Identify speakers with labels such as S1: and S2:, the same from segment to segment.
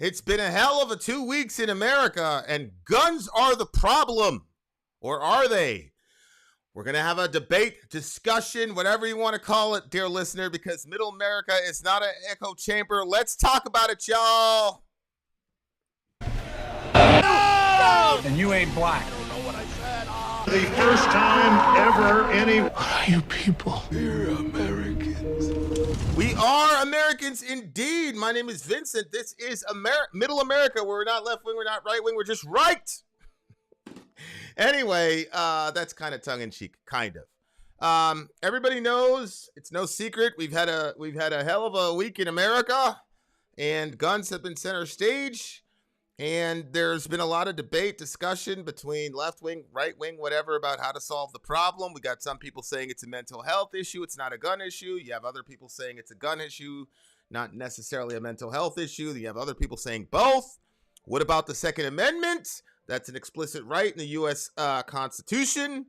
S1: It's been a hell of a 2 weeks in America, and guns are the problem. Or are they? We're going to have a debate, discussion, whatever you want to call it, dear listener, because middle America is not an echo chamber. Let's talk about it, y'all.
S2: And you ain't black.
S3: The first time ever any...
S4: What are you people? We're Americans.
S1: We are Americans indeed. My name is Vincent. This is Middle America, where we're not left wing, we're not right wing, we're just right. Anyway, that's kind of tongue in cheek, kind of. Everybody knows, it's no secret, we've had a hell of a week in America, and guns have been center stage. And there's been a lot of debate, discussion between left wing, right wing, whatever, about how to solve the problem. We got some people saying it's a mental health issue. It's not a gun issue. You have other people saying it's a gun issue, not necessarily a mental health issue. You have other people saying both. What about the Second Amendment? That's an explicit right in the U.S. Constitution.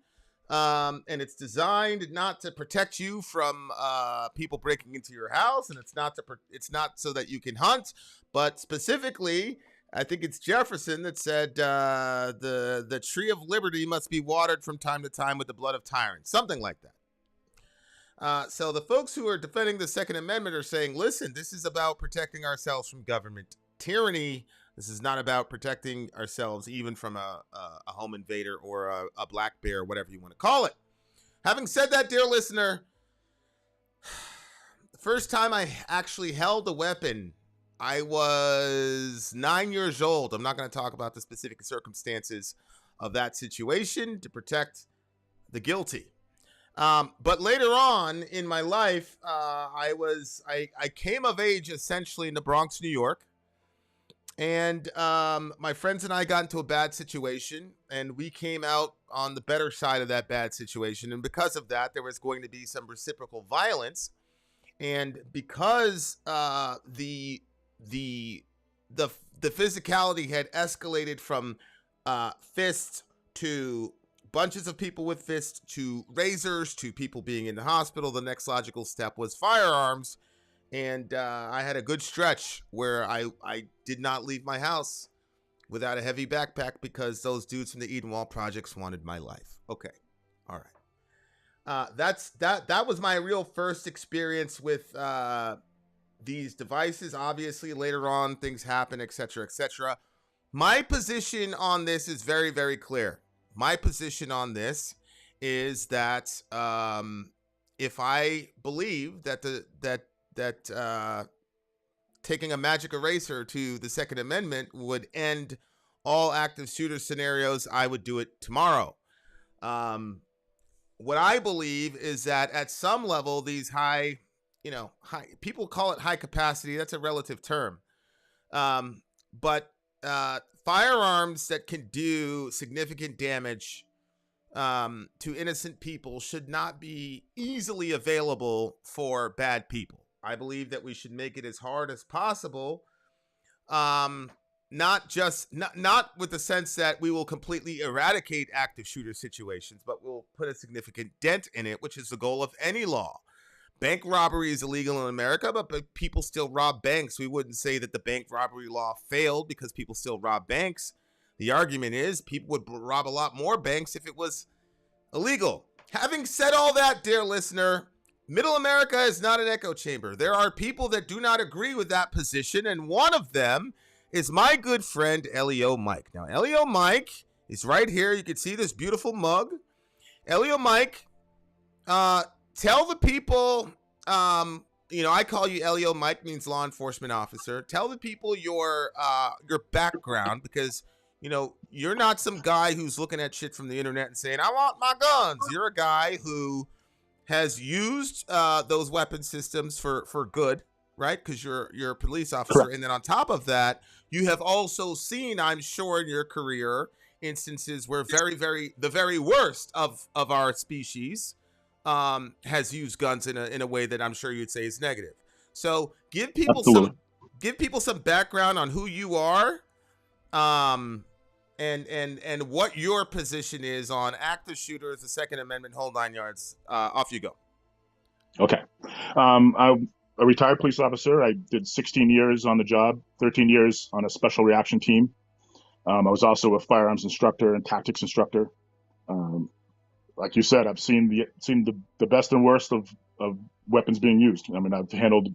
S1: And it's designed not to protect you from people breaking into your house. And it's not so that you can hunt, but specifically, I think it's Jefferson that said the tree of liberty must be watered from time to time with the blood of tyrants, something like that. So the folks who are defending the Second Amendment are saying, listen, this is about protecting ourselves from government tyranny. This is not about protecting ourselves even from a home invader or a black bear, whatever you want to call it. Having said that, dear listener, the first time I actually held a weapon, I was 9 years old. I'm not going to talk about the specific circumstances of that situation to protect the guilty. But later on in my life, I came of age essentially in the Bronx, New York. And my friends and I got into a bad situation, and we came out on the better side of that bad situation. And because of that, there was going to be some reciprocal violence. And because the physicality had escalated from fists to bunches of people with fists to razors to people being in the hospital, the next logical step was firearms. And I had a good stretch where I did not leave my house without a heavy backpack because those dudes from the Edenwald projects wanted my life. Okay. All right. That was my real first experience with these devices. Obviously, later on, things happen, etc., etc. My position on this is very, very clear. My position on this is that if I believe that taking a magic eraser to the Second Amendment would end all active shooter scenarios, I would do it tomorrow. What I believe is that at some level, these high, people call it high capacity. That's a relative term. But firearms that can do significant damage to innocent people should not be easily available for bad people. I believe that we should make it as hard as possible. Not with the sense that we will completely eradicate active shooter situations, but we'll put a significant dent in it, which is the goal of any law. Bank robbery is illegal in America, but people still rob banks. We wouldn't say that the bank robbery law failed because people still rob banks. The argument is people would rob a lot more banks if it was illegal. Having said all that, dear listener, Middle America is not an echo chamber. There are people that do not agree with that position, and one of them is my good friend, Elio Mike. Now, Elio Mike is right here. You can see this beautiful mug. Elio Mike, tell the people, I call you Elio Mike, means law enforcement officer. Tell the people your background, because, you're not some guy who's looking at shit from the internet and saying, I want my guns. You're a guy who has used those weapon systems for good, right? Because you're a police officer. Correct. And then on top of that, you have also seen, I'm sure, in your career, instances where the very worst of our species has used guns in a way that I'm sure you'd say is negative. So give people some background on who you are, and what your position is on active shooters, the Second Amendment, whole nine yards. Off you go.
S3: Okay.
S5: a retired police officer. I did 16 years on the job, 13 years on a special reaction team. I was also a firearms instructor and tactics instructor. Like you said, I've seen the best and worst of weapons being used. I mean, I've handled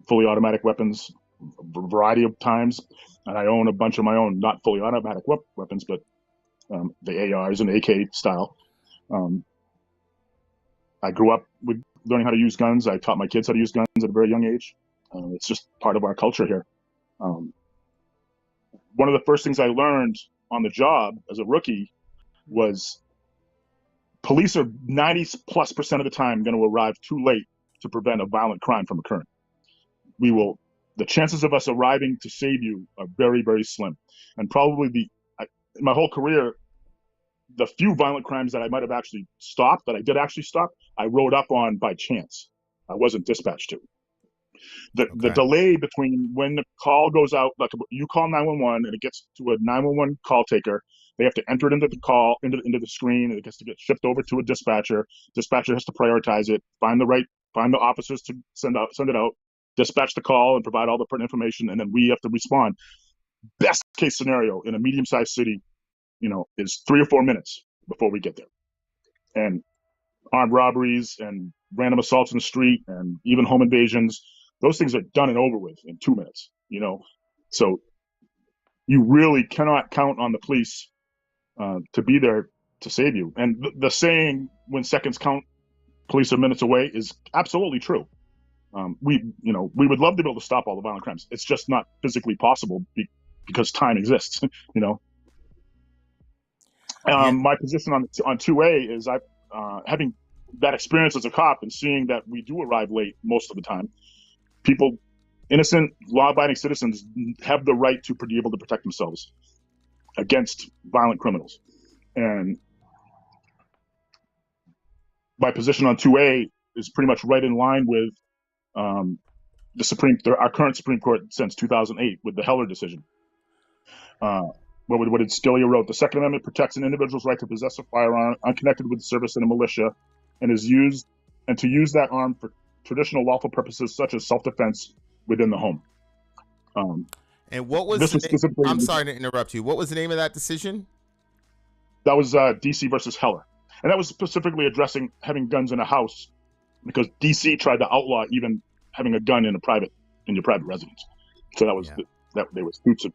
S5: fully automatic weapons a variety of times, and I own a bunch of my own, not fully automatic weapons, but the ARs and AK style. I grew up with learning how to use guns. I taught my kids how to use guns at a very young age. It's just part of our culture here. One of the first things I learned on the job as a rookie was police are 90+% of the time going to arrive too late to prevent a violent crime from occurring. The chances of us arriving to save you are very, very slim. And probably in my whole career, the few violent crimes that I might have actually stopped, that I did actually stop, I rode up on by chance. I wasn't dispatched to. The delay between when the call goes out, like you call 911 and it gets to a 911 call taker, they have to enter it into the call, into the screen, and it gets to get shipped over to a dispatcher. Dispatcher has to prioritize it, find the officers to send it out, dispatch the call and provide all the pertinent information, and then we have to respond. Best case scenario in a medium-sized city, is 3 or 4 minutes before we get there. And armed robberies and random assaults in the street and even home invasions, those things are done and over with in 2 minutes, So you really cannot count on the police to be there to save you. And the saying, when seconds count, police are minutes away, is absolutely true. We would love to be able to stop all the violent crimes. It's just not physically possible because time exists, My position on 2A is having that experience as a cop and seeing that we do arrive late most of the time. People, innocent, law-abiding citizens, have the right to be able to protect themselves against violent criminals. And my position on 2A is pretty much right in line with our current Supreme Court since 2008 with the Heller decision. What did Scalia wrote? The Second Amendment protects an individual's right to possess a firearm unconnected with service in a militia, and to use that arm for traditional lawful purposes such as self-defense within the home.
S1: And what was I'm sorry to interrupt you. What was the name of that decision?
S5: That was DC versus Heller, and that was specifically addressing having guns in a house, because DC tried to outlaw even having a gun in your private residence. So that was they were suits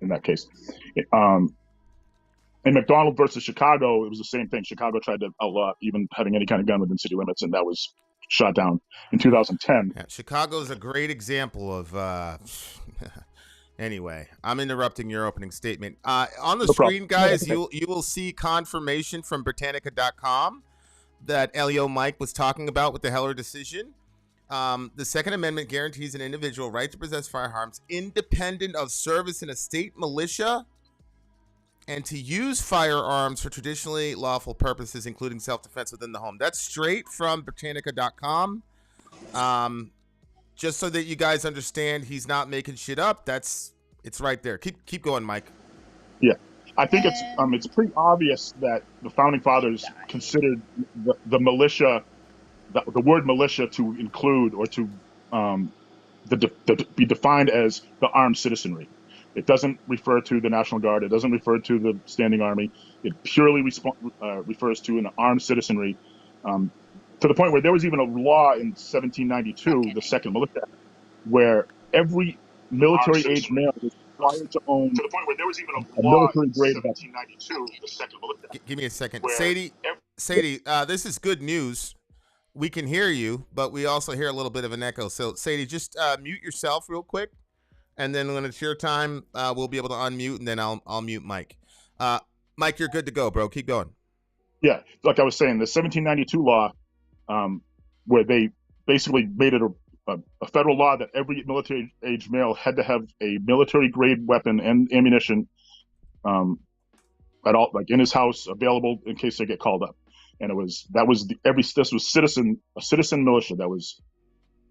S5: in that case. In McDonald versus Chicago, it was the same thing. Chicago tried to outlaw even having any kind of gun within city limits, and that was shot down in 2010.
S1: Yeah, Chicago is a great example of. Anyway, I'm interrupting your opening statement. On the screen, guys, you will see confirmation from Britannica.com that Elio Mike was talking about with the Heller decision. The Second Amendment guarantees an individual right to possess firearms independent of service in a state militia and to use firearms for traditionally lawful purposes, including self-defense within the home. That's straight from Britannica.com. Just so that you guys understand, he's not making shit up. It's right there. Keep going, Mike.
S5: Yeah, I think it's pretty obvious that the founding fathers considered the militia, the word militia, to include or to be defined as the armed citizenry. It doesn't refer to the National Guard. It doesn't refer to the standing army. It purely refers to an armed citizenry. To the point where there was even a law in 1792, the Second Militia Act, where every military-age male was required to own. To the point where there was even a law in 1792, the Second Militia Act.
S1: Give me a second, Sadie. This is good news. We can hear you, but we also hear a little bit of an echo. So, Sadie, just mute yourself real quick, and then when it's your time, we'll be able to unmute, and then I'll mute Mike. Mike, you're good to go, bro. Keep going.
S5: Yeah, like I was saying, the 1792 law. Where they basically made it a federal law that every military-age male had to have a military-grade weapon and ammunition at all, like in his house, available in case they get called up. And this was a citizen militia that was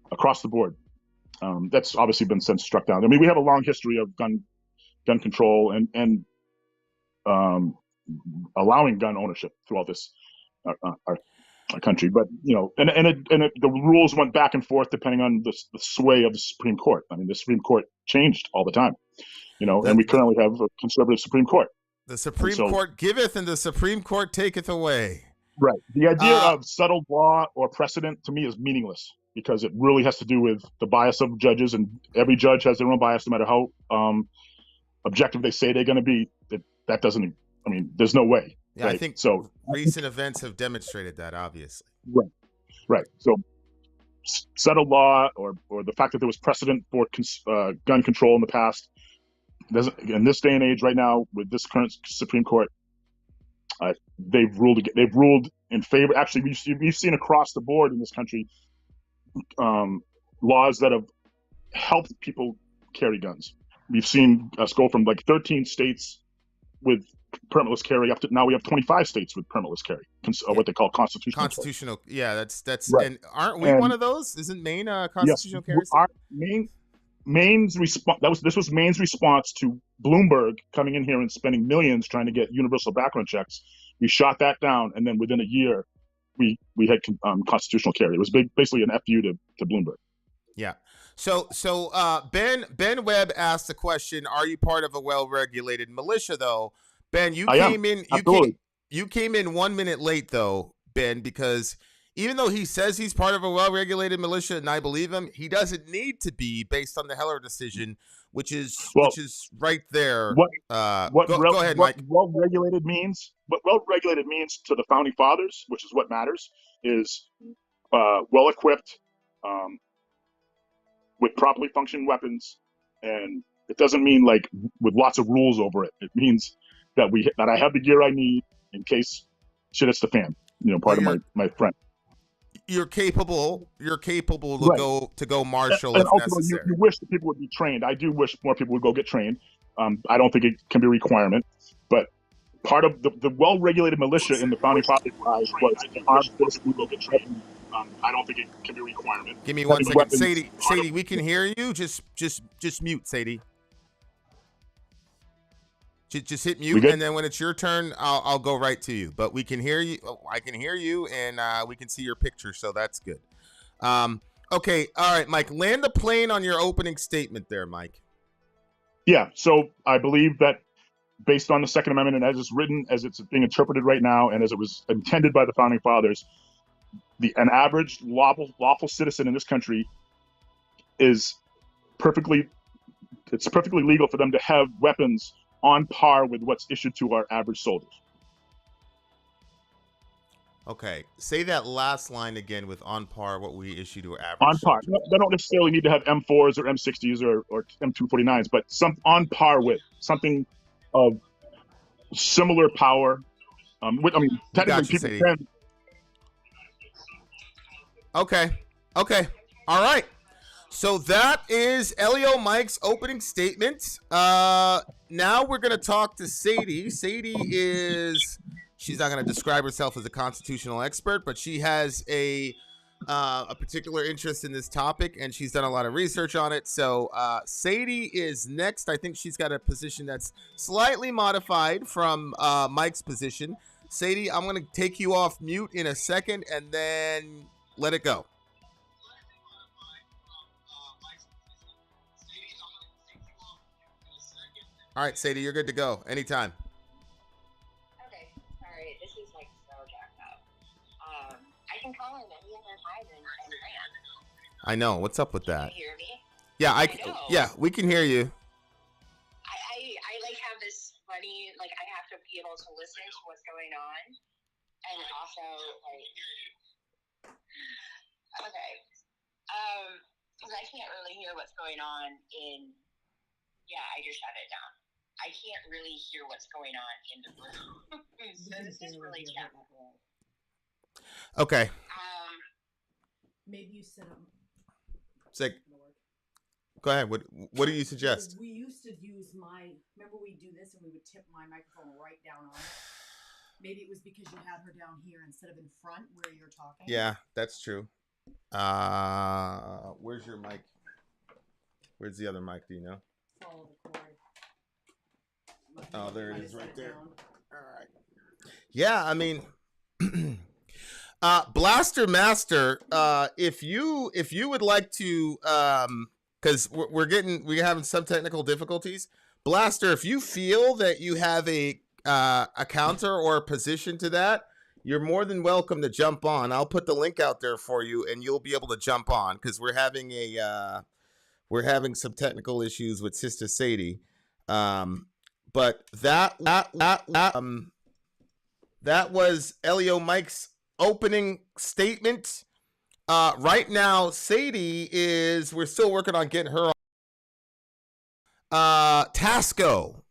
S5: across the board. That's obviously been since struck down. I mean, we have a long history of gun control and allowing gun ownership throughout this country. But the rules went back and forth depending on the sway of the Supreme Court. I mean, the Supreme Court changed all the time, and we currently have a conservative Supreme Court.
S1: The Supreme Court giveth and the Supreme Court taketh away.
S5: Right. The idea of settled law or precedent to me is meaningless because it really has to do with the bias of judges, and every judge has their own bias, no matter how objective they say they're going to be. That doesn't. I mean, there's no way.
S1: Yeah,
S5: right?
S1: I think
S5: so.
S1: Recent events have demonstrated that, obviously.
S5: Right. So, settled law or the fact that there was precedent for gun control in the past doesn't. In this day and age, right now, with this current Supreme Court, they've ruled in favor. Actually, we've seen across the board in this country laws that have helped people carry guns. We've seen us go from like 13 states with permitless carry up to now we have 25 states with permitless carry, what they call constitutional carry.
S1: Yeah, that's
S5: right.
S1: And aren't we one of those? Isn't Maine a constitutional carry?
S5: Maine's response. This was Maine's response to Bloomberg coming in here and spending millions trying to get universal background checks. We shot that down, and then within a year, we had constitutional carry. It was basically an FU to Bloomberg.
S1: Yeah. So Ben Webb asked the question: are you part of a well-regulated militia? Though Ben, you came in 1 minute late, though, Ben, because even though he says he's part of a well-regulated militia, and I believe him, he doesn't need to be based on the Heller decision, which is right there. Go ahead, Mike.
S5: What well-regulated means to the founding fathers, which is what matters, is well-equipped, with properly functioning weapons, and it doesn't mean like with lots of rules over it. It means that I have the gear I need in case shit hits the fan. Part of my friend.
S1: You're capable to go marshal
S5: and
S1: if necessary.
S5: You wish that people would be trained. I do wish more people would go get trained. I don't think it can be a requirement, but part of the well-regulated militia in the founding fathers' lives was the armed forces would go get trained. I don't think it can be a requirement.
S1: Give me 1 second, Sadie. We can hear you. Just mute, Sadie. Just hit mute, and then when it's your turn, I'll go right to you. But we can hear you. I can hear you, and we can see your picture, so that's good. Okay, all right, Mike. Land the plane on your opening statement there, Mike.
S5: Yeah. So I believe that based on the Second Amendment and as it's written, as it's being interpreted right now, and as it was intended by the founding fathers, an average lawful citizen in this country it's perfectly legal for them to have weapons on par with what's issued to our average soldiers.
S1: Okay, say that last line again with on par what we issue to our average.
S5: On par. They don't necessarily need to have M4s or M60s or M249s, but some on par with something of similar power. Technically people can.
S1: Okay. All right. So that is Elio Mike's opening statement. Now we're going to talk to Sadie. Sadie she's not going to describe herself as a constitutional expert, but she has a particular interest in this topic, and she's done a lot of research on it. So Sadie is next. I think she's got a position that's slightly modified from Mike's position. Sadie, I'm going to take you off mute in a second, and then let it go. All right, Sadie, you're good to go. Anytime.
S6: Okay. All right. This is like so jacked up. I can call in any other time and rant.
S1: I know. What's up with that?
S6: Can you hear me?
S1: Yeah, we can hear you.
S6: I like have this funny, like I have to be able to listen to what's going on. And also like, okay. Because I can't really hear what's going on I just shut it down. I can't really hear what's going on in the room. So this is really tough.
S1: Okay.
S7: Maybe you set up.
S1: Go ahead. What do you suggest?
S7: We used to use remember we do this and we would tip my microphone right down on it? Maybe it was because you had her down here instead of in front where you're talking.
S1: Yeah, that's true. Where's your mic? Where's the other mic? Do you know?
S7: Follow the cord.
S1: Oh, there it is right there. All right. Yeah, I mean, Blaster Master, if you would like to, because we're having some technical difficulties. Blaster, if you feel that you have a counter or a position to that, you're more than welcome to jump on. I'll put the link out there for you, and you'll be able to jump on because we're having some technical issues with Sister Sadie. But that was Elio Mike's opening statement. Right now, Sadie we're still working on getting her on. Tasco.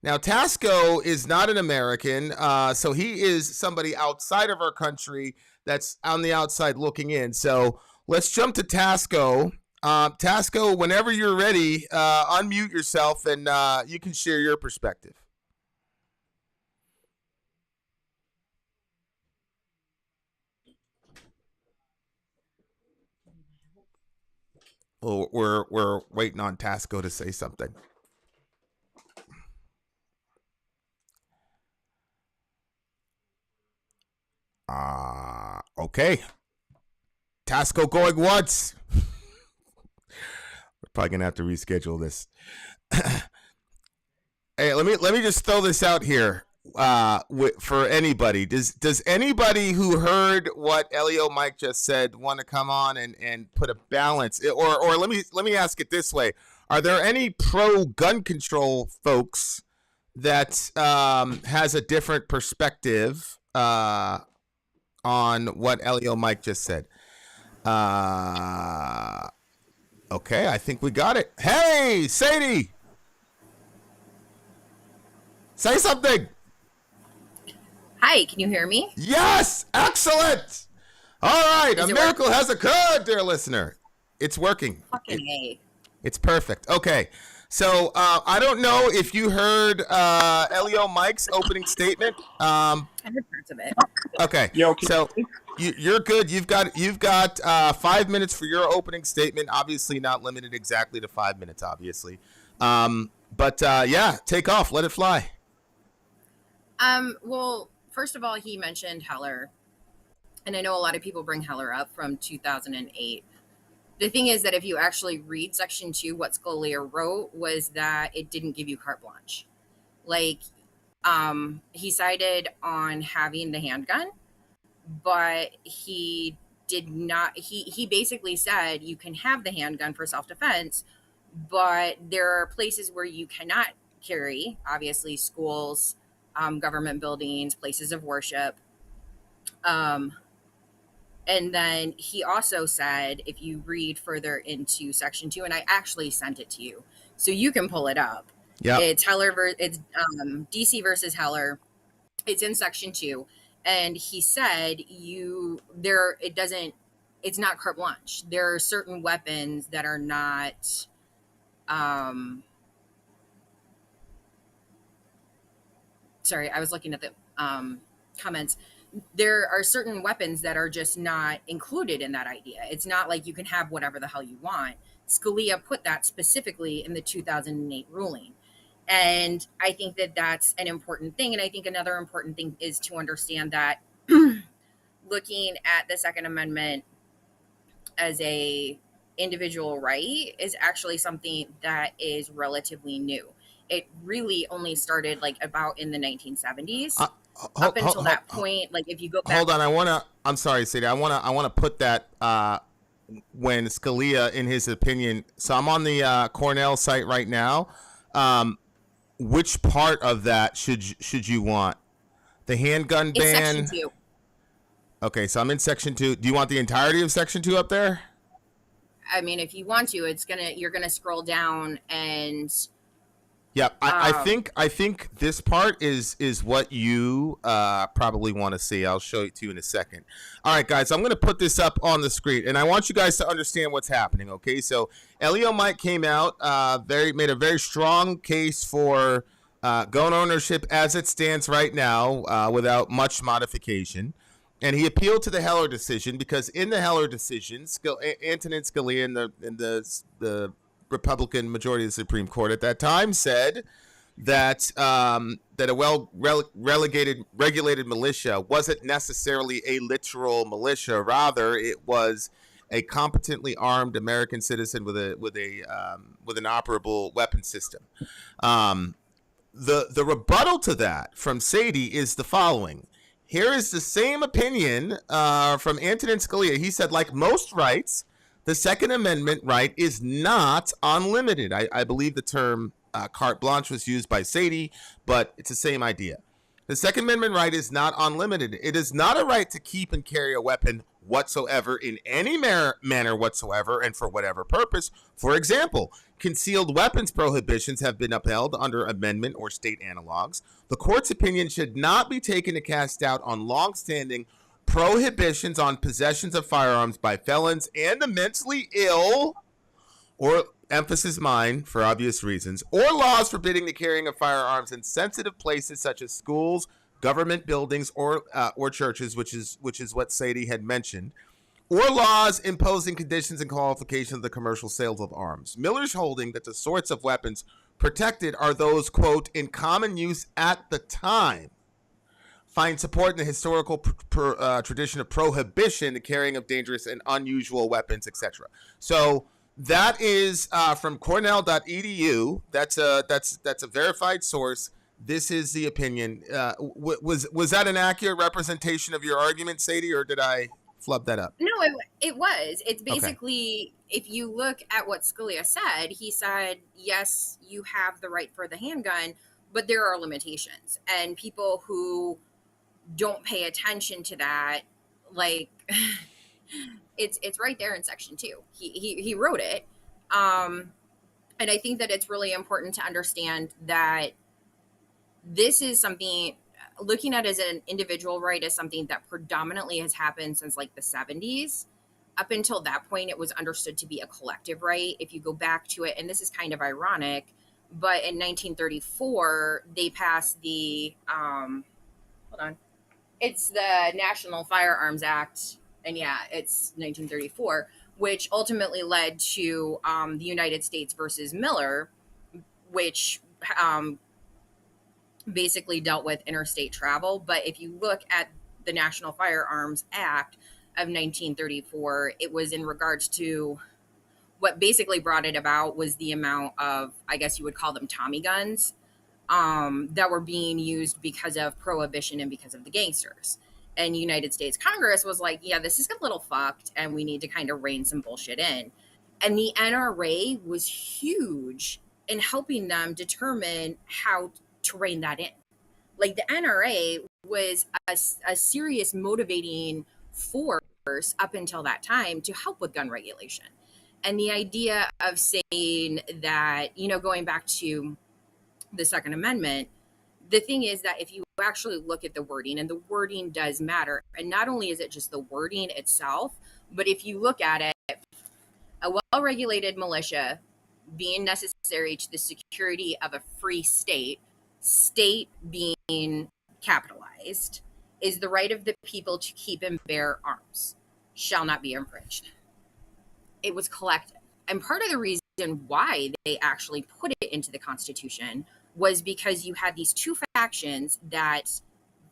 S1: Now, Tasco is not an American, so he is somebody outside of our country that's on the outside looking in. So let's jump to Tasco. Tasco, whenever you're ready, unmute yourself and you can share your perspective. Well, we're waiting on Tasco to say something. Okay. Tasco going once. We're probably gonna have to reschedule this. Hey, let me just throw this out here for anybody. Does anybody who heard what Elio Mike just said want to come on and put a balance? Or let me ask it this way: are there any pro gun control folks that has a different perspective on what Elio Mike just said? Okay, I think we got it. Hey, Sadie! Say something!
S8: Hi, can you hear me?
S1: Yes! Excellent! All right, a miracle has occurred, dear listener. It's working.
S8: Fucking A.
S1: It's perfect. Okay, so I don't know if you heard Elio Mike's opening statement.
S8: I heard parts of it.
S1: Okay, so you're good. You've got 5 minutes for your opening statement. Obviously, not limited exactly to 5 minutes. Obviously, but yeah, take off. Let it fly.
S8: Well, first of all, he mentioned Heller, and I know a lot of people bring Heller up from 2008. The thing is that if you actually read Section 2, what Scalia wrote was that it didn't give you carte blanche. Like, he cited on having the handgun, but he did not, he basically said you can have the handgun for self-defense, but there are places where you cannot carry, obviously schools, government buildings, places of worship. And then he also said, if you read further into Section 2, and I actually sent it to you, so you can pull it up.
S1: Yeah,
S8: it's it's DC versus Heller. It's in Section 2, and he said it's not carte blanche. There are certain weapons that are not. Sorry, I was looking at the comments. There are certain weapons that are just not included in that idea. It's not like you can have whatever the hell you want. Scalia put that specifically in the 2008 ruling. And I think that that's an important thing. And I think another important thing is to understand that looking at the Second Amendment as a individual right is actually something that is relatively new. It really only started like about in the 1970s. Up until that point, like if you go back.
S1: Hold on, I'm sorry, Sadie. I want to put that when Scalia, in his opinion. So I'm on the Cornell site right now. Which part of that should you want? The handgun ban.
S8: It's Section 2.
S1: Okay, so I'm in Section 2. Do you want the entirety of Section 2 up there?
S8: I mean, if you want to, you're gonna scroll down and.
S1: Yeah, I think this part is what you probably want to see. I'll show it to you in a second. All right, guys, I'm going to put this up on the screen, and I want you guys to understand what's happening, okay? So Elio Mike came out, made a very strong case for gun ownership as it stands right now without much modification. And he appealed to the Heller decision because in the Heller decision, Antonin Scalia and the Republican majority of the Supreme Court at that time said that that a regulated militia wasn't necessarily a literal militia. Rather, it was a competently armed American citizen with an operable weapon system. The rebuttal to that from Sadie is the following. Here is the same opinion from Antonin Scalia. He said, like most rights, the Second Amendment right is not unlimited. I believe the term carte blanche was used by Sadie, but it's the same idea. The Second Amendment right is not unlimited. It is not a right to keep and carry a weapon whatsoever in any manner whatsoever and for whatever purpose. For example, concealed weapons prohibitions have been upheld under amendment or state analogs. The court's opinion should not be taken to cast doubt on longstanding prohibitions on possessions of firearms by felons and the mentally ill, or emphasis mine for obvious reasons, or laws forbidding the carrying of firearms in sensitive places such as schools, government buildings, or churches, which is what Sadie had mentioned, or laws imposing conditions and qualifications of the commercial sales of arms. Miller's holding that the sorts of weapons protected are those, quote, in common use at the time, find support in the historical tradition of prohibition, the carrying of dangerous and unusual weapons, etc. So that is from Cornell.edu. That's a verified source. This is the opinion. Was that an accurate representation of your argument, Sadie, or did I flub that up?
S8: No, it was. It's basically, if you look at what Scalia said, he said, yes, you have the right for the handgun, but there are limitations. And people who don't pay attention to that, like, it's right there in section 2. He wrote it. And I think that it's really important to understand that this is something, looking at it as an individual right is something that predominantly has happened since like the 70s. Up until that point, it was understood to be a collective right. If you go back to it, and this is kind of ironic, but in 1934, they passed the, it's the National Firearms Act. And yeah, it's 1934, which ultimately led to the United States versus Miller, which basically dealt with interstate travel. But if you look at the National Firearms Act of 1934, it was in regards to what basically brought it about was the amount of, I guess you would call them Tommy guns, that were being used because of prohibition and because of the gangsters. And United States Congress was like, yeah, this is a little fucked and we need to kind of rein some bullshit in. And the NRA was huge in helping them determine how to rein that in. Like the NRA was a serious motivating force up until that time to help with gun regulation. And the idea of saying that, going back to the Second Amendment, the thing is that if you actually look at the wording, and the wording does matter, and not only is it just the wording itself, but if you look at it, a well-regulated militia being necessary to the security of a free state being capitalized, is the right of the people to keep and bear arms, shall not be infringed. It was collective. And part of the reason why they actually put it into the Constitution was because you had these two factions, that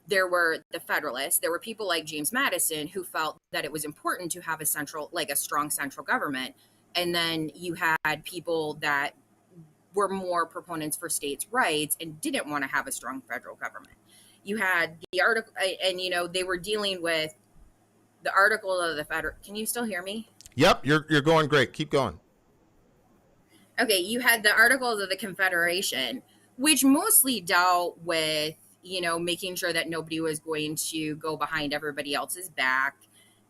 S8: there were the Federalists, there were people like James Madison who felt that it was important to have a strong central government. And then you had people that were more proponents for states' rights and didn't want to have a strong federal government. You had the article, and they were dealing with the article of the federal. Can you still hear me?
S1: Yep, you're going great. Keep going.
S8: Okay, you had the Articles of the Confederation, which mostly dealt with, making sure that nobody was going to go behind everybody else's back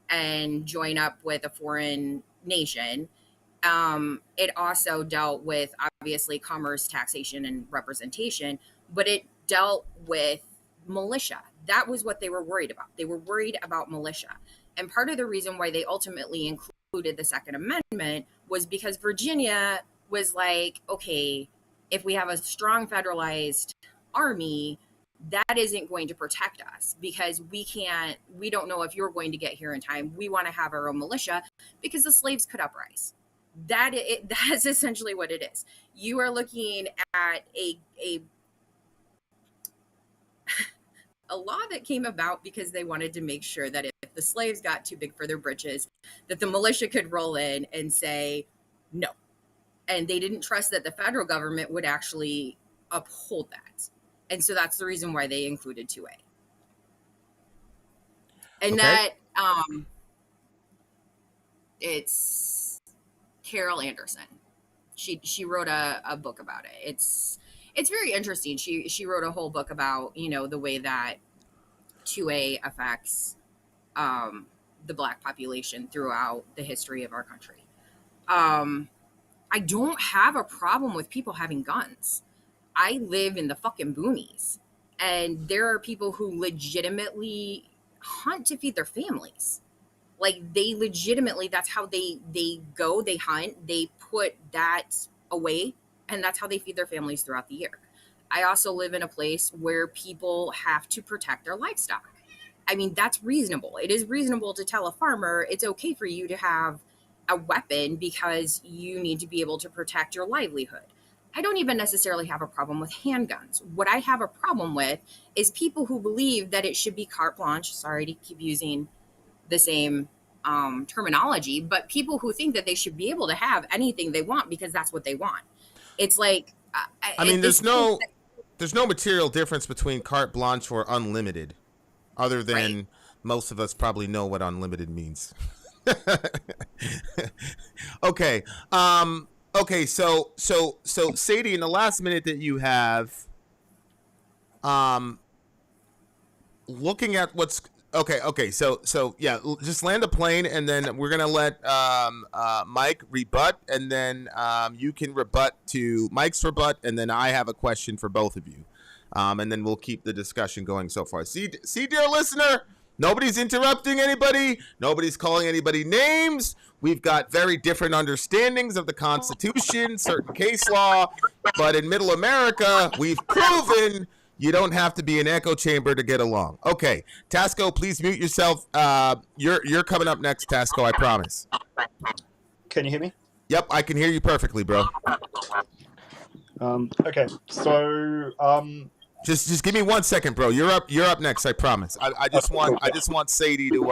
S8: and join up with a foreign nation. It also dealt with, obviously, commerce, taxation, and representation, but it dealt with militia. That was what they were worried about. They were worried about militia. And part of the reason why they ultimately included the Second Amendment was because Virginia was like, okay, if we have a strong federalized army, that isn't going to protect us because we don't know if you're going to get here in time. We want to have our own militia because the slaves could uprise. That's essentially what it is. You are looking at a a law that came about because they wanted to make sure that if the slaves got too big for their britches, that the militia could roll in and say no. And they didn't trust that the federal government would actually uphold that. And so that's the reason why they included 2A. And
S1: Okay.
S8: that it's Carol Anderson. She wrote a book about it. It's very interesting. She wrote a whole book about, the way that 2A affects the Black population throughout the history of our country. I don't have a problem with people having guns. I live in the fucking boonies, and there are people who legitimately hunt to feed their families. Like, they legitimately, that's how they go, they hunt, they put that away, and that's how they feed their families throughout the year. I also live in a place where people have to protect their livestock. I mean, that's reasonable. It is reasonable to tell a farmer it's okay for you to have a weapon because you need to be able to protect your livelihood. I don't even necessarily have a problem with handguns. What I have a problem with is people who believe that it should be carte blanche. Sorry to keep using the same terminology, but people who think that they should be able to have anything they want because that's what they want. It's like,
S1: I mean, there's no material difference between carte blanche or unlimited, other than
S8: Right.
S1: most of us probably know what unlimited means. Okay. Okay. So Sadie, in the last minute that you have, looking at what's okay. So yeah, just land a plane, and then we're gonna let Mike rebut, and then you can rebut to Mike's rebut, and then I have a question for both of you, and then we'll keep the discussion going so far. See, dear listener, nobody's interrupting anybody. Nobody's calling anybody names. We've got very different understandings of the Constitution, certain case law, but in Middle America, we've proven you don't have to be an echo chamber to get along. Okay, Tasco, please mute yourself. You're coming up next, Tasco. I promise.
S9: Can you hear me?
S1: Yep, I can hear you perfectly, bro.
S9: Okay, so
S1: just give me 1 second, bro. You're up next. I promise. I just want Sadie to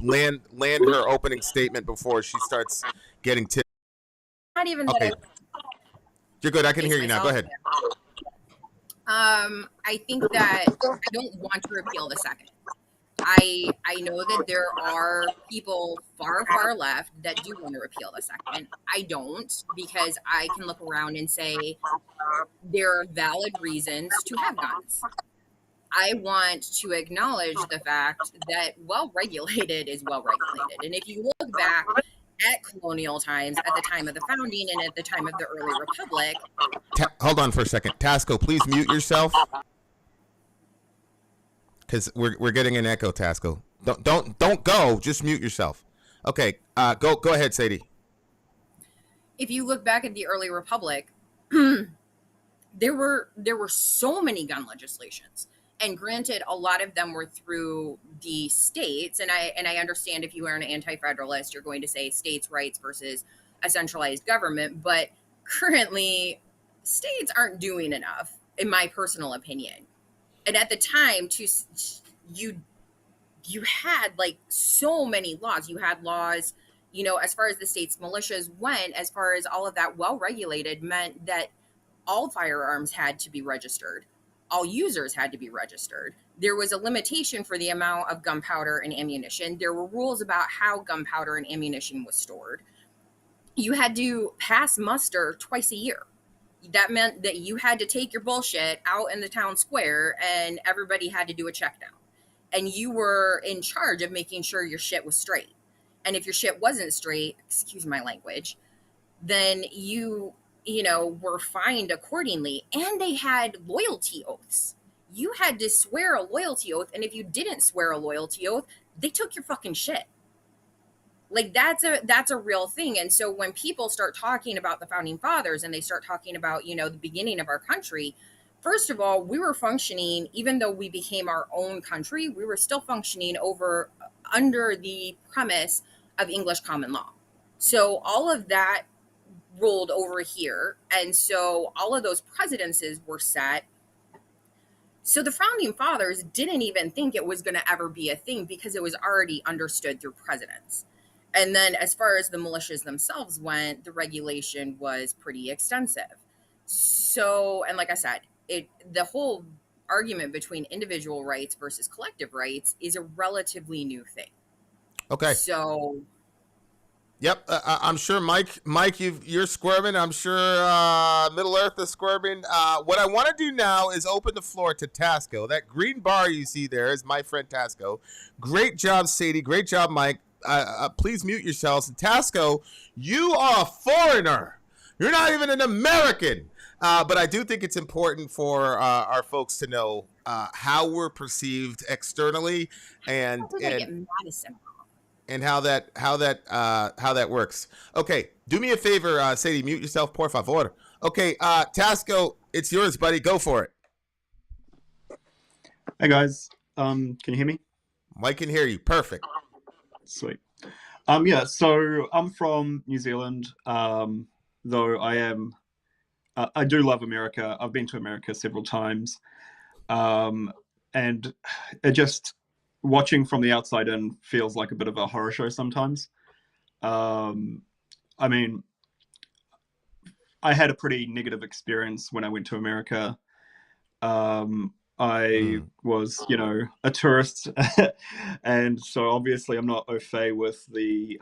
S1: land her opening statement before she starts getting tipped.
S8: Not even
S1: Okay,
S8: that
S1: you're good. I can hear you now. Go ahead.
S8: I think that I don't want to repeal the second. I know that there are people far left that do want to repeal the second. I don't, because I can look around and say there are valid reasons to have guns. I want to acknowledge the fact that well-regulated is well-regulated. And if you look back at colonial times, at the time of the founding and at the time of the early republic.
S1: Hold on for a second. Tasco, please mute yourself. Because we're getting an echo, Tasco. Don't go. Just mute yourself. Okay, go ahead, Sadie.
S8: If you look back at the early republic, there were so many gun legislations, and granted, a lot of them were through the states. And I understand if you are an anti-federalist, you're going to say states' rights versus a centralized government. But currently, states aren't doing enough, in my personal opinion. And at the time, you had like so many laws. You had laws, as far as the state's militias went, as far as all of that well-regulated meant that all firearms had to be registered. All users had to be registered. There was a limitation for the amount of gunpowder and ammunition. There were rules about how gunpowder and ammunition was stored. You had to pass muster twice a year. That meant that you had to take your bullshit out in the town square and everybody had to do a check down. And you were in charge of making sure your shit was straight. And if your shit wasn't straight, excuse my language, then you were fined accordingly. And they had loyalty oaths. You had to swear a loyalty oath. And if you didn't swear a loyalty oath, they took your fucking shit. Like, that's a real thing. And so when people start talking about the founding fathers and they start talking about, the beginning of our country, first of all, we were functioning, even though we became our own country, we were still functioning under the premise of English common law. So all of that rolled over here. And so all of those precedences were set So the founding fathers didn't even think it was going to ever be a thing because it was already understood through presidents. And then as far as the militias themselves went, the regulation was pretty extensive. So, and like I said, the whole argument between individual rights versus collective rights is a relatively new thing.
S1: Okay.
S8: So,
S1: yep, I'm sure Mike, you're squirming. I'm sure Middle Earth is squirming. What I want to do now is open the floor to Tasco. That green bar you see there is my friend Tasco. Great job, Sadie. Great job, Mike. Please mute yourselves. And Tasco, you are a foreigner. You're not even an American. But I do think it's important for our folks to know how we're perceived externally, and how that works. Okay, do me a favor, Sadie, mute yourself, por favor. Okay, Tasco, it's yours, buddy. Go for it.
S9: Hey guys, can you hear me?
S1: Mike can hear you. Perfect.
S9: Sweet. Yeah, so I'm from New Zealand, though I do love America. I've been to America several times, and it just, watching from the outside in feels like a bit of a horror show sometimes. I mean, I had a pretty negative experience when I went to America. I was, a tourist, and so obviously I'm not au fait with the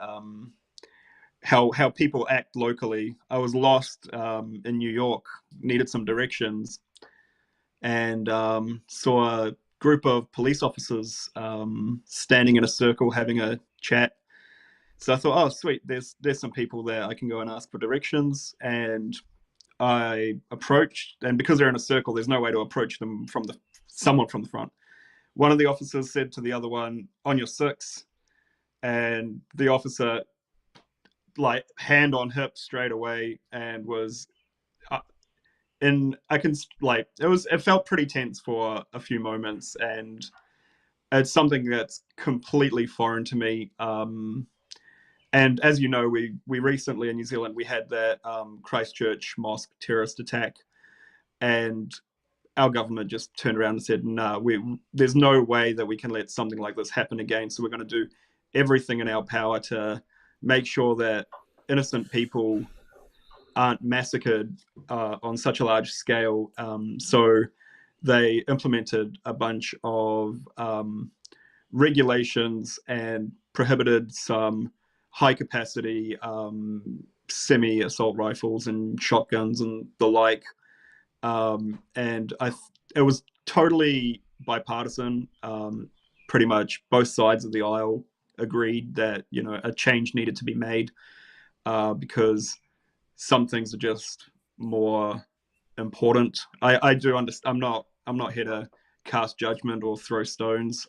S9: how people act locally. I was lost in New York, needed some directions, and saw a group of police officers standing in a circle having a chat. So I thought, oh sweet, there's some people there. I can go and ask for directions. And I approached, and because they're in a circle, there's no way to approach them from someone from the front. One of the officers said to the other one, "On your six," and the officer, like, hand on hip straight away, and was it felt pretty tense for a few moments, and it's something that's completely foreign to me. And as you know, we recently in New Zealand, we had that Christchurch mosque terrorist attack, and our government just turned around and said, "No, there's no way that we can let something like this happen again. So we're going to do everything in our power to make sure that innocent people aren't massacred on such a large scale." So they implemented a bunch of regulations and prohibited some high-capacity semi-assault rifles and shotguns and the like. And it was totally bipartisan. Pretty much both sides of the aisle agreed that a change needed to be made because some things are just more important. I do understand. I'm not here to cast judgment or throw stones.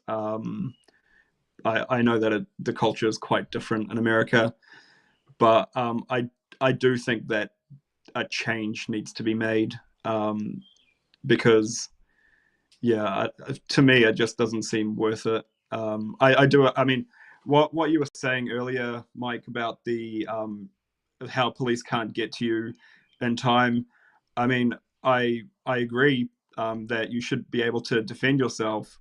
S9: I know that the culture is quite different in America, but I do think that a change needs to be made because, to me, it just doesn't seem worth it. I mean, what you were saying earlier, Mike, about the how police can't get to you in time. I mean, I agree that you should be able to defend yourself.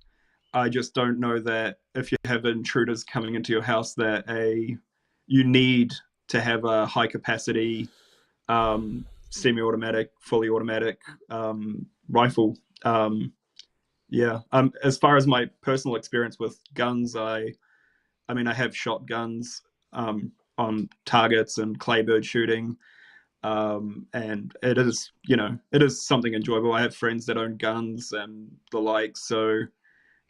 S9: I just don't know that if you have intruders coming into your house that you need to have a high capacity semi-automatic, fully automatic rifle. As far as my personal experience with guns, I have shot guns on targets and claybird shooting, and it is something enjoyable. I have friends that own guns and the like, so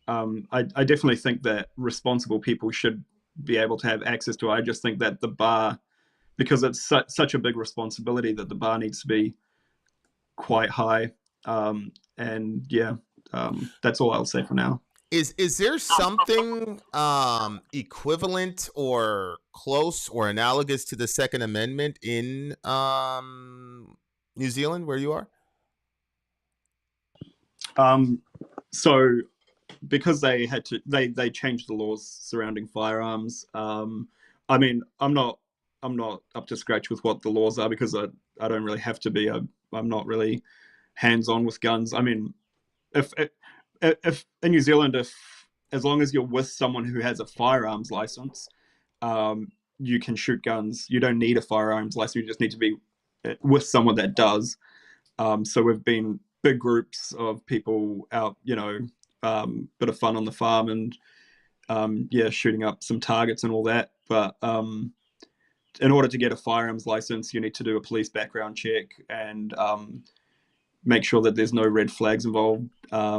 S9: I definitely think that responsible people should be able to have access to it. I just think that the bar, because it's such a big responsibility, that the bar needs to be quite high. That's all I'll say for now.
S1: Is there something equivalent or close or analogous to the Second Amendment in New Zealand, where you are?
S9: So because they had to, they changed the laws surrounding firearms. I mean, I'm not up to scratch with what the laws are because I don't really have to be. I'm not really hands-on with guns. I mean, if in New Zealand, if as long as you're with someone who has a firearms license, you can shoot guns. You don't need a firearms license. You just need to be with someone that does. So we've been big groups of people out, bit of fun on the farm and shooting up some targets and all that. But in order to get a firearms license, you need to do a police background check and make sure that there's no red flags involved. I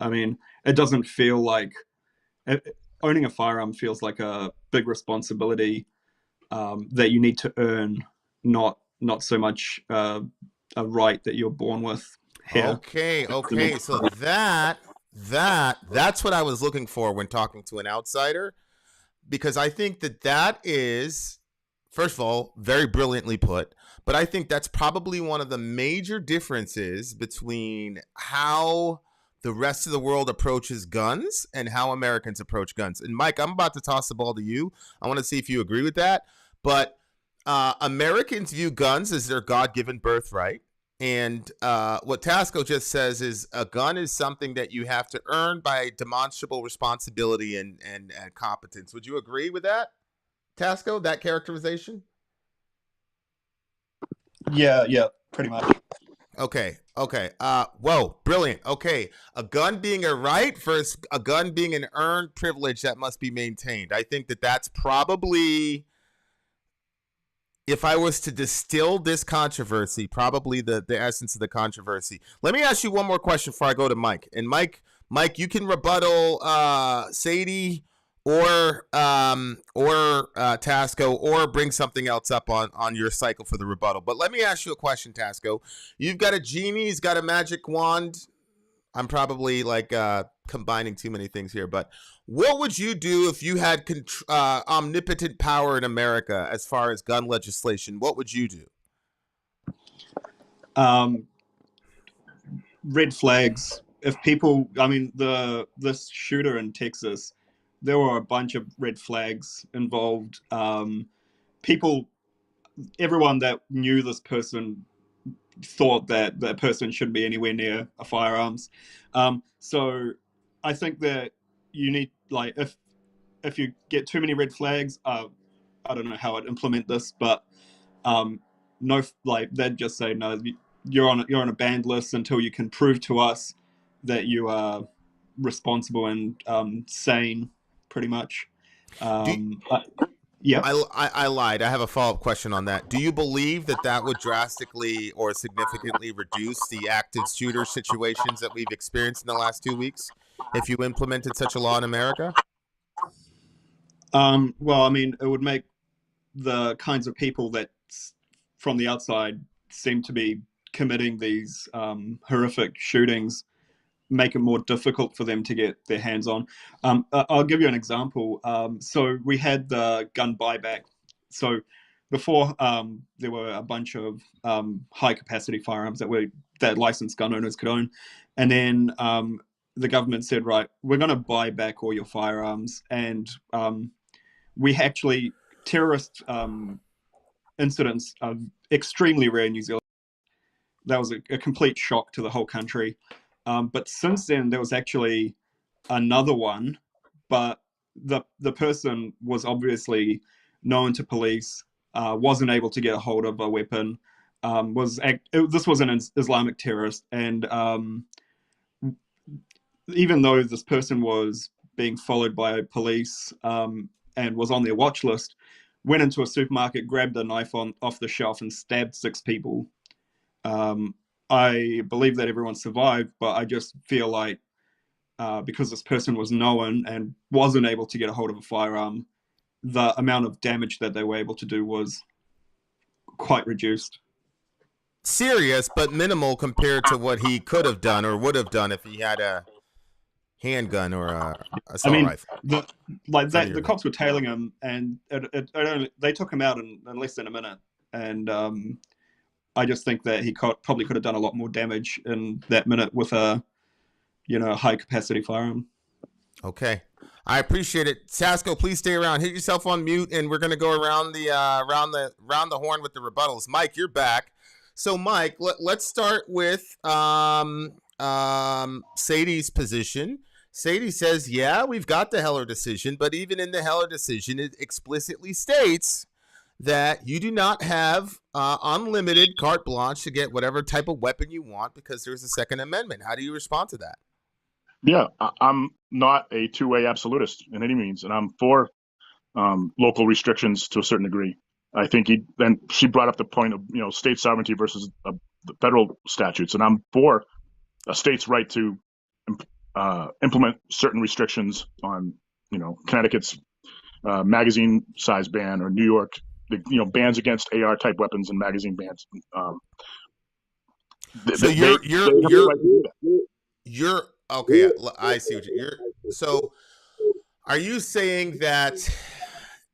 S9: mean, it doesn't feel like owning a firearm feels like a big responsibility that you need to earn, not so much a right that you're born with here.
S1: Okay. So that's what I was looking for when talking to an outsider, because I think that is, first of all, very brilliantly put, but I think that's probably one of the major differences between how the rest of the world approaches guns and how Americans approach guns. And Mike, I'm about to toss the ball to you. I want to see if you agree with that. But Americans view guns as their God-given birthright. And what Tasco just says is a gun is something that you have to earn by demonstrable responsibility and competence. Would you agree with that, Tasco, that characterization?
S9: Yeah, pretty much.
S1: Okay. Whoa, brilliant. Okay. A gun being a right versus a gun being an earned privilege that must be maintained. I think that's probably, if I was to distill this controversy, probably the essence of the controversy. Let me ask you one more question before I go to Mike. And Mike, you can rebuttal Sadie or Tasco, or bring something else up on your cycle for the rebuttal. But let me ask you a question, Tasco. You've got a genie, he's got a magic wand. I'm probably combining too many things here, but what would you do if you had omnipotent power in America as far as gun legislation? What would you do?
S9: Red flags. If people, this shooter in Texas, there were a bunch of red flags involved. Everyone that knew this person thought that that person shouldn't be anywhere near a firearms. So I think that you need, if you get too many red flags, I don't know how I'd implement this, but they'd just say, no, you're on a banned list until you can prove to us that you are responsible and sane, pretty much. Yeah.
S1: I lied. I have a follow-up question on that. Do you believe that would drastically or significantly reduce the active shooter situations that we've experienced in the last 2 weeks if you implemented such a law in America?
S9: It would make the kinds of people that from the outside seem to be committing these horrific shootings, make it more difficult for them to get their hands on. I'll give you an example. So we had the gun buyback. So before, there were a bunch of high capacity firearms that licensed gun owners could own. And then the government said, right, we're going to buy back all your firearms. And we actually, terrorist incidents are extremely rare in New Zealand. That was a complete shock to the whole country. But since then, there was actually another one, but the person was obviously known to police, wasn't able to get a hold of a weapon, this was an Islamic terrorist, and even though this person was being followed by police and was on their watch list, went into a supermarket, grabbed a knife off the shelf and stabbed 6 people. I believe that everyone survived, but I just feel like because this person was known and wasn't able to get a hold of a firearm, the amount of damage that they were able to do was quite reduced.
S1: Serious, but minimal compared to what he could have done or would have done if he had a handgun or a assault rifle.
S9: The cops were tailing him, and they took him out in less than a minute. And I just think that he probably could have done a lot more damage in that minute with a high capacity firearm.
S1: Okay, I appreciate it. Tasco, please stay around. Hit yourself on mute, and we're gonna go around the horn with the rebuttals. Mike, you're back. So Mike, let's start with Sadie's position. Sadie says, yeah, we've got the Heller decision, but even in the Heller decision, it explicitly states that you do not have unlimited carte blanche to get whatever type of weapon you want because there's a Second Amendment. How do you respond to that?
S5: Yeah, I'm not a two-way absolutist in any means, and I'm for local restrictions to a certain degree. I think then she brought up the point of state sovereignty versus the federal statutes, and I'm for a state's right to implement certain restrictions on Connecticut's magazine size ban, or New York bans against AR type weapons and magazine bans.
S1: So you're okay. I see what you're. So, are you saying that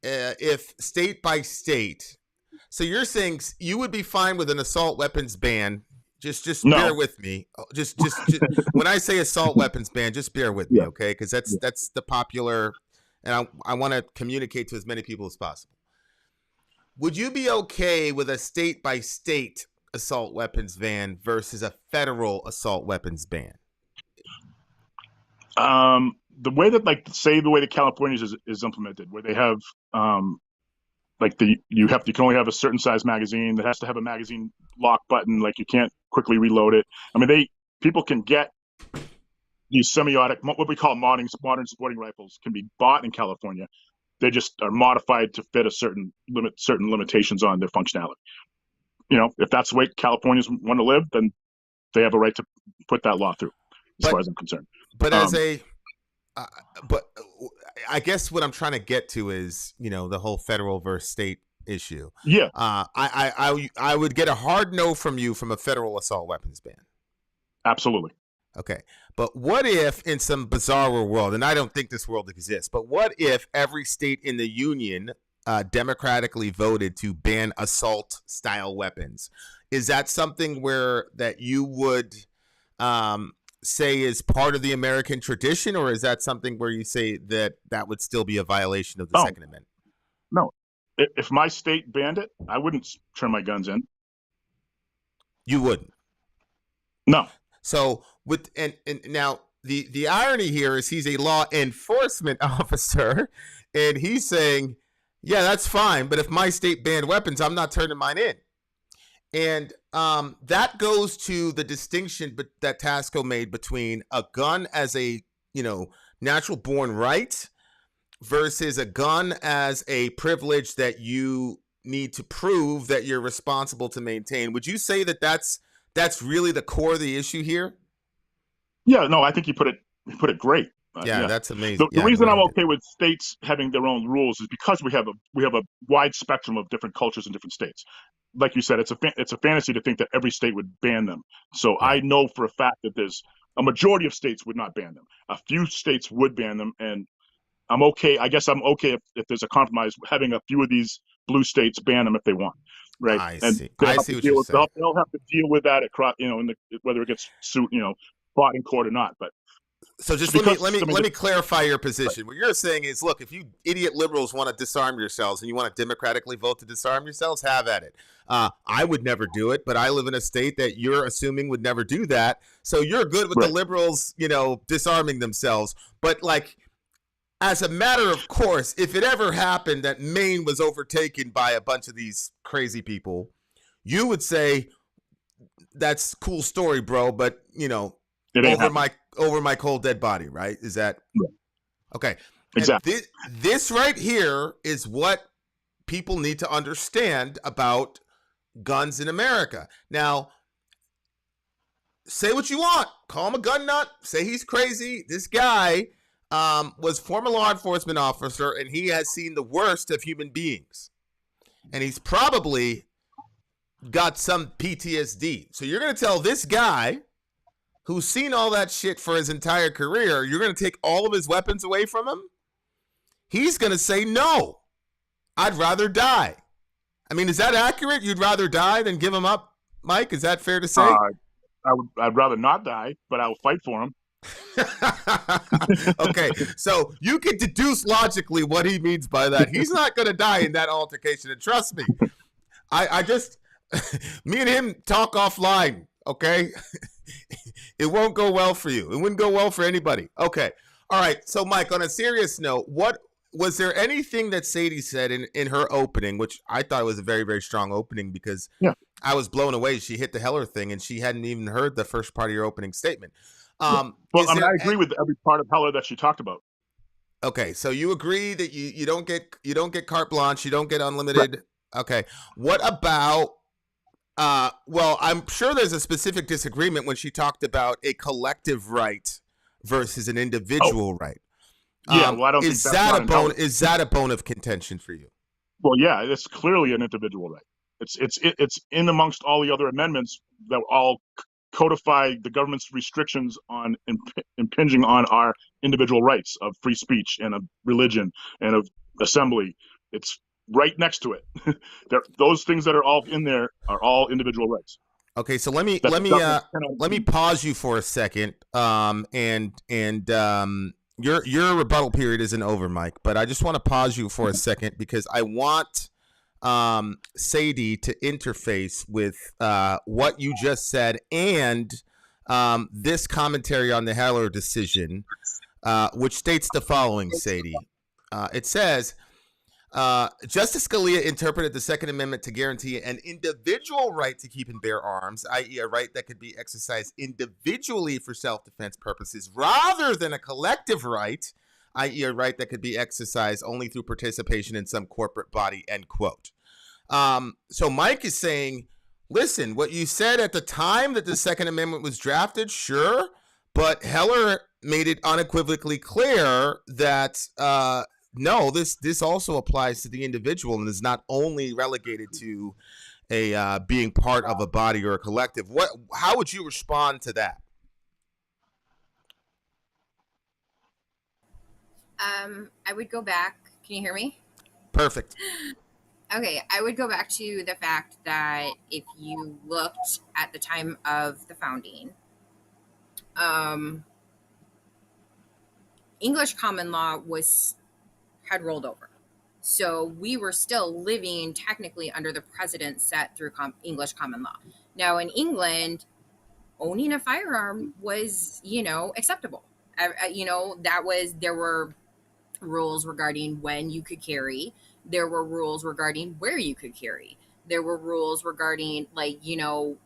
S1: if state by state, so you're saying you would be fine with an assault weapons ban? Just
S5: No.
S1: bear with me. Just when I say assault weapons ban, just bear with me, okay? Because that's the popular, and I want to communicate to as many people as possible. Would you be okay with a state by state assault weapons ban versus a federal assault weapons ban?
S5: The way that, the way the California's is implemented, where they have you can only have a certain size magazine that has to have a magazine lock button, you can't quickly reload it. I mean, people can get these semi-automatic, what we call modern sporting rifles, can be bought in California. They just are modified to fit certain limitations on their functionality. If that's the way Californians want to live, then they have a right to put that law through, as far as I'm concerned.
S1: But but I guess what I'm trying to get to is, the whole federal versus state issue.
S5: Yeah.
S1: I would get a hard no from you from a federal assault weapons ban.
S5: Absolutely.
S1: Okay. But what if in some bizarre world, and I don't think this world exists, but what if every state in the union democratically voted to ban assault style weapons? Is that something that you would say is part of the American tradition, or is that something where you say that would still be a violation of the Second Amendment?
S5: No. If my state banned it, I wouldn't turn my guns in.
S1: You wouldn't?
S5: No.
S1: So and now the irony here is he's a law enforcement officer, and he's saying, yeah, that's fine, but if my state banned weapons, I'm not turning mine in. And that goes to the distinction that Tasco made between a gun as a natural born right versus a gun as a privilege that you need to prove that you're responsible to maintain. Would you say that that's really the core of the issue here?
S5: Yeah, no, I think you put it great.
S1: Yeah, that's amazing.
S5: The reason I'm okay with states having their own rules is because we have a wide spectrum of different cultures in different states. Like you said, it's a fantasy to think that every state would ban them. So I know for a fact that there's a majority of states would not ban them. A few states would ban them, and I'm okay. I guess I'm okay if there's a compromise having a few of these blue states ban them if they want. Right.
S1: I see what you're saying.
S5: They'll have to deal with that across, whether it gets sued, fought in court or not. But
S1: so just let me clarify your position. What you're saying is, look, if you idiot liberals want to disarm yourselves and you want to democratically vote to disarm yourselves, have at it. I would never do it, but I live in a state that you're assuming would never do that. So you're good with the liberals, disarming themselves. But as a matter of course, if it ever happened that Maine was overtaken by a bunch of these crazy people, you would say, that's a cool story, bro, but over my cold dead body, right? Is that okay?
S5: Exactly.
S1: This right here is what people need to understand about guns in America. Now, say what you want, call him a gun nut, say he's crazy. This guy was former law enforcement officer, and he has seen the worst of human beings, and he's probably got some PTSD. So you're going to tell this guy who's seen all that shit for his entire career, you're going to take all of his weapons away from him? He's going to say, no, I'd rather die. I mean, is that accurate? You'd rather die than give him up, Mike? Is that fair to say?
S5: I'd rather not die, but I will fight for him.
S1: Okay, so you can deduce logically what he means by that. He's not going to die in that altercation, and trust me, I just me and him talk offline. Okay, It won't go well for you. It wouldn't go well for anybody. Okay. All right. So, Mike, on a serious note, what was there anything that Sadie said in her opening, which I thought was a very, very strong opening because I was blown away. She hit the Heller thing and she hadn't even heard the first part of your opening statement.
S5: Well, I agree with every part of Heller that she talked about.
S1: Okay, so you agree that you don't get carte blanche, you don't get unlimited. Right. Okay. What about well, I'm sure there's a specific disagreement when she talked about a collective right versus an individual right.
S5: Yeah, well, I don't think
S1: is that a bone of contention for you?
S5: Well, yeah, it's clearly an individual right. It's in amongst all the other amendments that all codify the government's restrictions on impinging on our individual rights of free speech and of religion and of assembly. It's right next to it. Those things that are all in there are all individual rights.
S1: Okay, so let me pause you for a second. Your rebuttal period isn't over, Mike, but I just want to pause you for a second because I want Sadie to interface with what you just said and this commentary on the Heller decision, which states the following, Sadie. It says, Justice Scalia interpreted the Second Amendment to guarantee an individual right to keep and bear arms, i.e. a right that could be exercised individually for self-defense purposes, rather than a collective right, i.e. a right that could be exercised only through participation in some corporate body, end quote. So Mike is saying, listen, what you said at the time that the Second Amendment was drafted, sure, but Heller made it unequivocally clear that no, this also applies to the individual and is not only relegated to a being part of a body or a collective. How would you respond to that?
S8: I would go back. Can you hear me?
S1: Perfect.
S8: Okay, I would go back to the fact that if you looked at the time of the founding, English common law had rolled over. So we were still living technically under the precedent set through English common law. Now in England, owning a firearm was, acceptable. There were rules regarding when you could carry. There were rules regarding where you could carry. There were rules regarding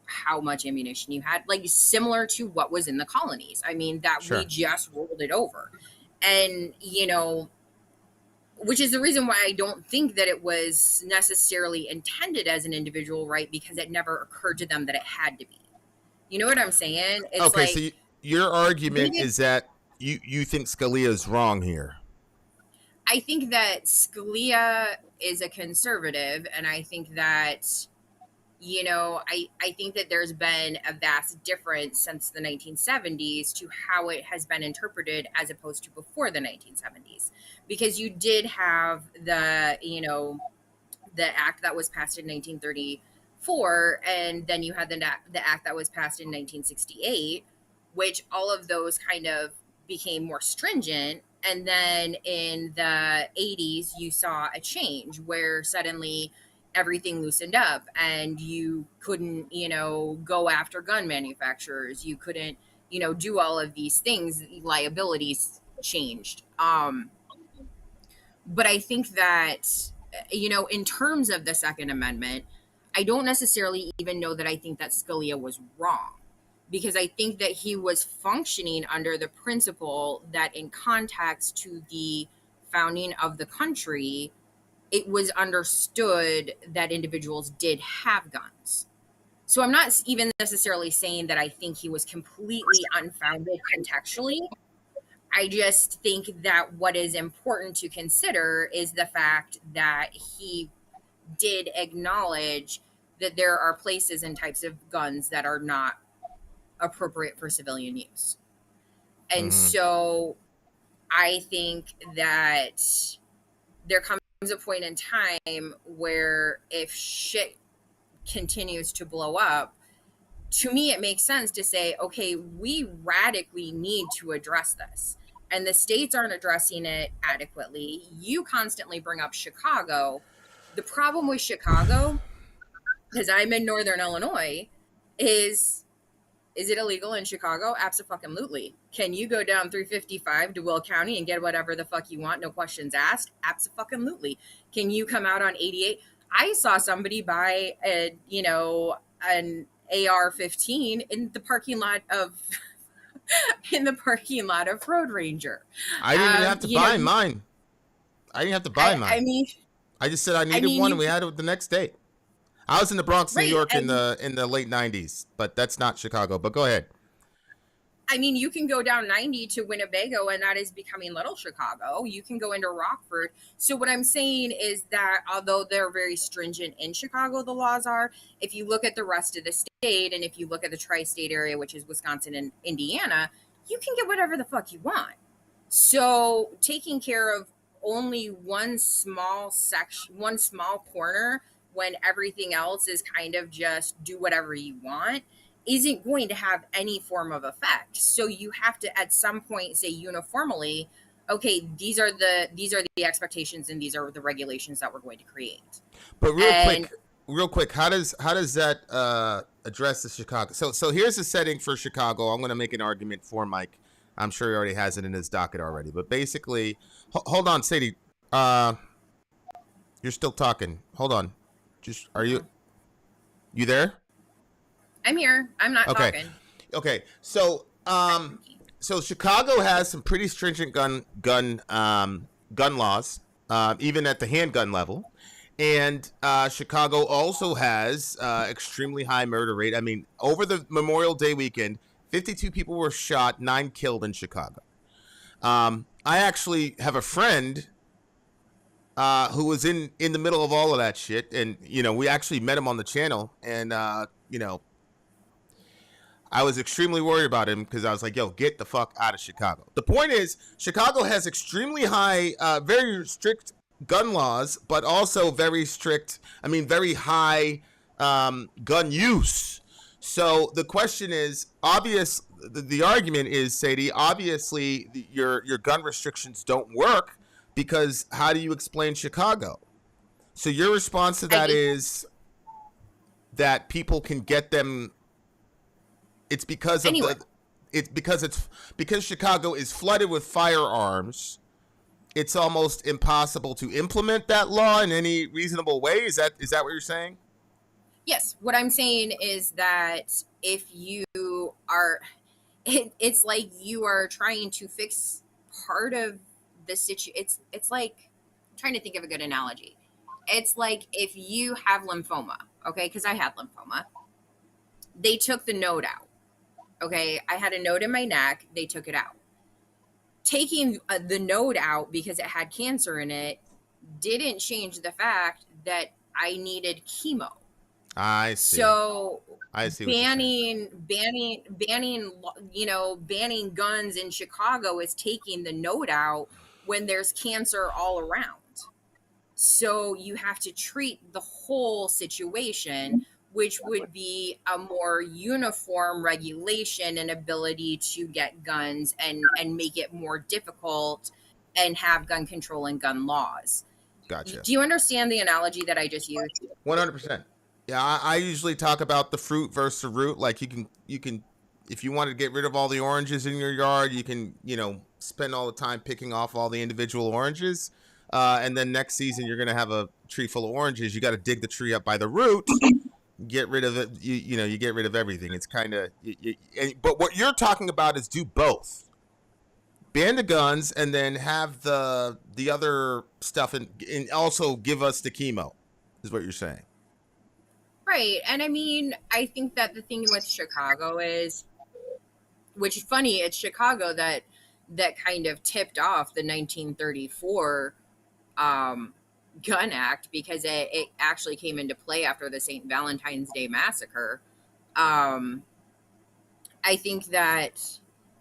S8: how much ammunition you had, like similar to what was in the colonies. I mean,
S1: Sure.
S8: We just rolled it over. And, which is the reason why I don't think that it was necessarily intended as an individual right, because it never occurred to them that it had to be. You know what I'm saying? It's
S1: okay, so your argument is that you think Scalia is wrong here.
S8: I think that Scalia is a conservative, and I think that, I think that there's been a vast difference since the 1970s to how it has been interpreted as opposed to before the 1970s. Because you did have the act that was passed in 1934, and then you had the act that was passed in 1968, which all of those kind of became more stringent. And then in the 80s, you saw a change where suddenly everything loosened up and you couldn't, go after gun manufacturers. You couldn't, do all of these things. Liabilities changed. But I think that, in terms of the Second Amendment, I don't necessarily even know that I think that Scalia was wrong, because I think that he was functioning under the principle that in context to the founding of the country, it was understood that individuals did have guns. So I'm not even necessarily saying that I think he was completely unfounded contextually. I just think that what is important to consider is the fact that he did acknowledge that there are places and types of guns that are not appropriate for civilian use. And so I think that there comes a point in time where if shit continues to blow up, to me, it makes sense to say, okay, we radically need to address this. And the states aren't addressing it adequately. You constantly bring up Chicago. The problem with Chicago, because I'm in Northern Illinois, is Is it illegal in Chicago? Absolutely. Can you go down 355 to Will County and get whatever the fuck you want? No questions asked? Absolutely. Can you come out on 88? I saw somebody buy an AR-15 in the parking lot of Road Ranger.
S1: I didn't even have to buy mine. I didn't have to buy mine.
S8: I mean,
S1: I just said I needed one, and we had it the next day. I was in the Bronx, New York, in the late '90s, but that's not Chicago. But go ahead.
S8: I mean, you can go down 90 to Winnebago, and that is becoming Little Chicago. You can go into Rockford. So what I'm saying is that although they're very stringent in Chicago, the laws are, if you look at the rest of the state, and if you look at the tri-state area, which is Wisconsin and Indiana, you can get whatever the fuck you want. So taking care of only one small section, one small corner, when everything else is kind of just do whatever you want, isn't going to have any form of effect. So you have to at some point say uniformly, okay, these are the expectations and these are the regulations that we're going to create.
S1: But real quick, how does that address the Chicago? So here's the setting for Chicago. I'm going to make an argument for Mike. I'm sure he already has it in his docket already. But basically, hold on, Sadie. You're still talking. Hold on. Are you there?
S8: I'm here. I'm not talking.
S1: Okay. So Chicago has some pretty stringent gun laws, even at the handgun level, and Chicago also has extremely high murder rate. I mean, over the Memorial Day weekend, 52 people were shot, 9 killed in Chicago. I actually have a friend who was in the middle of all of that shit, and we actually met him on the channel, and I was extremely worried about him because I was like, yo, get the fuck out of Chicago. The point is, Chicago has extremely high, very strict gun laws, but also very high gun use. So the question is, the argument is, Sadie, obviously your gun restrictions don't work, because how do you explain Chicago? So your response to that is that people can get them. It's because of because Chicago is flooded with firearms. It's almost impossible to implement that law in any reasonable way. Is that what you're saying?
S8: Yes. What I'm saying is that if you are, it's like you are trying to fix part of the situation. It's like, I'm trying to think of a good analogy. It's like if you have lymphoma, okay? Because I had lymphoma. They took the node out. Okay, I had a node in my neck. They took it out. Taking the node out because it had cancer in it didn't change the fact that I needed chemo.
S1: I see.
S8: So
S1: I see.
S8: Banning guns in Chicago is taking the node out when there's cancer all around. So you have to treat the whole situation, which would be a more uniform regulation and ability to get guns and make it more difficult and have gun control and gun laws.
S1: Gotcha.
S8: Do you understand the analogy that I just used?
S1: 100%. Yeah, I usually talk about the fruit versus the root. Like you can, if you want to get rid of all the oranges in your yard, you can, spend all the time picking off all the individual oranges. And then next season, you're going to have a tree full of oranges. You got to dig the tree up by the root. Get rid of it. You get rid of everything. It's kind of, but what you're talking about is do both. Ban the guns and then have the other stuff and also give us the chemo, is what you're saying.
S8: Right. And I mean, I think that the thing with Chicago is, which is funny, it's Chicago that kind of tipped off the 1934 Gun Act, because it actually came into play after the St. Valentine's Day massacre. I think that,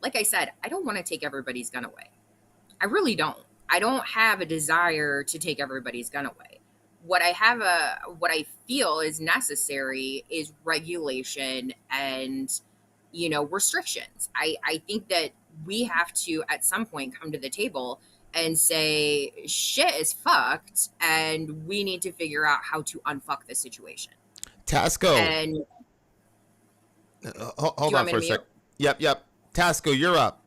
S8: like I said, I don't want to take everybody's gun away. I really don't. I don't have a desire to take everybody's gun away. What I feel is necessary is regulation and, restrictions. I think that we have to, at some point, come to the table and say shit is fucked and we need to figure out how to unfuck the situation.
S1: Tasco.
S8: And
S1: Hold
S8: you
S1: on
S8: want me
S1: for a
S8: to
S1: sec.
S8: mute?
S1: Yep. Tasco, you're up.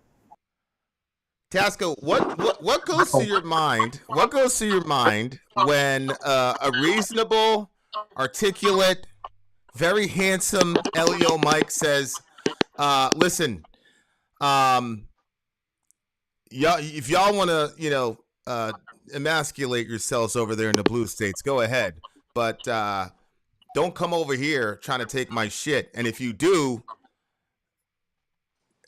S1: Tasco, what goes through your mind? What goes through your mind when a reasonable, articulate, very handsome Elio Mike says, "Listen, y'all, if y'all want to, emasculate yourselves over there in the blue states, go ahead, but don't come over here trying to take my shit. And if you do,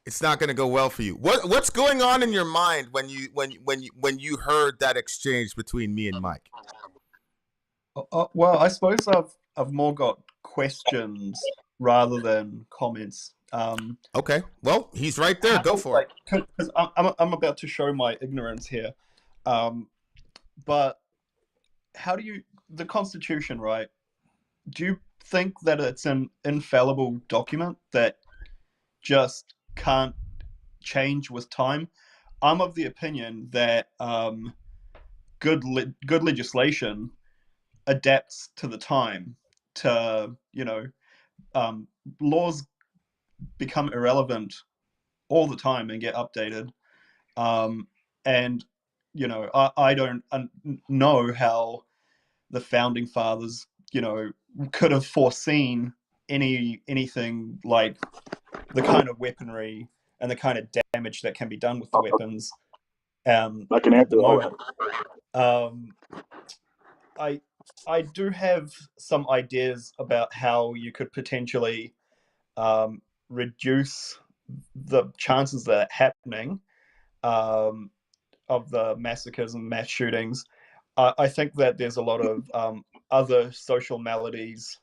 S1: it's not going to go well for you." What's going on in your mind when you heard that exchange between me and Mike?
S9: Well, I suppose I've more got questions rather than comments.
S1: Okay, well, he's right there. Go for it.
S9: Because I'm about to show my ignorance here. But how do you, the Constitution, right? Do you think that it's an infallible document that just can't change with time? I'm of the opinion that good legislation adapts to the time. Laws become irrelevant all the time and get updated. And I don't know how the founding fathers, could have foreseen anything like the kind of weaponry and the kind of damage that can be done with the weapons
S5: Like an
S9: at the
S5: answer.
S9: moment. I do have some ideas about how you could potentially reduce the chances of that happening, of the massacres and mass shootings. I think that there's a lot of other social maladies,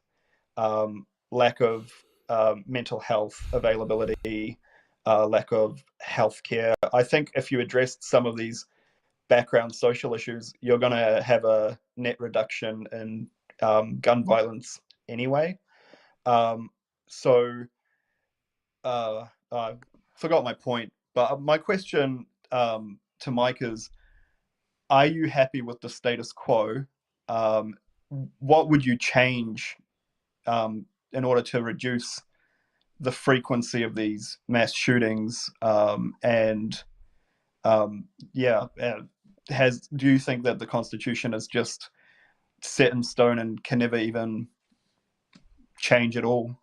S9: lack of mental health availability, lack of healthcare. I think if you addressed some of these background social issues, you're going to have a net reduction in gun violence anyway. I forgot my point, but my question to Mike is, are you happy with the status quo? What would you change in order to reduce the frequency of these mass shootings? Do you think that the Constitution is just set in stone and can never even change at all?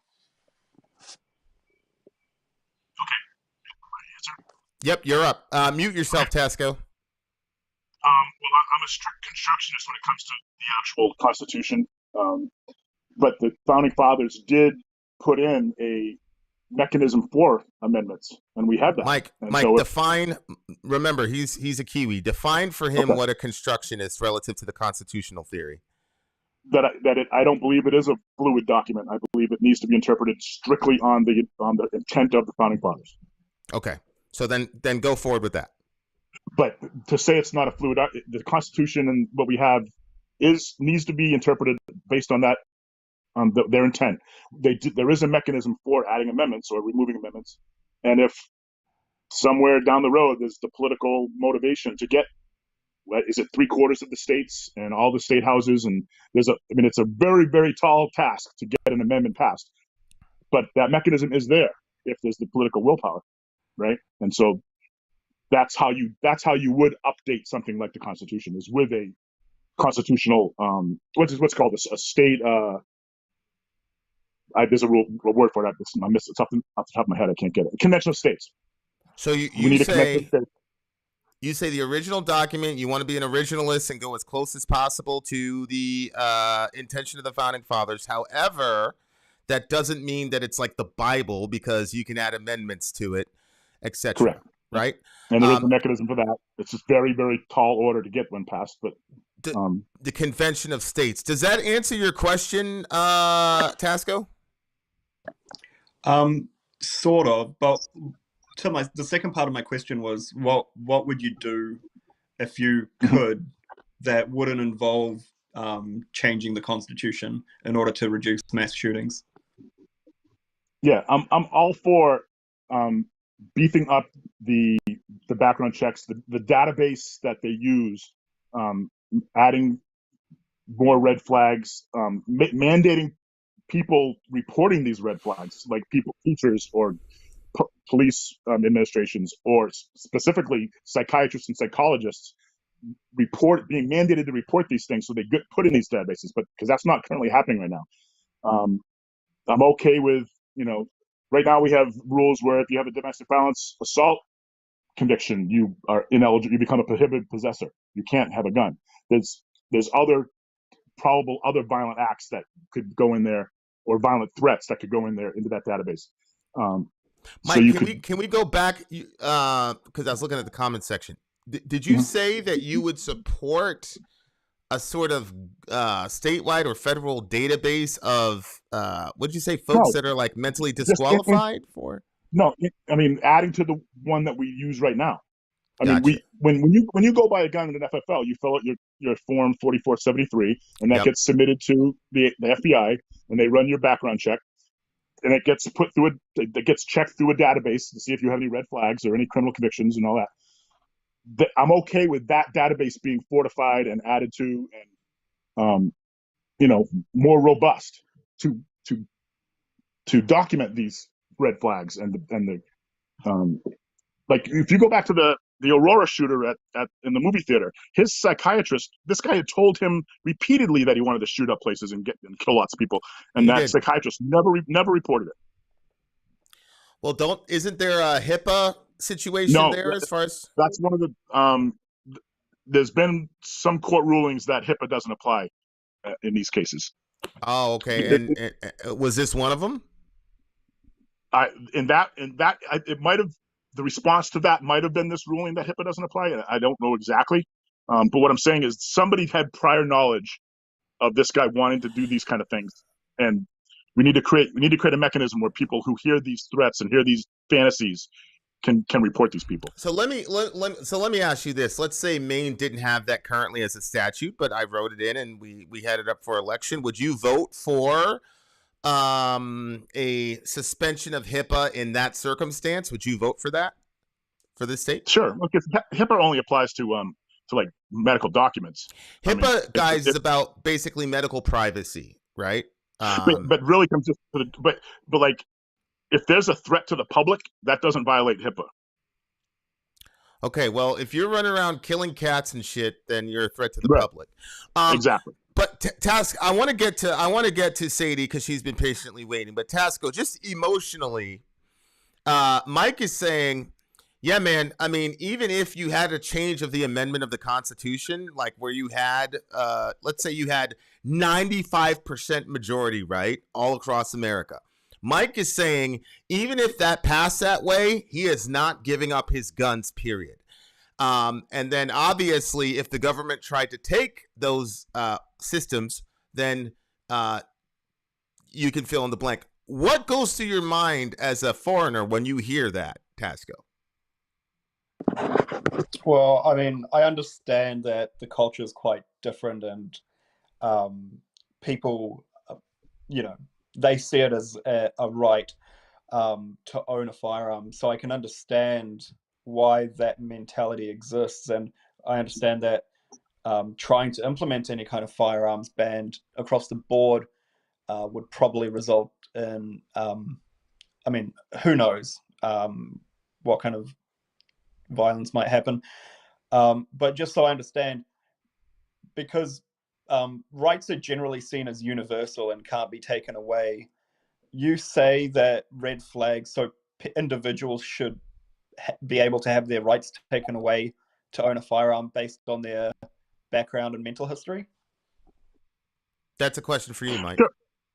S1: Yep, you're up. Mute yourself, Tasco.
S5: Well, I'm a strict constructionist when it comes to the actual Constitution. But the founding fathers did put in a mechanism for amendments, and we have that.
S1: Mike, define. Remember, he's a Kiwi. Define for him what a constructionist relative to the constitutional theory.
S5: I don't believe it is a fluid document. I believe it needs to be interpreted strictly on the intent of the founding fathers.
S1: Okay, so then go forward with that.
S5: But to say it's not a fluid, the Constitution and what we have needs to be interpreted based on that, their intent. There is a mechanism for adding amendments or removing amendments, and if somewhere down the road there's the political motivation to get, what is it, 3/4 of the states and all the state houses, and it's a very, very tall task to get an amendment passed, but that mechanism is there if there's the political willpower, right? And so that's how you would update something like the Constitution, is with a constitutional what's called a state. There's a word for that. I missed it. Something off the top of my head. I can't get it. Convention of states.
S1: So you say the original document, you want to be an originalist and go as close as possible to the intention of the founding fathers. However, that doesn't mean that it's like the Bible, because you can add amendments to it, etc.
S5: Correct.
S1: Right?
S5: And there is a mechanism for that. It's just very, very tall order to get one passed. But
S1: the Convention of States, does that answer your question, Tasco?
S9: Sort of, but the second part of my question was, what would you do if you could that wouldn't involve changing the Constitution in order to reduce mass shootings?
S5: Yeah, I'm all for beefing up the background checks, the database that they use, adding more red flags, mandating people reporting these red flags, like teachers or police administrations, or specifically psychiatrists and psychologists, being mandated to report these things so they get put in these databases. But because that's not currently happening right now. I'm okay with, right now we have rules where if you have a domestic violence assault conviction, you are ineligible, you become a prohibited possessor. You can't have a gun. There's other violent acts that could go in there, or violent threats that could go in there into that database.
S1: Mike, can we go back? Because I was looking at the comment section. Did you say that you would support a sort of statewide or federal database of what did you say, folks that are like mentally disqualified for?
S5: No, I mean adding to the one that we use right now. I
S1: Gotcha.
S5: mean, when you go buy a gun in an FFL, you fill out your form 4473, and that gets submitted to the FBI, and they run your background check, and it gets put through it gets checked through a database to see if you have any red flags or any criminal convictions and all that. I'm okay with that database being fortified and added to, and more robust to document these red flags and the like. If you go back to the Aurora shooter at in the movie theater, his psychiatrist, this guy had told him repeatedly that he wanted to shoot up places and kill lots of people, and that psychiatrist never reported it.
S1: Well, isn't there a HIPAA situation there as far as
S5: that's one of the there's been some court rulings that HIPAA doesn't apply in these cases.
S1: Oh, okay. And was this one of them?
S5: It might have, the response to that might have been this ruling that HIPAA doesn't apply. I don't know exactly, but what I'm saying is somebody had prior knowledge of this guy wanting to do these kind of things, and we need to create a mechanism where people who hear these threats and hear these fantasies can report these people.
S1: So let me ask you this. Let's say Maine didn't have that currently as a statute, but I wrote it in and we had it up for election. Would you vote for a suspension of HIPAA in that circumstance? Would you vote for that for this state?
S5: Sure. Look, HIPAA only applies to like medical documents.
S1: HIPAA, guys, is about basically medical privacy, right?
S5: But really comes to but like, if there's a threat to the public, that doesn't violate HIPAA.
S1: Okay, well, if you're running around killing cats and shit, then you're a threat to the public.
S5: Exactly.
S1: But Task, I want to get to Sadie because she's been patiently waiting. But Tasco, just emotionally, Mike is saying, yeah, man. I mean, even if you had a change of the amendment of the Constitution, like where you had, let's say you had 95% majority, right, all across America. Mike is saying, even if that passed that way, he is not giving up his guns, period. And then obviously, if the government tried to take those systems, then you can fill in the blank. What goes through your mind as a foreigner when you hear that, Tasco?
S9: Well, I mean, I understand that the culture is quite different, and people, they see it as a right to own a firearm. So I can understand why that mentality exists, and I understand that trying to implement any kind of firearms ban across the board would probably result in, I mean, who knows what kind of violence might happen. But just so I understand, because rights are generally seen as universal and can't be taken away, you say that red flags, so individuals should be able to have their rights taken away to own a firearm based on their background and mental history?
S1: That's a question for you, Mike.
S5: Sure.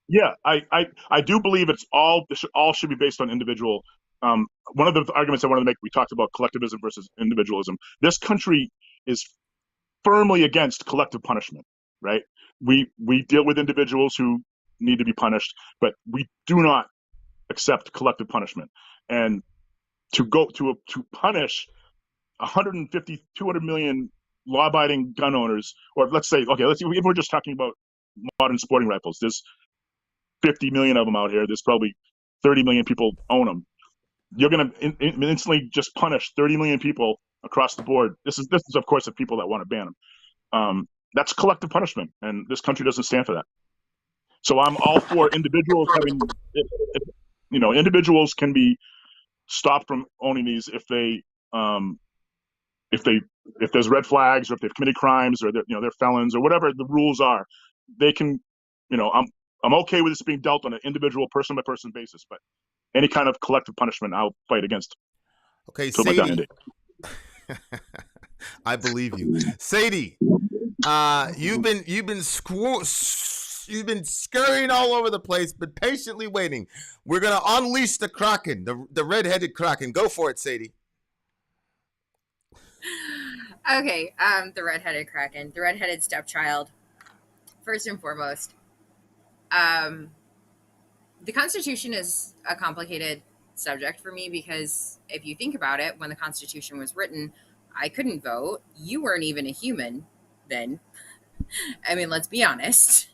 S5: Yeah, I do believe this all should be based on individual. One of the arguments I wanted to make, we talked about collectivism versus individualism. This country is firmly against collective punishment, right? We deal with individuals who need to be punished, but we do not accept collective punishment. And to punish 150, 200 million law-abiding gun owners, or let's say, okay, if we're just talking about modern sporting rifles, there's 50 million of them out here. There's probably 30 million people own them. You're going to instantly just punish 30 million people across the board. This is of course the people that want to ban them. That's collective punishment, and this country doesn't stand for that. So I'm all for individuals having, individuals can be stopped from owning these if there's red flags, or if they've committed crimes, or they're felons, or whatever the rules are. They can, I'm okay with this being dealt on an individual, person by person basis, but any kind of collective punishment, I'll fight against.
S1: Okay,
S5: till my dying
S1: Sadie.
S5: day.
S1: I believe you, Sadie. You've been scurrying all over the place, but patiently waiting. We're gonna unleash the Kraken, the red-headed Kraken. Go for it, Sadie.
S8: Okay, the redheaded Kraken, the redheaded stepchild. First and foremost, the Constitution is a complicated subject for me because if you think about it, when the Constitution was written, I couldn't vote. You weren't even a human then. I mean, let's be honest.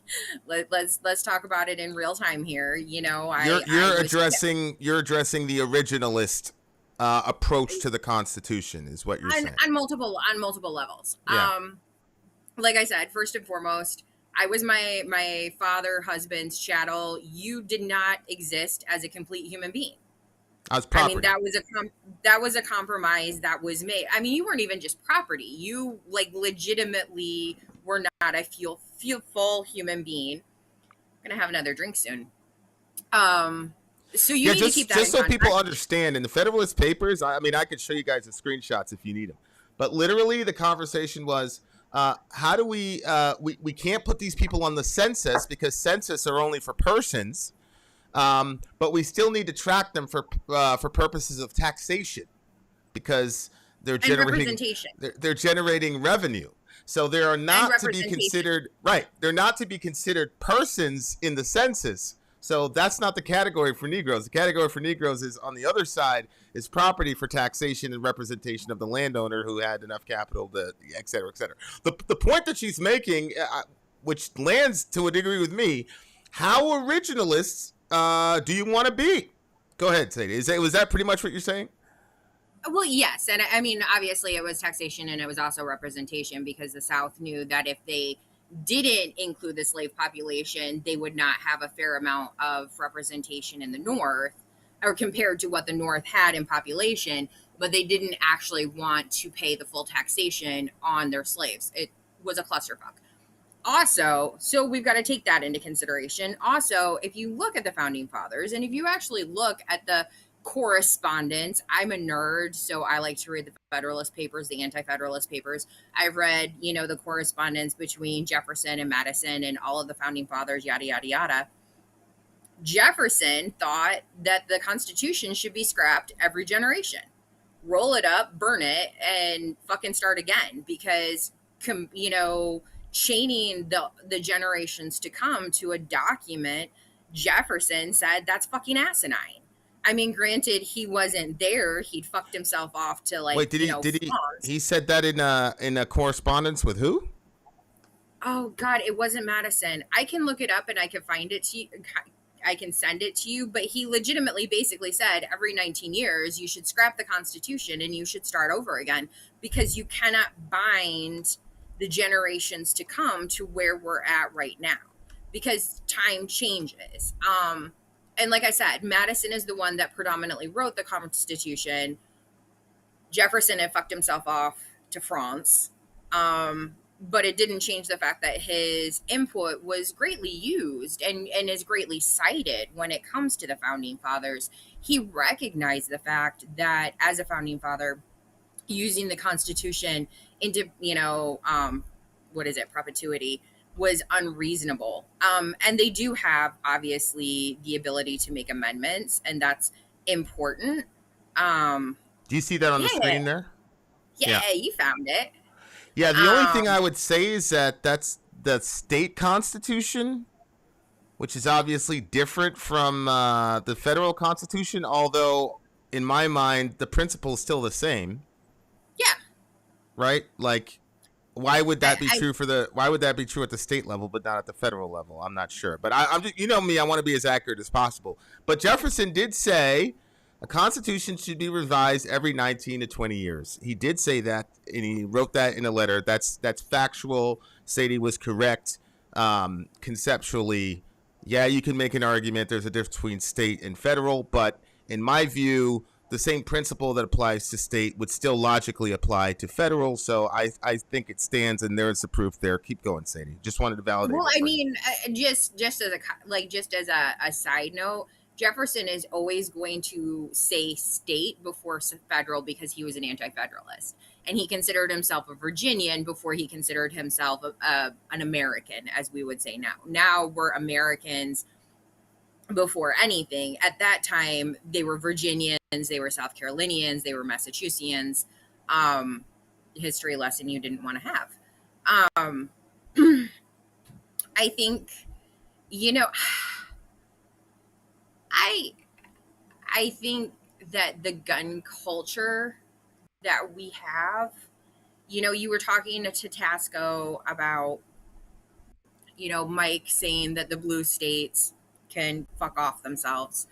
S8: Let's talk about it in real time here.
S1: You're addressing the originalist approach to the Constitution, is what you're saying.
S8: On multiple levels.
S1: Yeah.
S8: Like I said, first and foremost, I was my husband's chattel. You did not exist as a complete human being.
S1: I was property.
S8: I mean, that was a compromise that was made. I mean, you weren't even just property. You legitimately were not a full human being. I'm gonna have another drink soon. So you need to keep that
S1: just
S8: in
S1: so people
S8: context.
S1: understand. In the Federalist Papers, I mean, I could show you guys the screenshots if you need them. But literally, the conversation was, how do we can't put these people on the census because census are only for persons, but we still need to track them for purposes of taxation because they're generating revenue. So they are not to be considered They're not to be considered persons in the census. So that's not the category for Negroes. The category for Negroes is on the other side is property for taxation and representation of the landowner who had enough capital to, et cetera, et cetera. The point that she's making, which lands to a degree with me, how originalists do you want to be? Go ahead, Sadie. Was that pretty much what you're saying?
S8: Well, yes. And I mean, obviously it was taxation and it was also representation because the South knew that if they didn't include the slave population, they would not have a fair amount of representation in the North or compared to what the North had in population, but they didn't actually want to pay the full taxation on their slaves. It was a clusterfuck. Also, so we've got to take that into consideration. Also, if you look at the Founding Fathers and if you actually look at the correspondence, I'm a nerd, so I like to read the Federalist Papers, the Anti-Federalist Papers. I've read, the correspondence between Jefferson and Madison and all of the Founding Fathers, yada, yada, yada. Jefferson thought that the Constitution should be scrapped every generation. Roll it up, burn it, and fucking start again because, chaining the generations to come to a document, Jefferson said that's fucking asinine. I mean, granted, he wasn't there. He'd fucked himself off to
S1: Wait, did he said that in a correspondence with who?
S8: Oh God, it wasn't Madison. I can look it up and I can find it to you. I can send it to you, but he legitimately basically said every 19 years you should scrap the Constitution and you should start over again because you cannot bind the generations to come to where we're at right now because time changes. And like I said, Madison is the one that predominantly wrote the Constitution. Jefferson had fucked himself off to France. But it didn't change the fact that his input was greatly used and is greatly cited when it comes to the Founding Fathers. He recognized the fact that as a Founding Father, using the Constitution into, perpetuity, was unreasonable. And they do have, obviously, the ability to make amendments, and that's important.
S1: Do you see that on the screen there?
S8: Yeah, you found it.
S1: Yeah, the only thing I would say is that that's the state constitution, which is obviously different from the federal constitution, although in my mind, the principle is still the same.
S8: Yeah.
S1: Right? Like, why would that be true why would that be true at the state level, but not at the federal level? I'm not sure. But I'm just, me, I want to be as accurate as possible. But Jefferson did say a constitution should be revised every 19 to 20 years. He did say that, and he wrote that in a letter. That's factual. Sadie was correct conceptually Yeah, you can make an argument there's a difference between state and federal, but in my view, the same principle that applies to state would still logically apply to federal. So I think it stands, and there's the proof there. Keep going, Sadie. Just wanted to validate.
S8: Well,
S1: it
S8: I
S1: for you.
S8: mean, just as a side note, Jefferson is always going to say state before federal because he was an anti-federalist, and he considered himself a Virginian before he considered himself an American, as we would say now. Now we're Americans before anything. At that time, they were Virginians, they were South Carolinians, they were Massachusettsians. History lesson you didn't want to have. I think, you know, I think that the gun culture that we have, you were talking to Tasco about, Mike saying that the blue states can fuck off themselves.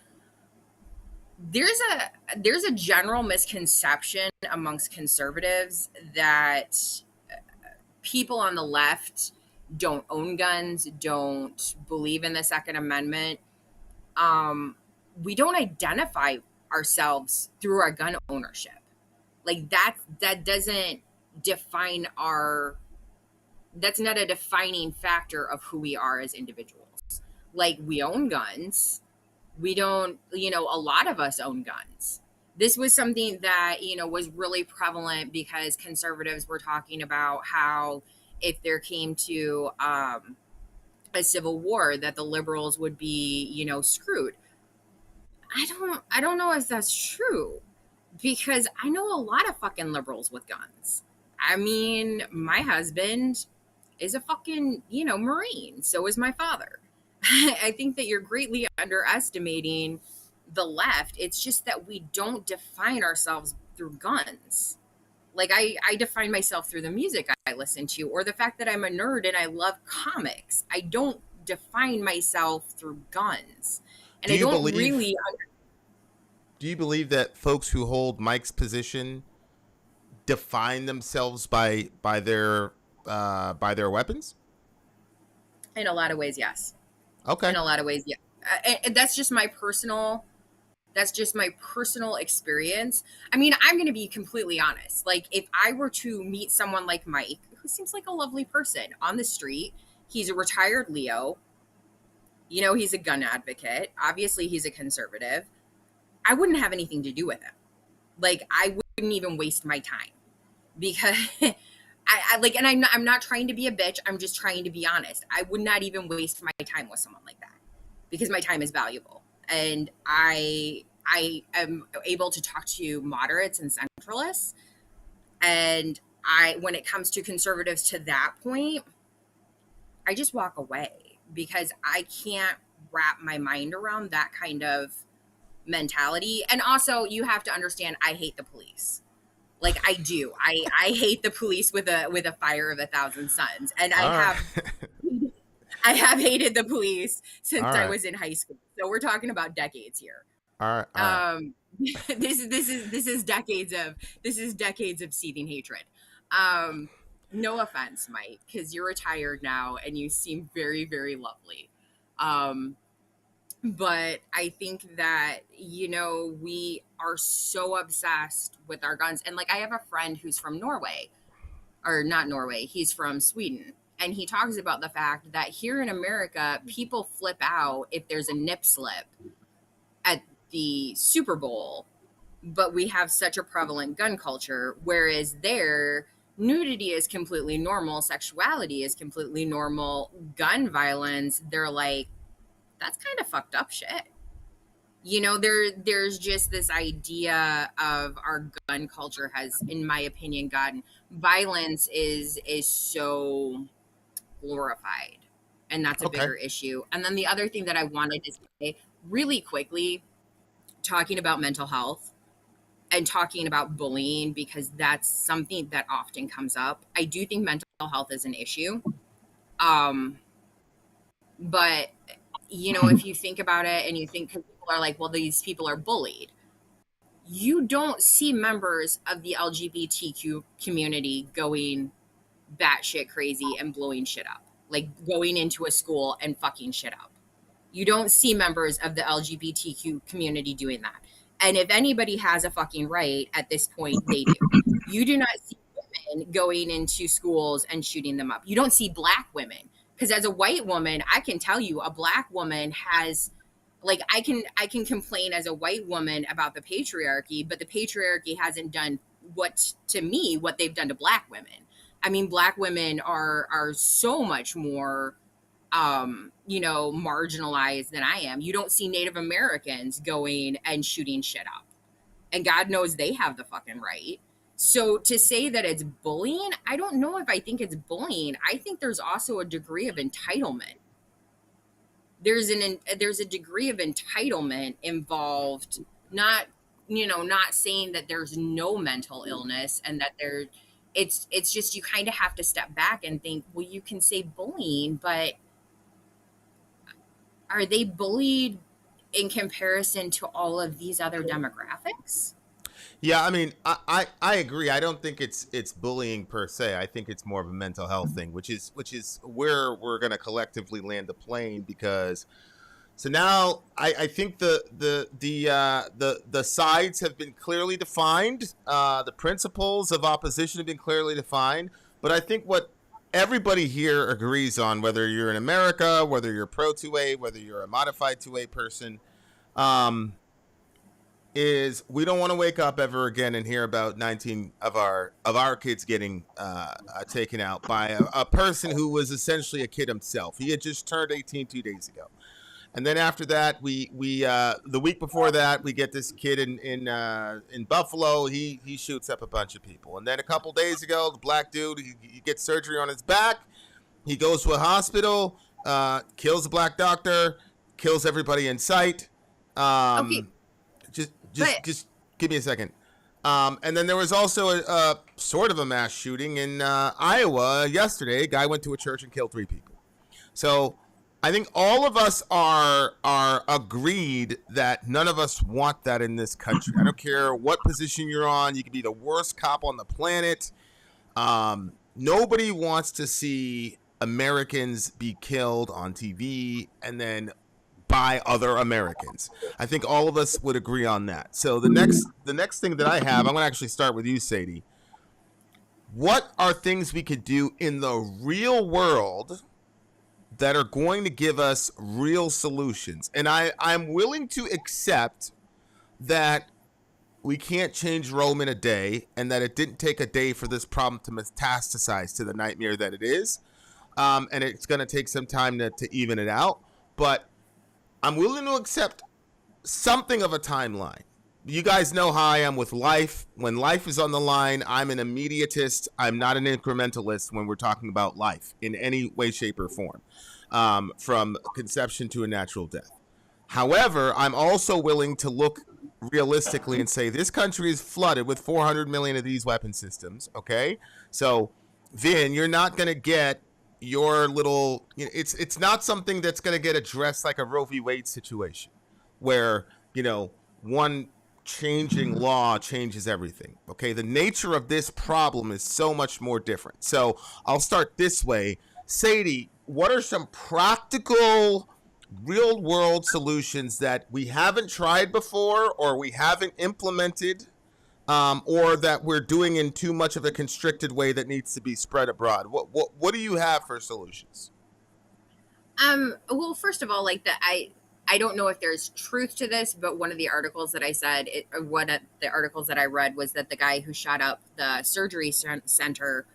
S8: There's a general misconception amongst conservatives that people on the left don't own guns, don't believe in the Second Amendment. We don't identify ourselves through our gun ownership. Like that doesn't define that's not a defining factor of who we are as individuals. Like, we own guns. We don't, a lot of us own guns. This was something that, was really prevalent because conservatives were talking about how if there came to a civil war, that the liberals would be, screwed. I don't know if that's true, because I know a lot of fucking liberals with guns. I mean, my husband is a fucking, Marine. So is my father. I think that you're greatly underestimating the left. It's just that we don't define ourselves through guns. Like, I define myself through the music I listen to, or the fact that I'm a nerd and I love comics. I don't define myself through guns. And I don't really...
S1: Do you believe that folks who hold Mike's position define themselves by their weapons?
S8: In a lot of ways, yes.
S1: Okay.
S8: In a lot of ways, yeah. And that's just my personal experience. I mean, I'm going to be completely honest. Like, if I were to meet someone like Mike, who seems like a lovely person, on the street, he's a retired Leo, he's a gun advocate, obviously he's a conservative, I wouldn't have anything to do with him. Like, I wouldn't even waste my time, because and I'm not trying to be a bitch. I'm just trying to be honest. I would not even waste my time with someone like that, because my time is valuable. And I am able to talk to moderates and centralists. And when it comes to conservatives to that point, I just walk away, because I can't wrap my mind around that kind of mentality. And also, you have to understand, I hate the police. Like, I do. I hate the police with a fire of 1,000 suns. And I have hated the police since I was in high school. So we're talking about decades here.
S1: All right.
S8: This is decades of seething hatred. No offense, Mike, because you're retired now and you seem very, very lovely. But I think that, we are so obsessed with our guns. And like, I have a friend who's from Norway, or not Norway, he's from Sweden. And he talks about the fact that here in America, people flip out if there's a nip slip at the Super Bowl, but we have such a prevalent gun culture, whereas there, nudity is completely normal, sexuality is completely normal, gun violence, they're like, that's kind of fucked up shit. There's just this idea of our gun culture has, in my opinion, gotten, violence is so glorified, and that's a bigger issue. And then the other thing that I wanted to say really quickly, talking about mental health and talking about bullying, because that's something that often comes up. I do think mental health is an issue. But if you think about it, and you think, because people are like, well, these people are bullied, you don't see members of the LGBTQ community going batshit crazy and blowing shit up, like going into a school and fucking shit up. You don't see members of the LGBTQ community doing that. And if anybody has a fucking right at this point, they do. You do not see women going into schools and shooting them up. You don't see black women. Because as a white woman, I can tell you a black woman has, like, I can complain as a white woman about the patriarchy, but the patriarchy hasn't done what they've done to black women. I mean, black women are so much more marginalized than I am. You don't see Native Americans going and shooting shit up. And God knows they have the fucking right. So to say that it's bullying, I don't know if I think it's bullying. I think there's also a degree of entitlement. There's a degree of entitlement involved, not saying that there's no mental illness and that it's just, you kind of have to step back and think, well, you can say bullying, but are they bullied in comparison to all of these other demographics?
S1: Yeah, I mean, I agree. I don't think it's bullying per se. I think it's more of a mental health thing, which is where we're going to collectively land the plane, because so now I think the sides have been clearly defined. The principles of opposition have been clearly defined. But I think what everybody here agrees on, whether you're in America, whether you're pro 2A, whether you're a modified 2A person, is we don't want to wake up ever again and hear about 19 of our kids getting taken out by a person who was essentially a kid himself. He had just turned 18 2 days ago. And then after that, we the week before that, we get this kid in Buffalo. He shoots up a bunch of people. And then a couple days ago, the black dude, he gets surgery on his back. He goes to a hospital, kills the black doctor, kills everybody in sight.
S8: Okay.
S1: Just give me a second. And then there was also a sort of a mass shooting in Iowa yesterday. A guy went to a church and killed 3 people. So I think all of us are agreed that none of us want that in this country. I don't care what position you're on. You could be the worst cop on the planet. Nobody wants to see Americans be killed on TV and then by other Americans. I think all of us would agree on that. So the next thing that I have, I'm going to actually start with you, Sadie. What are things we could do in the real world that are going to give us real solutions? And I'm willing to accept that we can't change Rome in a day, and that it didn't take a day for this problem to metastasize to the nightmare that it is. And it's going to take some time to even it out. But I'm willing to accept something of a timeline. You guys know how I am with life. When life is on the line, I'm an immediatist. I'm not an incrementalist when we're talking about life in any way, shape, or form, from conception to a natural death. However, I'm also willing to look realistically and say this country is flooded with 400 million of these weapon systems, okay? So, Vin, you're not going to get your little, it's not something that's going to get addressed like a Roe v. Wade situation where, one changing law changes everything. Okay. The nature of this problem is so much more different. So I'll start this way. Sadie, what are some practical real world solutions that we haven't tried before or we haven't implemented, or that we're doing in too much of a constricted way that needs to be spread abroad? What do you have for solutions?
S8: Well, first of all, I don't know if there's truth to this, but one of the articles that I said, one of the articles that I read was that the guy who shot up the surgery center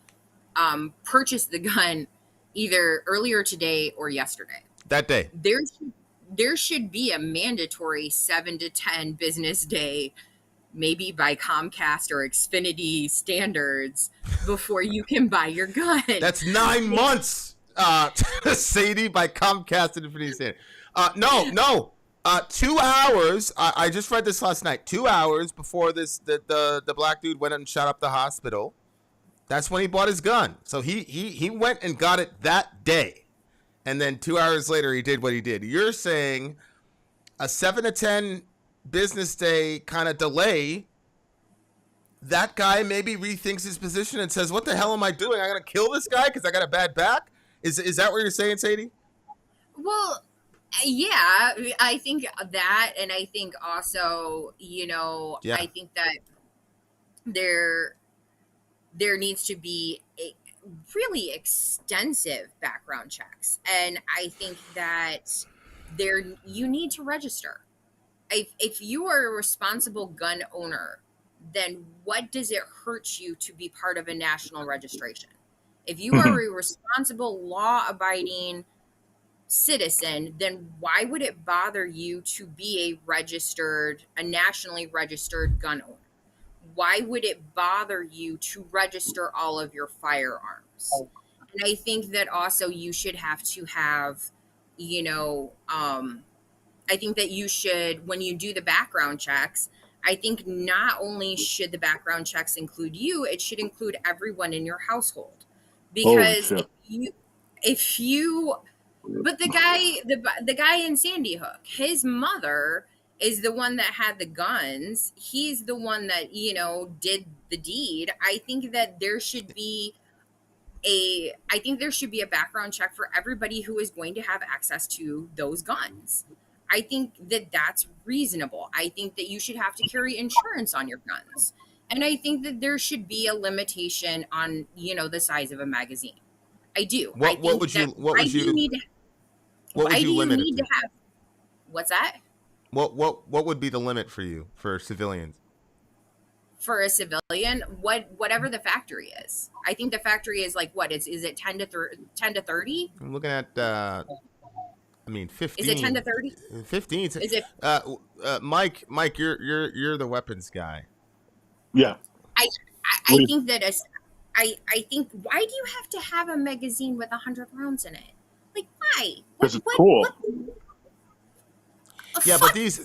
S8: purchased the gun either earlier today or yesterday.
S1: That day.
S8: There should be a mandatory 7 to 10 business day, maybe by Comcast or Xfinity standards, before you can buy your gun.
S1: That's 9 months, Sadie, by Comcast and Xfinity standards. No. 2 hours. I just read this last night. 2 hours before the black dude went and shot up the hospital. That's when he bought his gun. So he went and got it that day. And then 2 hours later, he did what he did. You're saying a 7 to 10 business day kind of delay, that guy maybe rethinks his position and says, what the hell am I doing? I'm going to kill this guy because I got a bad back? Is that what you're saying, Sadie?
S8: Well, Yeah, I think that, and I think also,
S1: Yeah.
S8: I think that there there needs to be a really extensive background checks, and I think that there you need to register. If you are a responsible gun owner, then what does it hurt you to be part of a national registration? If you are a responsible, law abiding citizen, then why would it bother you to be a nationally registered gun owner? Why would it bother you to register all of your firearms? And I think that also you should have to have, you know, I think that you should, when you do the background checks, I think not only should the background checks include you, it should include everyone in your household. Because if you but the guy in Sandy Hook, his mother is the one that had the guns. He's the one that, did the deed. I think there should be a background check for everybody who is going to have access to those guns. I think that that's reasonable. I think that you should have to carry insurance on your guns. And I think that there should be a limitation on, the size of a magazine. I do.
S1: What would you limit it to?
S8: What's that?
S1: What would be the limit for you for civilians?
S8: For a civilian, whatever the factory is. I think the factory is like what? Is it 10 to 30?
S1: I'm looking at 15.
S8: Is it 10 to 30?
S1: 15.
S8: Is it
S1: Mike, you're the weapons guy.
S5: Yeah.
S8: I think that I think, why do you have to have a magazine with 100 rounds in it? Like, why?
S5: Because it's cool.
S1: Yeah, but these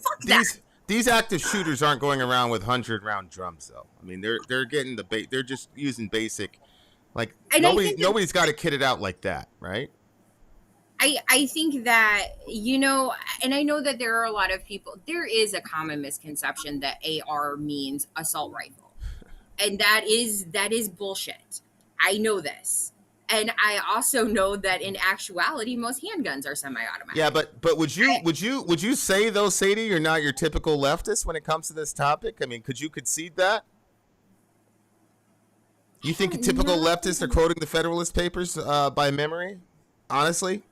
S1: active shooters aren't going around with 100-round drums, though. I mean, they're getting they're just using basic, like nobody's got to kit it out like that, right?
S8: I think that, and I know that there are a lot of people, there is a common misconception that AR means assault rifle. And that is bullshit. I know this. And I also know that in actuality, most handguns are semi-automatic.
S1: Yeah, but would you say though, Sadie, you're not your typical leftist when it comes to this topic? I mean, could you concede that? You think typical leftists are quoting the Federalist Papers by memory? Honestly?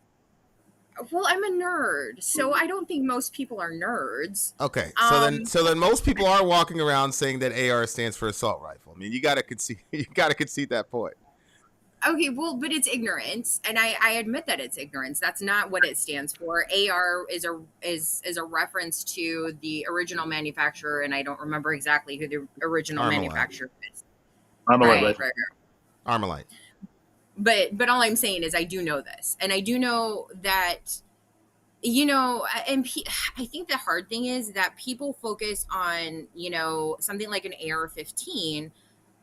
S8: Well, I'm a nerd, so I don't think most people are nerds.
S1: Okay, so then most people are walking around saying that AR stands for assault rifle. I mean, you got to concede that point.
S8: Okay, well, but it's ignorance, and I admit that it's ignorance. That's not what it stands for. AR is a reference to the original manufacturer, and I don't remember exactly who the original manufacturer is.
S1: Armalite.
S8: But all I'm saying is I do know this, and I do know that, and I think the hard thing is that people focus on, something like an AR-15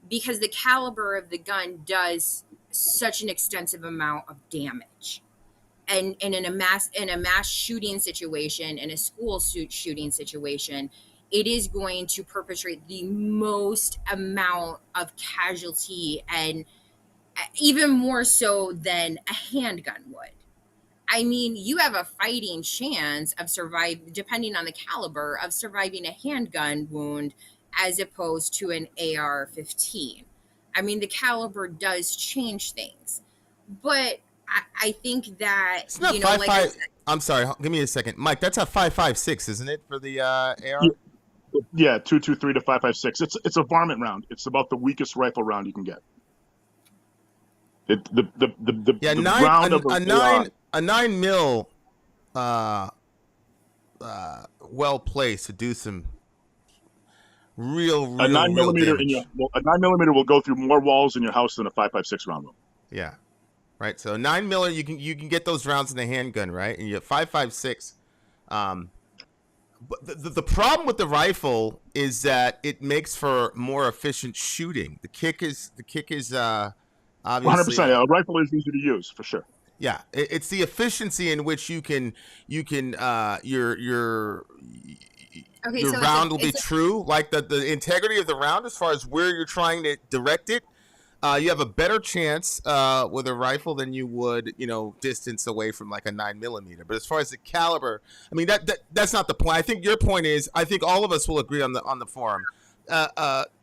S8: because the caliber of the gun does such an extensive amount of damage. And in a mass shooting situation, in a school shooting situation, it is going to perpetrate the most amount of casualty, and even more so than a handgun would. I mean, you have a fighting chance of depending on the caliber, of surviving a handgun wound as opposed to an AR-15. I mean, the caliber does change things. But I think that,
S1: it's not I'm sorry, give me a second. Mike, that's a 5.56, isn't it, for the AR?
S5: Yeah, 2.23 to 5.56. It's a varmint round. It's about the weakest rifle round you can get. A 9 mil
S1: well placed to do some real
S5: a 9 millimeter
S1: damage.
S5: A 9 millimeter will go through more walls in your house than a 5.56 round will.
S1: Yeah, right. So 9 mil, you can get those rounds in the handgun, right? And you have 5.56. But the problem with the rifle is that it makes for more efficient shooting. The kick is obviously
S5: 100%. A rifle is easy to use for sure.
S1: Yeah, it's the efficiency in which your round will be true, like the integrity of the round as far as where you're trying to direct it. You have a better chance with a rifle than you would, distance away from like a 9mm. But as far as the caliber, I mean that's not the point. I think your point is. I think all of us will agree on the forum.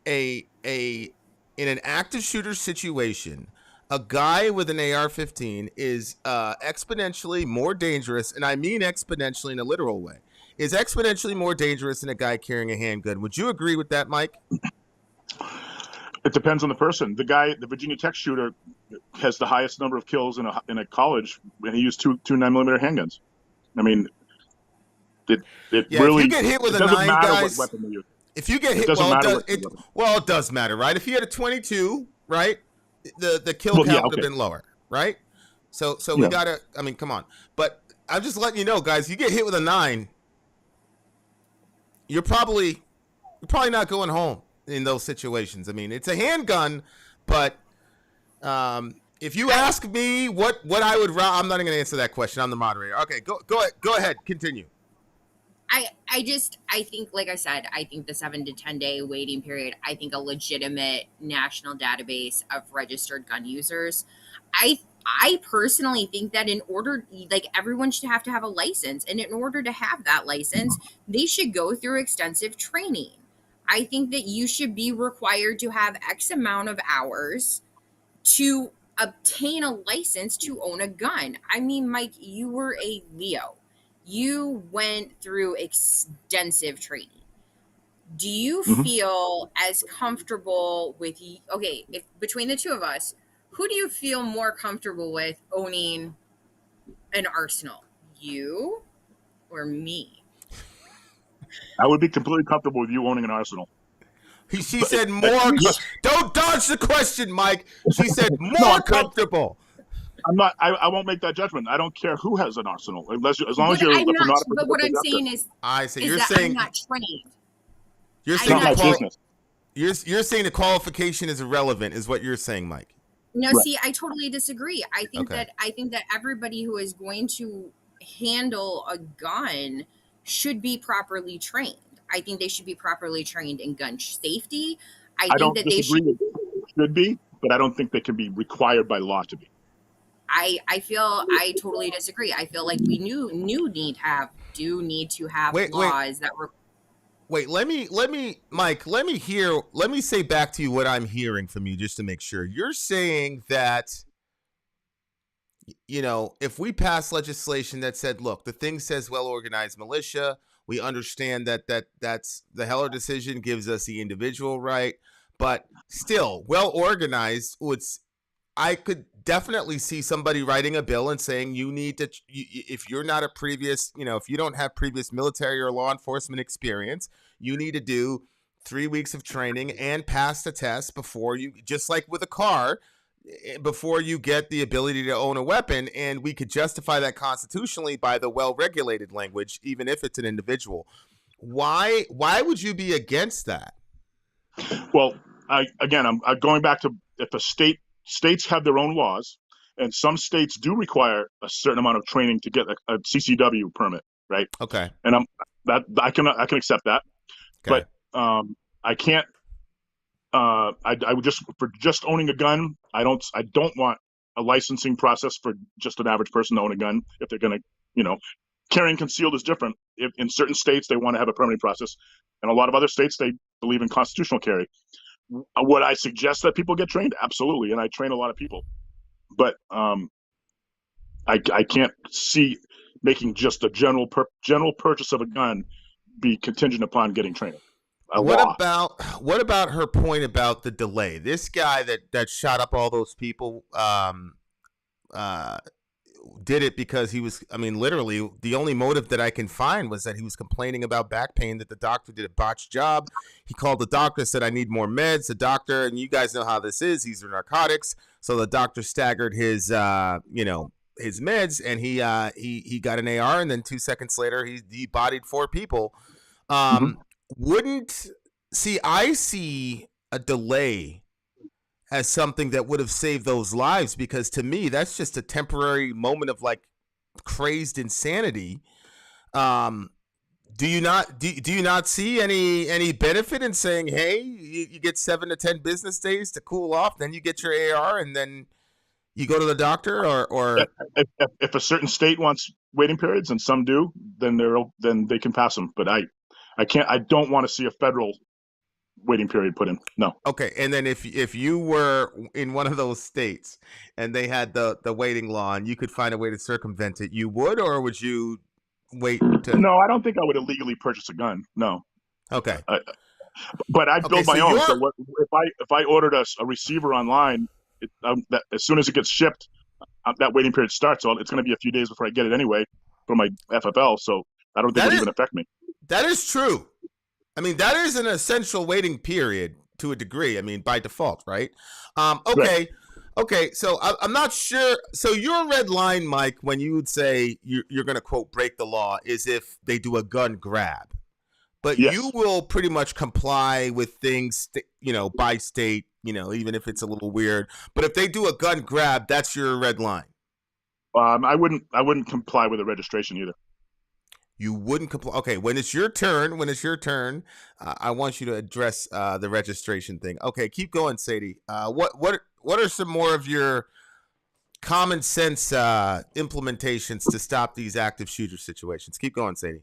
S1: In an active shooter situation, a guy with an AR-15 is exponentially more dangerous, and I mean exponentially in a literal way. Is exponentially more dangerous than a guy carrying a handgun. Would you agree with that, Mike?
S5: It depends on the person. The Virginia Tech shooter, has the highest number of kills in a college, and he used two 9mm handguns. I mean, it really.
S1: If you get hit with
S5: it
S1: a
S5: doesn't
S1: 9,
S5: matter
S1: guys,
S5: what weapon they use.
S1: If you get hit,
S5: it doesn't matter.
S1: It does matter, right? If you had a 22, right, the kill count would have been lower, right? So we gotta. I mean, come on. But I'm just letting you know, guys. You get hit with a 9, you're probably not going home in those situations. I mean, it's a handgun, but if you ask me what I would, I'm not even going to answer that question. I'm the moderator. Okay, go ahead, continue.
S8: I think, like I said, I think the 7 to 10 day waiting period, I think a legitimate national database of registered gun users. I personally think that in order, like, everyone should have to have a license, and in order to have that license, they should go through extensive training. I think that you should be required to have X amount of hours to obtain a license to own a gun. I mean, Mike, you were a Leo. You went through extensive training. Do you feel as comfortable with, okay, if between the two of us, who do you feel more comfortable with owning an arsenal? You or me?
S5: I would be completely comfortable with you owning an arsenal.
S1: She said more. Don't dodge the question, Mike. She said more comfortable.
S5: I'm not. I won't make that judgment. I don't care who has an arsenal, as long as you're.
S8: But what I'm saying is,
S1: you're saying
S8: I'm not trained.
S1: You're saying you're saying the qualification is irrelevant, is what you're saying, Mike.
S8: No, see, I totally disagree. I think that everybody who is going to handle a gun should be properly trained. I think they should be properly trained in gun safety. I think that they should
S5: be, but I don't think they can be required by law to be.
S8: I I totally disagree. I feel like we do need to have laws that were.
S1: Wait, let me, Mike, let me say back to you what I'm hearing from you just to make sure. You're saying that, if we pass legislation that said, look, the thing says well-organized militia, we understand that's the Heller decision gives us the individual right, but still, well-organized I could definitely see somebody writing a bill and saying you need to, if you're not a previous, if you don't have previous military or law enforcement experience, you need to do 3 weeks of training and pass the test before you, just like with a car, before you get the ability to own a weapon. And we could justify that constitutionally by the well-regulated language, even if it's an individual. Why would you be against that?
S5: Well, I'm going back to if the states have their own laws, and some states do require a certain amount of training to get a CCW permit, right?
S1: Okay.
S5: And I can accept that, okay. But I can't. I would just owning a gun. I don't want a licensing process for just an average person to own a gun. If they're going to, carrying concealed is different. In certain states, they want to have a permitting process, and a lot of other states they believe in constitutional carry. Would I suggest that people get trained? Absolutely, and I train a lot of people. But I can't see making just a general purchase of a gun be contingent upon getting training.
S1: What about her point about the delay? This guy that shot up all those people did it because he was, literally the only motive that I can find was that he was complaining about back pain, that the doctor did a botched job. He called the doctor, said, I need more meds. The doctor, and you guys know how this is, these are narcotics. So the doctor staggered his, his meds, and he got an AR, and then 2 seconds later, he bodied 4 people. I see a delay as something that would have saved those lives, because to me, that's just a temporary moment of like crazed insanity. Do you not see any benefit in saying, hey, you get 7 to 10 business days to cool off, then you get your AR, and then you go to the doctor, or
S5: If a certain state wants waiting periods and some do, then they can pass them. But I don't want to see a federal waiting period put in. No.
S1: Okay, and then if you were in one of those states and they had the waiting law and you could find a way to circumvent it, you would, or would you wait to?
S5: No, I don't think I would illegally purchase a gun. No.
S1: Okay.
S5: But I build my
S1: so
S5: own. So if I ordered a receiver online, as soon as it gets shipped, that waiting period starts. So it's going to be a few days before I get it anyway from my FFL. So I don't think it would even affect me.
S1: That is true. I mean, that is an essential waiting period to a degree. I mean, by default, right? Okay.
S5: Right.
S1: Okay. So I'm not sure. So your red line, Mike, when you would say you're going to, quote, break the law, is if they do a gun grab. But
S5: Yes.
S1: you will pretty much comply with things, by state, even if it's a little weird. But if they do a gun grab, that's your red line.
S5: I wouldn't comply with the registration either.
S1: You wouldn't comply. Okay, when it's your turn, I want you to address the registration thing. Okay, keep going, Sadie. What are some more of your common sense implementations to stop these active shooter situations? Keep going, Sadie.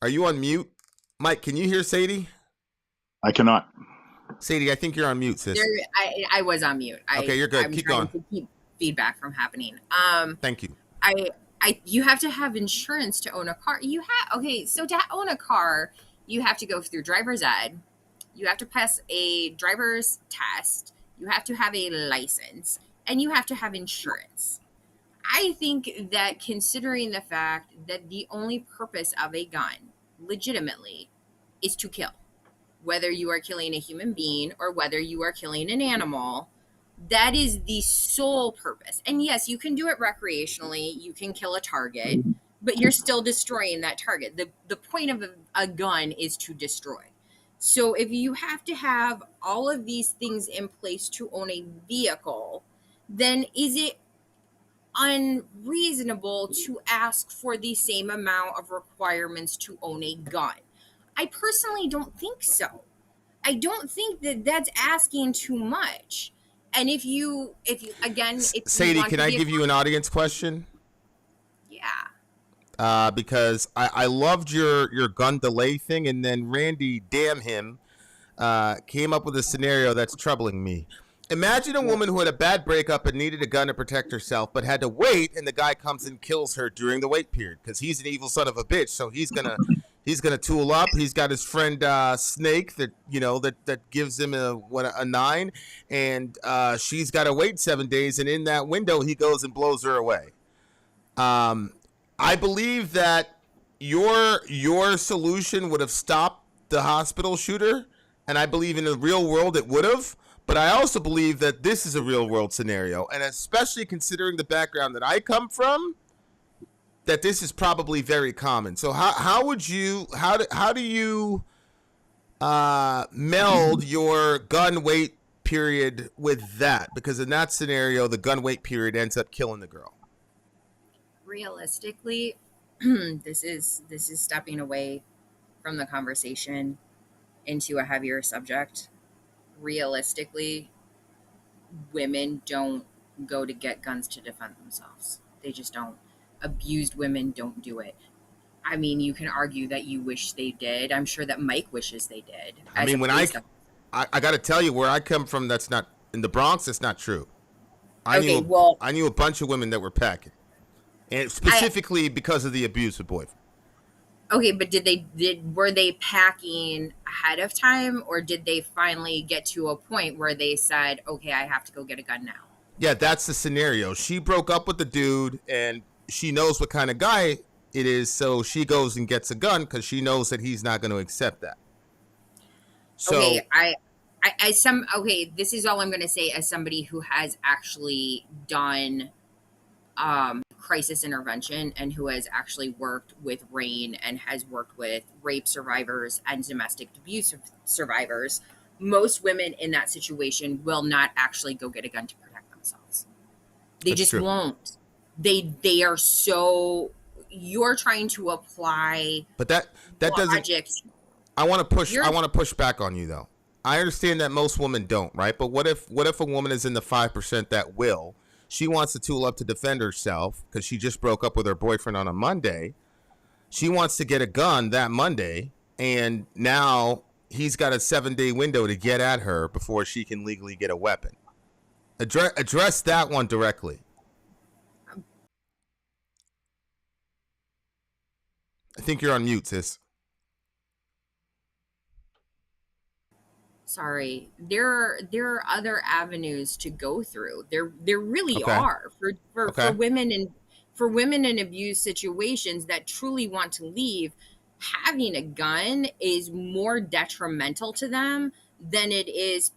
S1: Are you on mute? Mike, can you hear Sadie?
S5: I cannot.
S1: Sadie, I think you're on mute, sis.
S8: I was on mute.
S1: Okay, you're good.
S8: I'm
S1: Keep
S8: trying
S1: going.
S8: to keep feedback from happening.
S1: Thank you.
S8: You have to have insurance to own a car. So to own a car, you have to go through driver's ed. You have to pass a driver's test. You have to have a license, and you have to have insurance. I think that considering the fact that the only purpose of a gun, legitimately, is to kill, whether you are killing a human being or whether you are killing an animal, that is the sole purpose. And yes, you can do it recreationally. You can kill a target, but you're still destroying that target. The point of a gun is to destroy. So if you have to have all of these things in place to own a vehicle, then is it unreasonable to ask for the same amount of requirements to own a gun? I personally don't think so. I don't think that that's asking too much. And if you
S1: Sadie, can I give you an audience question?
S8: Yeah.
S1: Because I loved your gun delay thing, and then Randy, damn him, came up with a scenario that's troubling me. Imagine a woman who had a bad breakup and needed a gun to protect herself, but had to wait, and the guy comes and kills her during the wait period because he's an evil son of a bitch. So he's gonna tool up. He's got his friend Snake that gives him a 9, and she's got to wait 7 days, and in that window he goes and blows her away. I believe that your solution would have stopped the hospital shooter, and I believe in the real world it would have. But I also believe that this is a real world scenario, and especially considering the background that I come from, that this is probably very common. So how do you meld your gun wait period with that? Because in that scenario, the gun wait period ends up killing the girl.
S8: Realistically, this is stepping away from the conversation into a heavier subject. Realistically, women don't go to get guns to defend themselves. They just don't. Abused women don't do it. I mean, you can argue that you wish they did. I'm sure that Mike wishes they did.
S1: I mean, when I got to tell you, where I come from, that's not in the Bronx. That's not true. I knew a bunch of women that were packing, and specifically because of the abusive boyfriend.
S8: Okay, but were they packing ahead of time, or did they finally get to a point where they said, okay, I have to go get a gun now?
S1: Yeah, that's the scenario. She broke up with the dude, and she knows what kind of guy it is, so she goes and gets a gun because she knows that he's not going to accept that. So,
S8: okay, this is all I'm going to say as somebody who has actually done crisis intervention and who has actually worked with RAIN and has worked with rape survivors and domestic abuse survivors. Most women in that situation will not actually go get a gun to protect themselves. They
S1: That's
S8: just
S1: true.
S8: won't. They are so, you're trying to apply
S1: But that doesn't.
S8: logic.
S1: I want to
S8: You're
S1: push back on you though. I understand that most women don't, right? But what if a woman is in the 5% that will? She wants to tool up to defend herself because she just broke up with her boyfriend on a Monday. She wants to get a gun that Monday, and now he's got a 7-day window to get at her before she can legally get a weapon. Address that one directly. I think you're on mute, sis.
S8: Sorry, there are other avenues to go through. There really
S1: Okay.
S8: are for
S1: Okay.
S8: for women in abuse situations that truly want to leave. Having a gun is more detrimental to them than it is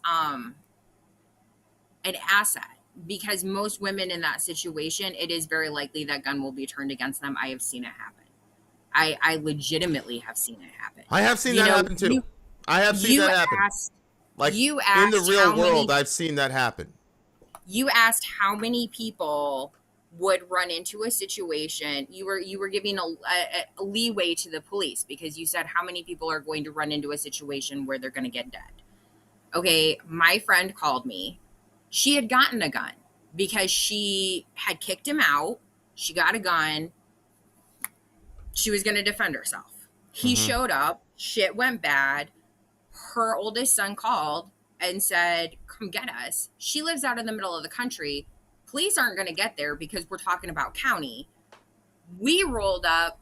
S8: an asset, because most women in that situation, it is very likely that gun will be turned against them. I have seen it happen. I legitimately have seen it happen.
S1: I have seen that happen too. I have seen that happen. Like
S8: you
S1: in the
S8: asked
S1: real
S8: how
S1: world,
S8: many-
S1: I've seen that happen.
S8: You asked how many people would run into a situation. You were giving a leeway to the police because you said how many people are going to run into a situation where they're going to get dead. Okay, my friend called me. She had gotten a gun because she had kicked him out. She got a gun. She was going to defend herself. He showed up. Shit went bad. Her oldest son called and said, come get us. She lives out in the middle of the country. Police aren't going to get there because we're talking about county. We rolled up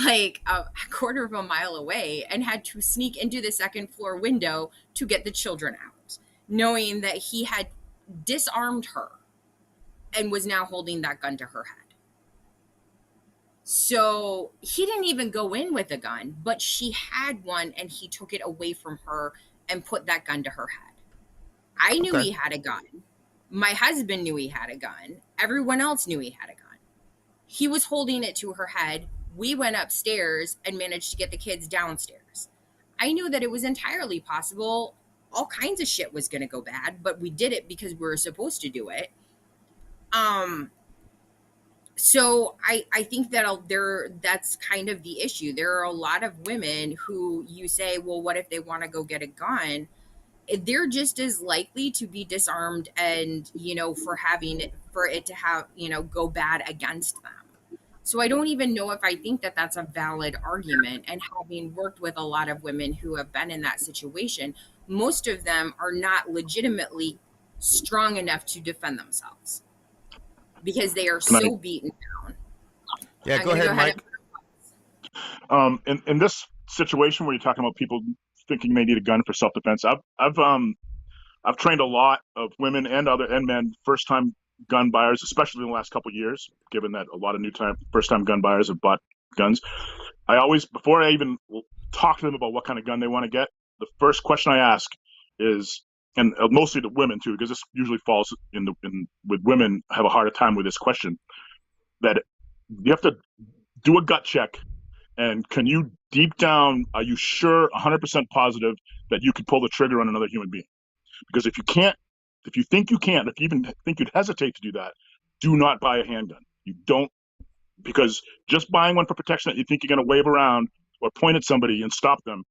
S8: like a quarter of a mile away and had to sneak into the second floor window to get the children out, knowing that he had disarmed her and was now holding that gun to her head. So he didn't even go in with a gun, but she had one and he took it away from her and put that gun to her head. I knew he had a gun. My husband knew he had a gun. Everyone else knew he had a gun. He was holding it to her head. We went upstairs and managed to get the kids downstairs. I knew that it was entirely possible. All kinds of shit was going to go bad, but we did it because we were supposed to do it. So I think that that's kind of the issue. There are a lot of women who you say, well, what if they want to go get a gun? They're just as likely to be disarmed and, for it to have, go bad against them. So I don't even know if I think that that's a valid argument. And having worked with a lot of women who have been in that situation, most of them are not legitimately strong enough to defend themselves because they are so beaten down.
S1: Yeah, go ahead, Mike.
S5: In this situation where you're talking about people thinking they need a gun for self-defense, I've trained a lot of women and men first-time gun buyers, especially in the last couple of years, given that a lot of first-time gun buyers have bought guns. I always, before I even talk to them about what kind of gun they want to get, the first question I ask is, and mostly to women too, because this usually falls with women have a harder time with this question, that you have to do a gut check. And can you deep down, are you sure 100% positive that you could pull the trigger on another human being? Because if you can't, if you think you can't, if you even think you'd hesitate to do that, do not buy a handgun. You don't, because just buying one for protection that you think you're going to wave around or point at somebody and stop them,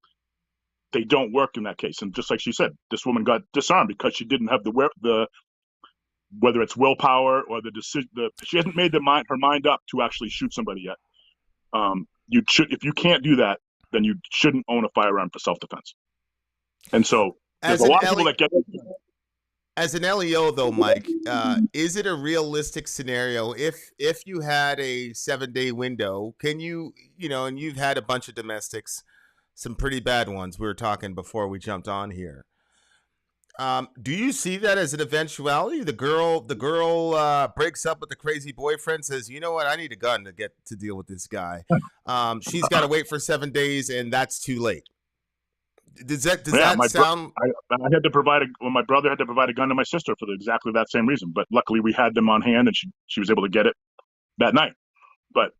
S5: they don't work in that case. And just like she said, this woman got disarmed because she didn't have whether it's willpower or the decision, she hasn't made her mind up to actually shoot somebody yet. If you can't do that, then you shouldn't own a firearm for self-defense. And so there's a lot of people that get.
S1: As an LEO though, Mike, is it a realistic scenario if you had a 7-day window? Can you, and you've had a bunch of domestics, some pretty bad ones. We were talking before we jumped on here. Do you see that as an eventuality? The girl breaks up with the crazy boyfriend, says, you know what, I need a gun to deal with this guy. She's got to wait for 7 days, and that's too late. Does that sound?
S5: I had to provide my brother had to provide a gun to my sister for exactly that same reason. But luckily, we had them on hand, and she was able to get it that night. But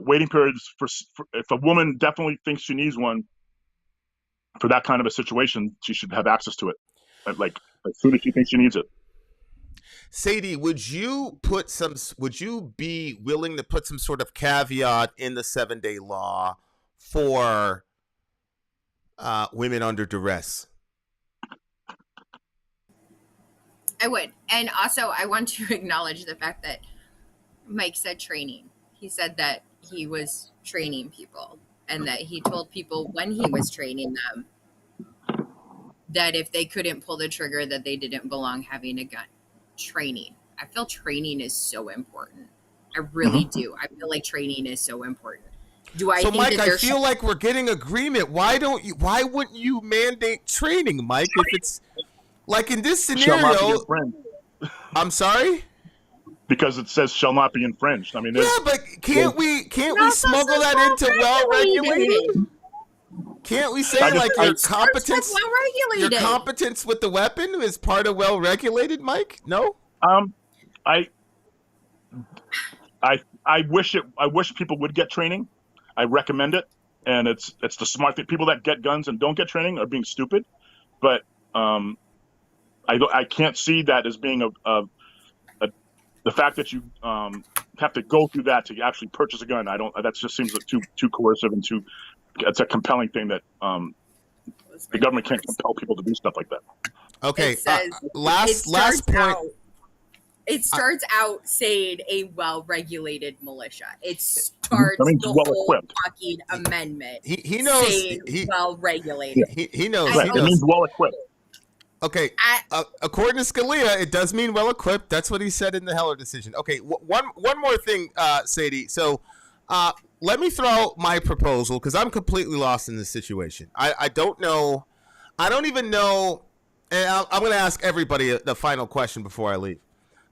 S5: waiting periods for if a woman definitely thinks she needs one for that kind of a situation, she should have access to it. Like as soon as she thinks she needs it.
S1: Sadie, would you be willing to put some sort of caveat in the 7-day law for women under duress?
S8: I would. And also, I want to acknowledge the fact that Mike said training. He said that he was training people and that he told people when he was training them that if they couldn't pull the trigger, that they didn't belong having a gun. Training. I feel training is so important. I really do. I feel like training is so important. Do I
S1: so
S8: think
S1: Mike,
S8: that
S1: I feel like we're getting agreement. Why wouldn't you mandate training, Mike? If it's like in this
S5: Shall not be
S1: scenario,
S5: infringed.
S1: I'm sorry?
S5: Because it says shall not be infringed. I mean,
S1: Yeah, but can't we smuggle that into well-regulated? Can't we say your competence with the weapon is part of well-regulated, Mike? No?
S5: I wish people would get training. I recommend it, and it's the smart thing. People that get guns and don't get training are being stupid, but I can't see that as being the fact that you have to go through that to actually purchase a gun. That just seems like too coercive and it's a compelling thing that the government can't compel people to do stuff like that.
S1: Okay, last point.
S8: It starts out saying a well-regulated militia. It starts the whole fucking amendment.
S1: He knows.
S8: Saying well-regulated.
S1: He knows.
S5: Right. It means well-equipped.
S1: Okay, according to Scalia, it does mean well-equipped. That's what he said in the Heller decision. Okay, one more thing, Sadie. So let me throw out my proposal because I'm completely lost in this situation. I don't know. I don't even know. And I'm going to ask everybody the final question before I leave.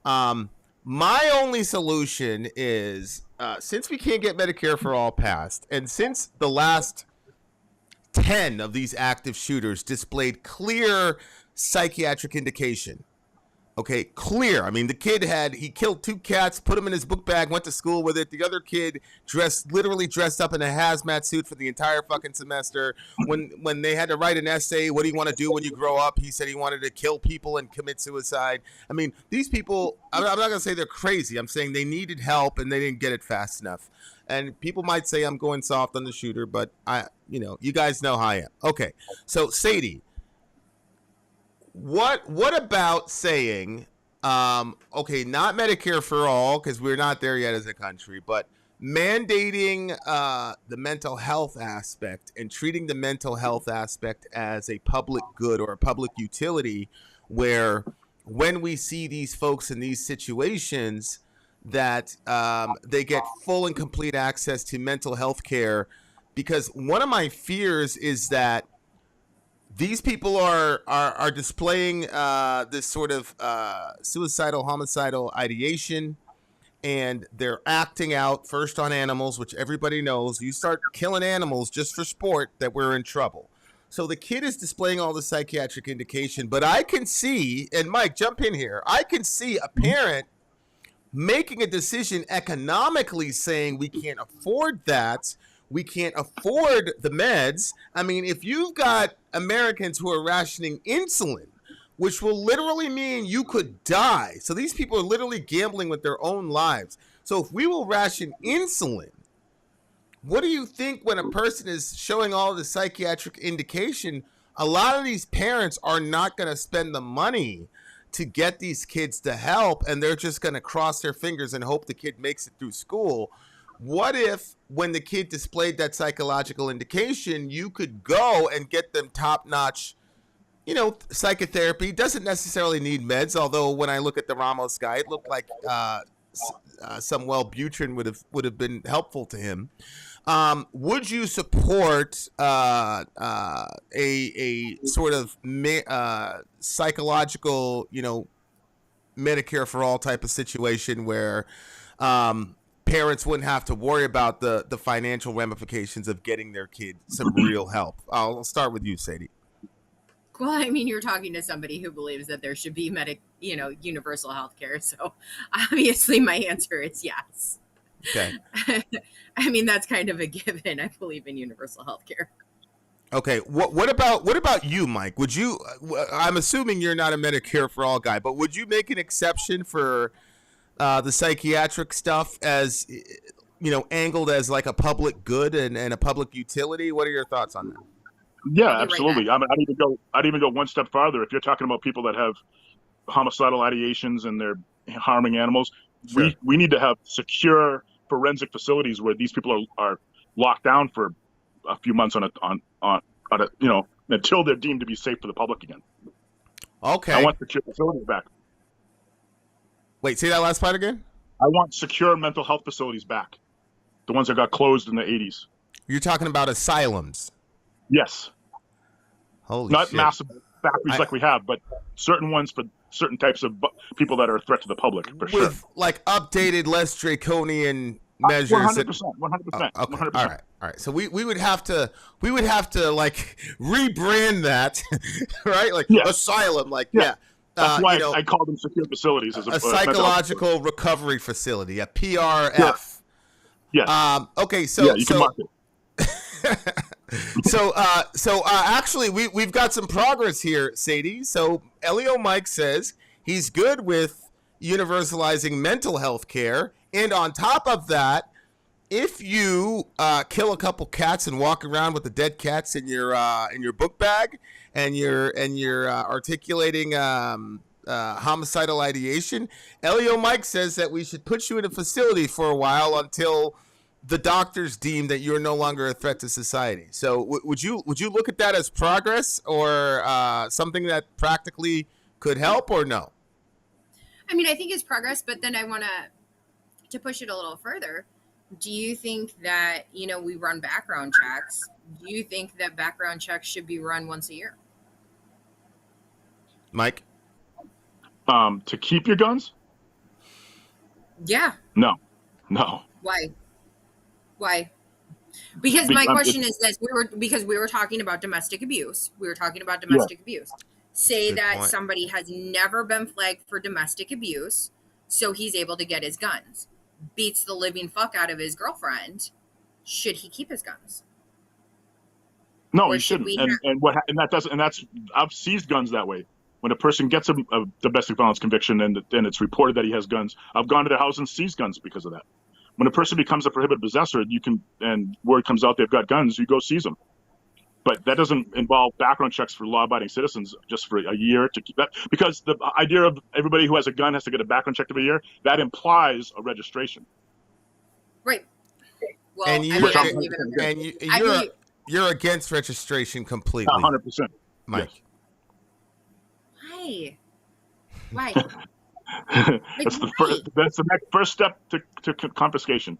S1: My only solution is since we can't get Medicare for all passed, and since the last 10 of these active shooters displayed clear psychiatric indication. Okay, clear. I mean, the kid he killed 2 cats, put them in his book bag, went to school with it. The other kid literally dressed up in a hazmat suit for the entire fucking semester. When they had to write an essay, what do you want to do when you grow up? He said he wanted to kill people and commit suicide. I mean, these people, I'm not going to say they're crazy. I'm saying they needed help and they didn't get it fast enough. And people might say I'm going soft on the shooter, but you guys know how I am. Okay, so Sadie, what about saying, okay, not Medicare for all, because we're not there yet as a country, but mandating the mental health aspect and treating the mental health aspect as a public good or a public utility, where when we see these folks in these situations that they get full and complete access to mental health care. Because one of my fears is that these people are displaying this sort of suicidal, homicidal ideation, and they're acting out first on animals, which everybody knows. You start killing animals just for sport, that we're in trouble. So the kid is displaying all the psychiatric indication, but I can see, and Mike, jump in here, I can see a parent making a decision economically saying we can't afford that. We can't afford the meds. I mean, if you've got Americans who are rationing insulin, which will literally mean you could die. So these people are literally gambling with their own lives. So if we will ration insulin, what do you think when a person is showing all the psychiatric indication? A lot of these parents are not going to spend the money to get these kids to help, and they're just going to cross their fingers and hope the kid makes it through school. What if when the kid displayed that psychological indication, you could go and get them top-notch, psychotherapy? Doesn't necessarily need meds, although when I look at the Ramos guy, it looked like some Wellbutrin would have been helpful to him. Would you support a sort of psychological, Medicare for all type of situation where parents wouldn't have to worry about the financial ramifications of getting their kid some real help? I'll start with you, Sadie.
S8: Well, I mean, you're talking to somebody who believes that there should be universal health care. So obviously my answer is yes.
S1: Okay.
S8: I mean, that's kind of a given. I believe in universal health care.
S1: Okay. What about you, Mike? Would you? I'm assuming you're not a Medicare for all guy, but would you make an exception for the psychiatric stuff as angled as like a public good and a public utility? What are your thoughts on that?
S5: Yeah, absolutely. I mean, I'd even go one step farther. If you're talking about people that have homicidal ideations and they're harming animals,
S1: Sure.
S5: we need to have secure forensic facilities where these people are locked down for a few months on a until they're deemed to be safe for the public again.
S1: Okay.
S5: I want secure facilities back.
S1: Wait, say that last part again.
S5: I want secure mental health facilities back. The ones that got closed in the 80s.
S1: You're talking about asylums.
S5: Yes.
S1: Holy
S5: Not
S1: shit.
S5: massive factories like we have, but certain ones for certain types of people that are a threat to the public, for sure.
S1: With like updated, less draconian measures.
S5: 100%. 100%.
S1: Okay.
S5: 100%.
S1: All right. So we would have to like rebrand that, right? Like asylum, like yeah.
S5: That's why I call them secure facilities. As
S1: a psychological recovery facility, a PRF.
S5: Yeah.
S1: Okay. So
S5: yeah, you can mark it.
S1: So actually, we've got some progress here, Sadie. So Elio Mike says he's good with universalizing mental health care, and on top of that, if you kill a couple cats and walk around with the dead cats in your book bag, and you're articulating homicidal ideation, Elio Mike says that we should put you in a facility for a while until the doctors deem that you're no longer a threat to society. So would you look at that as progress or something that practically could help, or no?
S8: I mean, I think it's progress, but then I want to push it a little further. Do you think that, we run background checks? Do you think that background checks should be run once a year?
S1: Mike?
S5: To keep your guns?
S8: Yeah.
S5: No.
S8: Why? Because my question is this: we were talking about domestic abuse. Abuse. Say
S1: Good
S8: that
S1: point.
S8: somebody has never been flagged for domestic abuse, so he's able to get his guns. Beats the living fuck out of his girlfriend. Should he keep his guns?
S5: No, he shouldn't. I've seized guns that way. When a person gets a domestic violence conviction and it's reported that he has guns, I've gone to their house and seized guns because of that. When a person becomes a prohibited possessor, and word comes out they've got guns, you go seize them. But that doesn't involve background checks for law-abiding citizens just for a year to keep that. Because the idea of everybody who has a gun has to get a background check every year, that implies a registration.
S8: Right. Well,
S1: And you're against registration completely.
S5: 100%.
S1: Mike.
S8: Yes. Why?
S5: That's the next first step to confiscation.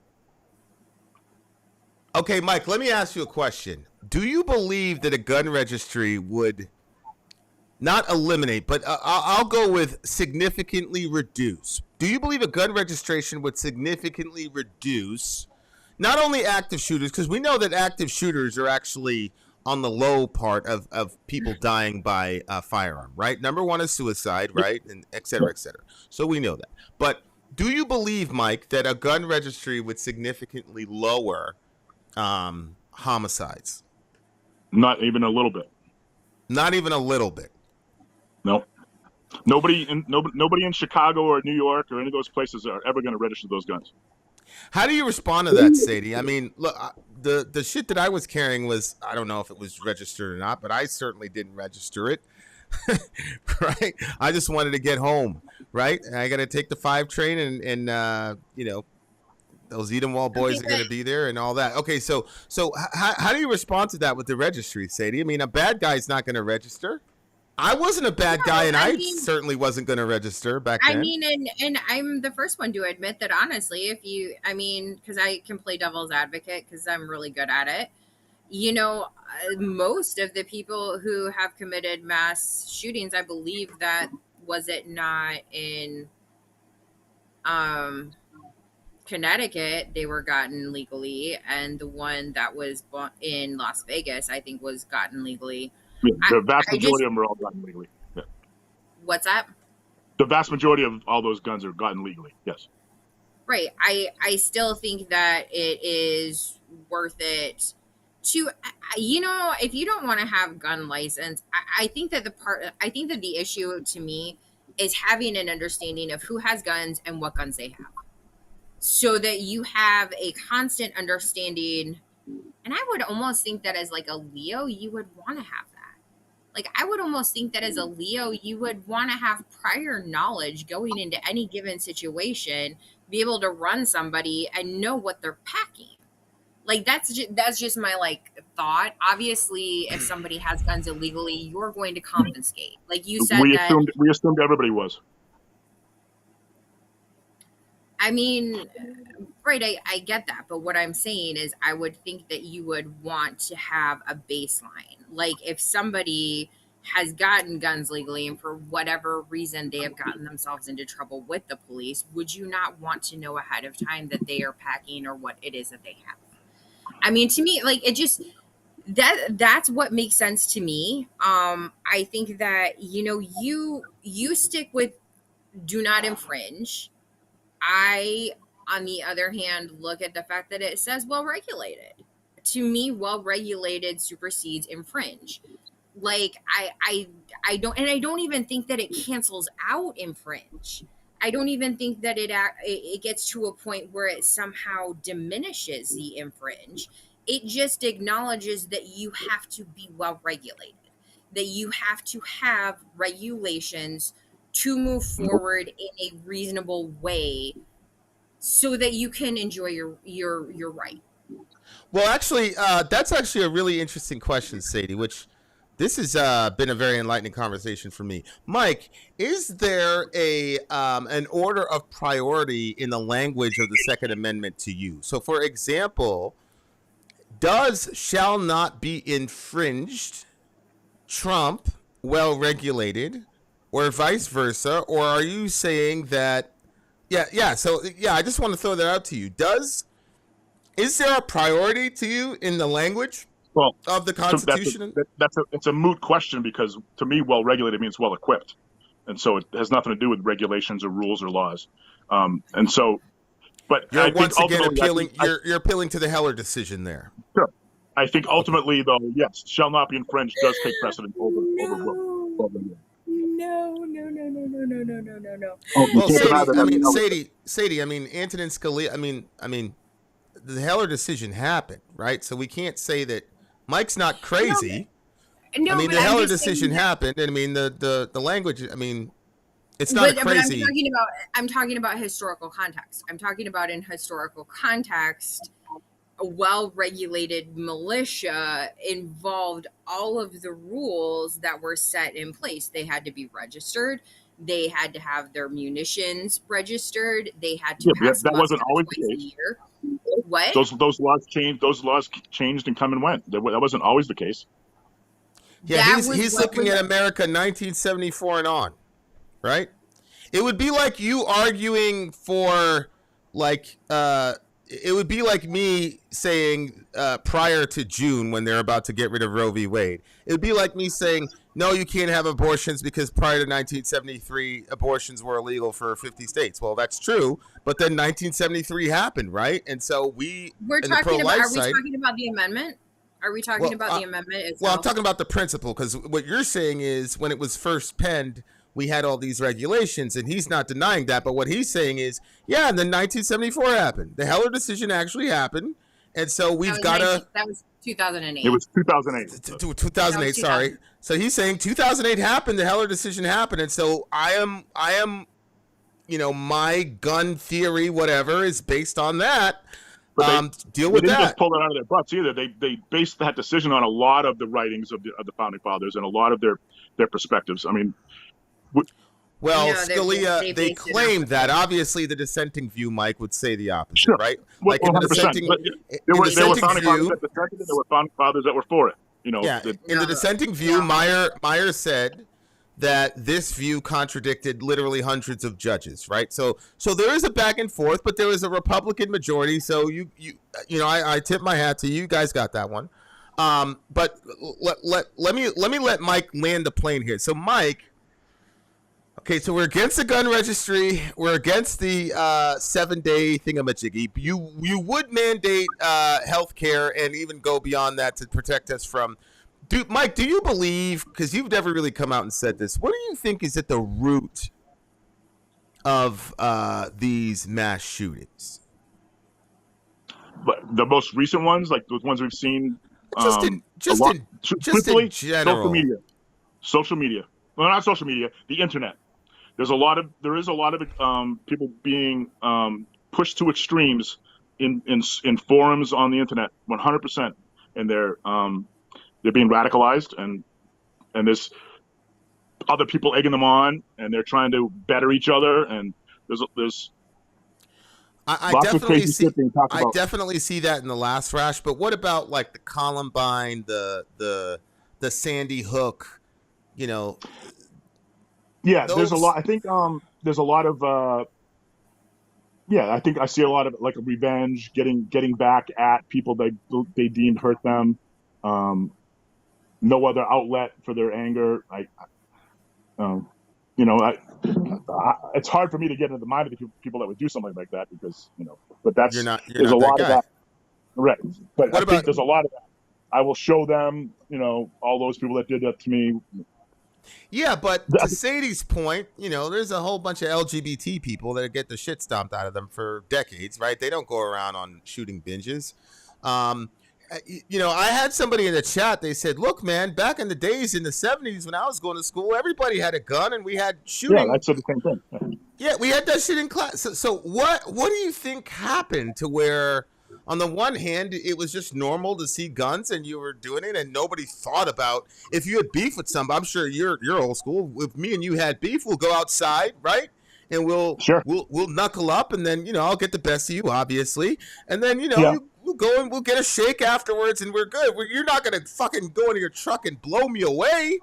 S1: Okay, Mike, let me ask you a question. Do you believe that a gun registry would not eliminate, but I'll go with significantly reduce? Do you believe a gun registration would significantly reduce not only active shooters, because we know that active shooters are actually on the low part of people dying by firearm, right? Number one is suicide, right? And et cetera, et cetera. So we know that. But do you believe, Mike, that a gun registry would significantly lower homicides?
S5: Not even a little bit.
S1: Not even a little bit.
S5: No. Nobody in Chicago or New York or any of those places are ever going to register those guns.
S1: How do you respond to that, Sadie? I mean, look, the shit that I was carrying was, I don't know if it was registered or not, but I certainly didn't register it. Right? I just wanted to get home, right? And I got to take the 5 train and those Edenwald boys are going to be there and all that. Okay, so how do you respond to that with the registry, Sadie? I mean, a bad guy's not going to register. I wasn't a bad guy, and I certainly wasn't going to register back then.
S8: I mean, and I'm the first one to admit that, honestly, because I can play devil's advocate because I'm really good at it. Most of the people who have committed mass shootings, I believe that, was it not in Connecticut, they were gotten legally, and the one that was in Las Vegas, I think, was gotten legally.
S5: The vast majority of them are all gotten legally. Yeah.
S8: What's that?
S5: The vast majority of all those guns are gotten legally. Yes.
S8: Right. I still think that it is worth it if you don't want to have gun license, I think that the issue to me is having an understanding of who has guns and what guns they have, so that you have a constant understanding. And I would almost think that as like a Leo, you would want to have that. Like, I would almost think that as a Leo, you would want to have prior knowledge going into any given situation, be able to run somebody and know what they're packing. Like, that's just my like thought. Obviously, if somebody has guns illegally, you're going to confiscate. Like you said,
S5: we assumed everybody was.
S8: I mean, right, I get that. But what I'm saying is I would think that you would want to have a baseline. Like, if somebody has gotten guns legally and for whatever reason they have gotten themselves into trouble with the police, would you not want to know ahead of time that they are packing or what it is that they have? I mean, to me, like, it just, that's what makes sense to me. I think that, you stick with do not infringe. I, on the other hand, look at the fact that it says well regulated. To me, well regulated supersedes infringe. Like, I don't even think that it cancels out infringe. I don't even think that it gets to a point where it somehow diminishes the infringe. It just acknowledges that you have to be well regulated, that you have to have regulations to move forward in a reasonable way so that you can enjoy your right.
S1: Well, actually, that's actually a really interesting question, Sadie, which this has been a very enlightening conversation for me. Mike, is there an order of priority in the language of the Second Amendment to you? So, for example, does shall not be infringed trump well regulated, or vice versa? Or are you saying that, so I just want to throw that out to you. Is there a priority to you in the language of the Constitution?
S5: It's a moot question, because to me, well regulated means well equipped, and so it has nothing to do with regulations or rules or laws. And so, but
S1: you're
S5: once again
S1: appealing. You're appealing to the Heller decision there.
S5: Sure. I think ultimately, though, yes, shall not be infringed does take precedent over.
S8: No.
S1: Well, Sadie, I mean, Antonin Scalia, I mean, the Heller decision happened, right? So we can't say that Mike's not crazy.
S8: No,
S1: I mean, the Heller decision happened, and I mean, the language, I mean, it's not crazy.
S8: But I'm talking about historical context. I'm talking about in historical context, a well-regulated militia involved all of the rules that were set in place. They had to be registered. They had to have their munitions registered. They had to pass
S5: that wasn't always the case.
S8: What?
S5: Those laws changed. Those laws changed and come and went. That wasn't always the case.
S1: Yeah, he's looking at America 1974 and on, right? It would be like you arguing for, like, it would be like me saying prior to June, when they're about to get rid of Roe v. Wade, it would be like me saying, no, you can't have abortions because prior to 1973, abortions were illegal for 50 states. Well, that's true, but then 1973 happened, right? And so we're talking about.
S8: Are we talking about the amendment? Are we talking about the amendment itself?
S1: Well, I'm talking about the principle, because what you're saying is when it was first penned, we had all these regulations, and he's not denying that. But what he's saying is, yeah, and then 1974 happened. The Heller decision actually happened, and so we've got to.
S8: That was 2008.
S5: It was 2008.
S1: 2008. Sorry. So he's saying 2008 happened. The Heller decision happened, and so I am, my gun theory, whatever, is based on that.
S5: But
S1: deal with
S5: they didn't
S1: that.
S5: just pull it out of their butts either. They based that decision on a lot of the writings of the founding fathers and a lot of their perspectives. I mean.
S1: Well, Scalia, they claimed that. Obviously, the dissenting view, Mike, would say the opposite,
S5: sure.
S1: right?
S5: Well, like in the dissenting, there were founding fathers that dissented, and there were founding fathers that were for it. In
S1: the dissenting view, Meyer said that this view contradicted literally hundreds of judges, right? So there is a back and forth, but there was a Republican majority. So I tip my hat to you. You guys got that one. But let me let Mike land the plane here. So Mike. Okay, so we're against the gun registry. We're against the 7-day thingamajiggy. You would mandate health care and even go beyond that to protect us from. Mike, do you believe, because you've never really come out and said this, what do you think is at the root of these mass shootings?
S5: But the most recent ones, like the ones we've seen,
S1: in general.
S5: Social media. Well, not social media, the internet. There is a lot of people being pushed to extremes in forums on the internet, 100%, and they're being radicalized, and there's other people egging them on, and they're trying to better each other, and there's
S1: I definitely see that in the last rash. But what about like the Columbine, the Sandy Hook, you know?
S5: Yeah, there's a lot. I think there's a lot of I think I see a lot of like revenge, getting back at people they deemed hurt them. No other outlet for their anger. It's hard for me to get into the mind of the people that would do something like that, because but that's there's a lot of that. Right, but I think there's a lot of that. I will show them, all those people that did that to me.
S1: Yeah, but to Sadie's point, there's a whole bunch of LGBT people that get the shit stomped out of them for decades, right? They don't go around on shooting binges. I had somebody in the chat, they said, look, man, back in the days in the 70s when I was going to school, everybody had a gun and we had shooting.
S5: Yeah, that's the same thing.
S1: Yeah, we had that shit in class. So what do you think happened to where, on the one hand, it was just normal to see guns and you were doing it and nobody thought about if you had beef with somebody? I'm sure you're old school. If me and you had beef, we'll go outside, right? And we'll knuckle up, and then I'll get the best of you, obviously, and then we'll go and we'll get a shake afterwards, and we're good. You're not gonna fucking go into your truck and blow me away.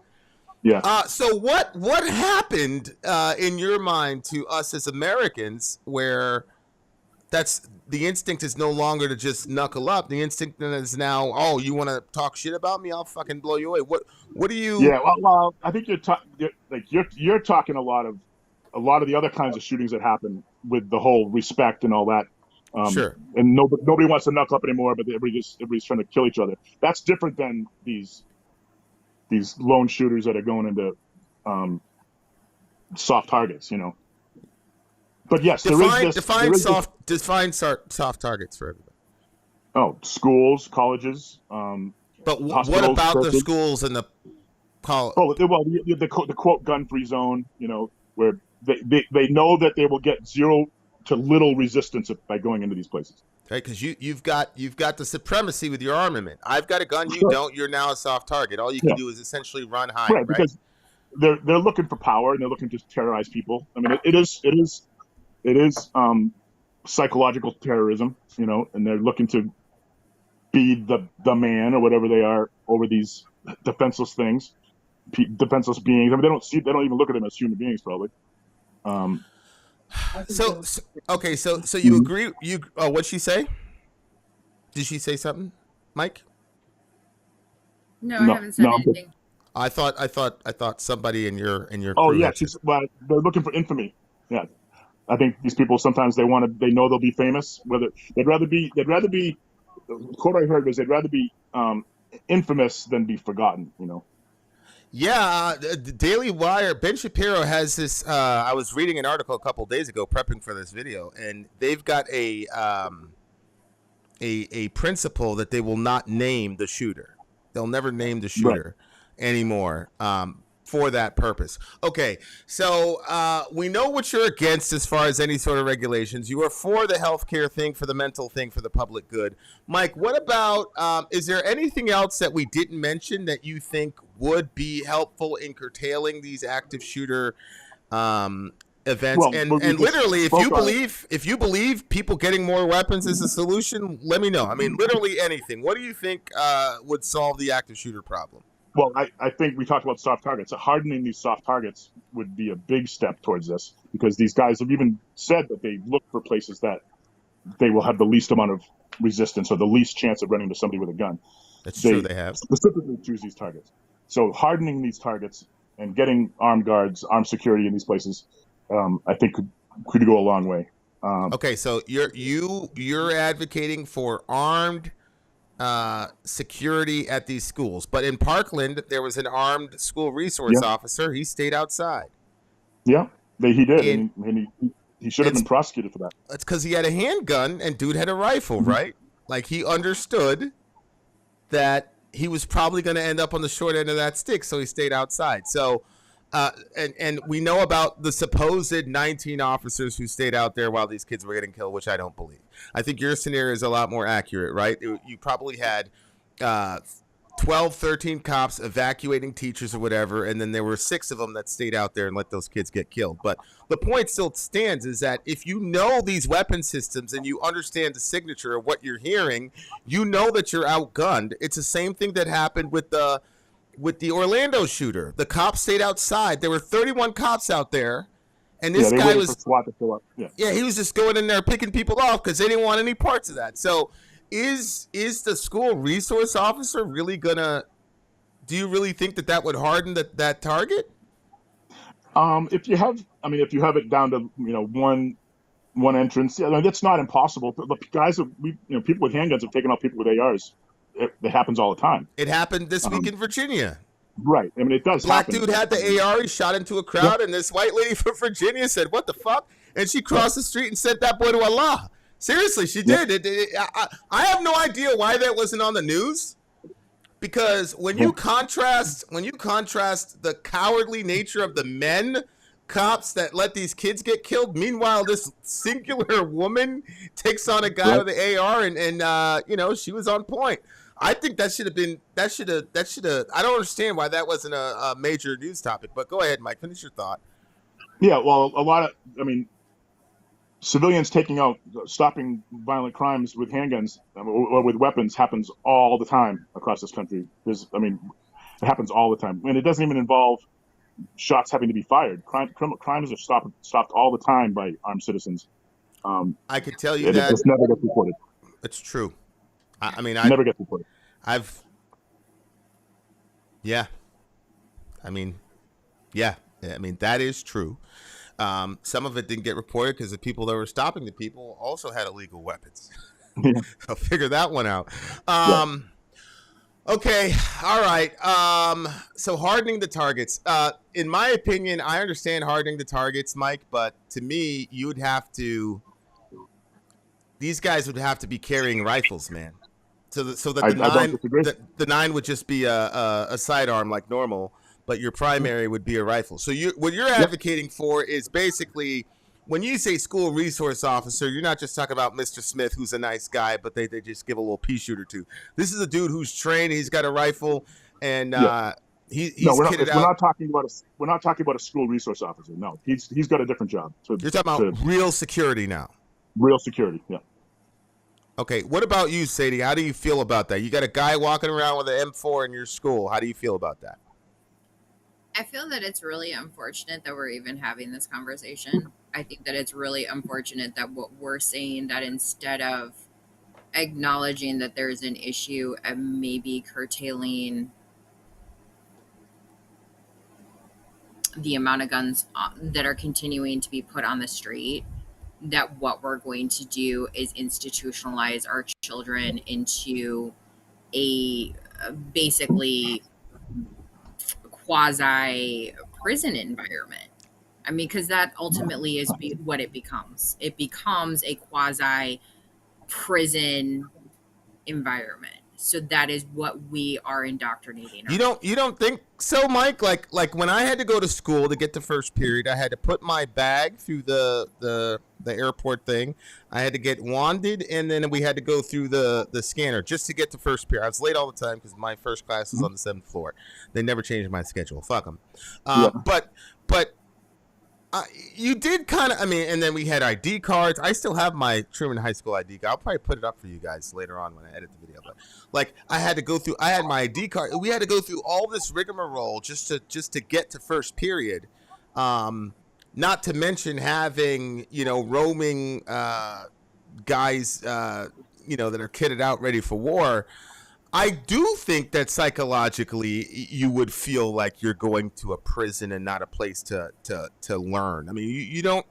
S5: Yeah.
S1: So what happened in your mind to us as Americans, where that's the instinct is no longer to just knuckle up. The instinct is now, oh, you want to talk shit about me? I'll fucking blow you away. What do you?
S5: Yeah. Well, I think you're talking a lot of the other kinds of shootings that happen with the whole respect and all that.
S1: Sure.
S5: And nobody wants to knuckle up anymore, but everybody's trying to kill each other. That's different than these lone shooters that are going into soft targets, But yes,
S1: define soft targets for everybody.
S5: Oh, schools, colleges.
S1: But what about churches? The schools and the college?
S5: Oh, well, the quote gun-free zone, where they know that they will get zero to little resistance by going into these places.
S1: Right, because you've got the supremacy with your armament. I've got a gun, you don't. You're now a soft target. All you can do is essentially run high. Right,
S5: because they're looking for power and they're looking to terrorize people. I mean, it is psychological terrorism, and they're looking to be the man or whatever they are over these defenseless things, defenseless beings. I mean, they don't even look at them as human beings, probably.
S1: So you agree? What'd she say? Did she say something, Mike?
S8: No, I haven't said anything.
S1: I thought somebody in your
S5: Oh yeah, they're looking for infamy. Yeah, I think these people sometimes they know they'll be famous. Whether they'd rather be. The quote I heard was they'd rather be infamous than be forgotten.
S1: Yeah, the Daily Wire, Ben Shapiro has this. I was reading an article a couple days ago, prepping for this video, and they've got a principle that they will not name the shooter. They'll never name the shooter anymore for that purpose. Okay, so we know what you're against as far as any sort of regulations. You are for the healthcare thing, for the mental thing, for the public good. Mike, what about, is there anything else that we didn't mention that you think would be helpful in curtailing these active shooter events? Well, and literally, if you believe people getting more weapons is a solution, let me know. I mean, literally anything. What do you think would solve the active shooter problem?
S5: Well, I think we talked about soft targets. Hardening these soft targets would be a big step towards this, because these guys have even said that they look for places that they will have the least amount of resistance or the least chance of running into somebody with a gun.
S1: That's true, they have.
S5: Specifically choose these targets. So hardening these targets and getting armed guards, armed security in these places, I think could go a long way.
S1: Okay, so you're advocating for armed security at these schools, but in Parkland there was an armed school resource officer. He stayed outside.
S5: Yeah, he did, and he should have been prosecuted for that.
S1: That's because he had a handgun and dude had a rifle, right? Like he understood that he was probably going to end up on the short end of that stick, so he stayed outside. So, and we know about the supposed 19 officers who stayed out there while these kids were getting killed, which I don't believe. I think your scenario is a lot more accurate, right? You probably had 12, 13 cops evacuating teachers or whatever, and then there were 6 of them that stayed out there and let those kids get killed. But the point still stands is that if you know these weapon systems and you understand the signature of what you're hearing, you know that you're outgunned. It's the same thing that happened with the Orlando shooter. The cops stayed outside. There were 31 cops out there, and this guy was
S5: SWAT to fill up.
S1: Yeah, he was just going in there picking people off because they didn't want any parts of that. So is the school resource officer really gonna? Do you really think that would harden that target?
S5: If you have it down to one entrance, that's not impossible. But guys, people with handguns have taken out people with ARs. It happens all the time.
S1: It happened this week in Virginia.
S5: Right. I mean, it does.
S1: Black
S5: happen.
S1: Dude had the AR. He shot into a crowd, and this white lady from Virginia said, "What the fuck?" And she crossed the street and sent that boy to Allah. Seriously, she did. I have no idea why that wasn't on the news, because when you contrast the cowardly nature of the men cops that let these kids get killed, meanwhile this singular woman takes on a guy with an AR, and she was on point. I think that should have. I don't understand why that wasn't a major news topic. But go ahead, Mike. Finish your thought.
S5: Yeah, well, civilians stopping violent crimes with handguns or with weapons happens all the time across this country. It happens all the time, and it doesn't even involve shots having to be fired. Crimes are stopped all the time by armed citizens.
S1: I could tell you that
S5: it just never gets reported.
S1: It's true. I
S5: never gets reported.
S1: That is true. Some of it didn't get reported because the people that were stopping the people also had illegal weapons. I'll figure that one out. Okay. All right. So hardening the targets. In my opinion, I understand hardening the targets, Mike, but to me, these guys would have to be carrying rifles, man. So that the 9 would just be a sidearm like normal, but your primary would be a rifle. So what you're advocating for is basically, when you say school resource officer, you're not just talking about Mr. Smith, who's a nice guy, but they just give a little pea shooter to. This is a dude who's trained. He's got a rifle, and he's kitted out.
S5: We're not talking about a school resource officer. No, he's got a different job.
S1: You're talking about real security now.
S5: Real security, yeah.
S1: Okay, what about you, Sadie? How do you feel about that? You got a guy walking around with an M4 in your school. How do you feel about that?
S8: I feel that it's really unfortunate that we're even having this conversation. I think that it's really unfortunate that what we're saying, that instead of acknowledging that there's an issue and maybe curtailing the amount of guns that are continuing to be put on the street, that what we're going to do is institutionalize our children into a basically quasi prison environment. I mean, because that ultimately is what it becomes. It becomes a quasi prison environment. So that is what we are indoctrinating.
S1: You don't think so, Mike? Like when I had to go to school to get to first period, I had to put my bag through the airport thing. I had to get wanded, and then we had to go through the scanner just to get to first period. I was late all the time because my first class was on the 7th floor. They never changed my schedule. Fuck them. But you did kind of, and then we had ID cards. I still have my Truman High School ID card. I'll probably put it up for you guys later on when I edit the video. But I had my ID card. We had to go through all this rigmarole just to get to first period. Not to mention having, roaming guys, that are kitted out ready for war. I do think that psychologically you would feel like you're going to a prison and not a place to learn. I mean, you don't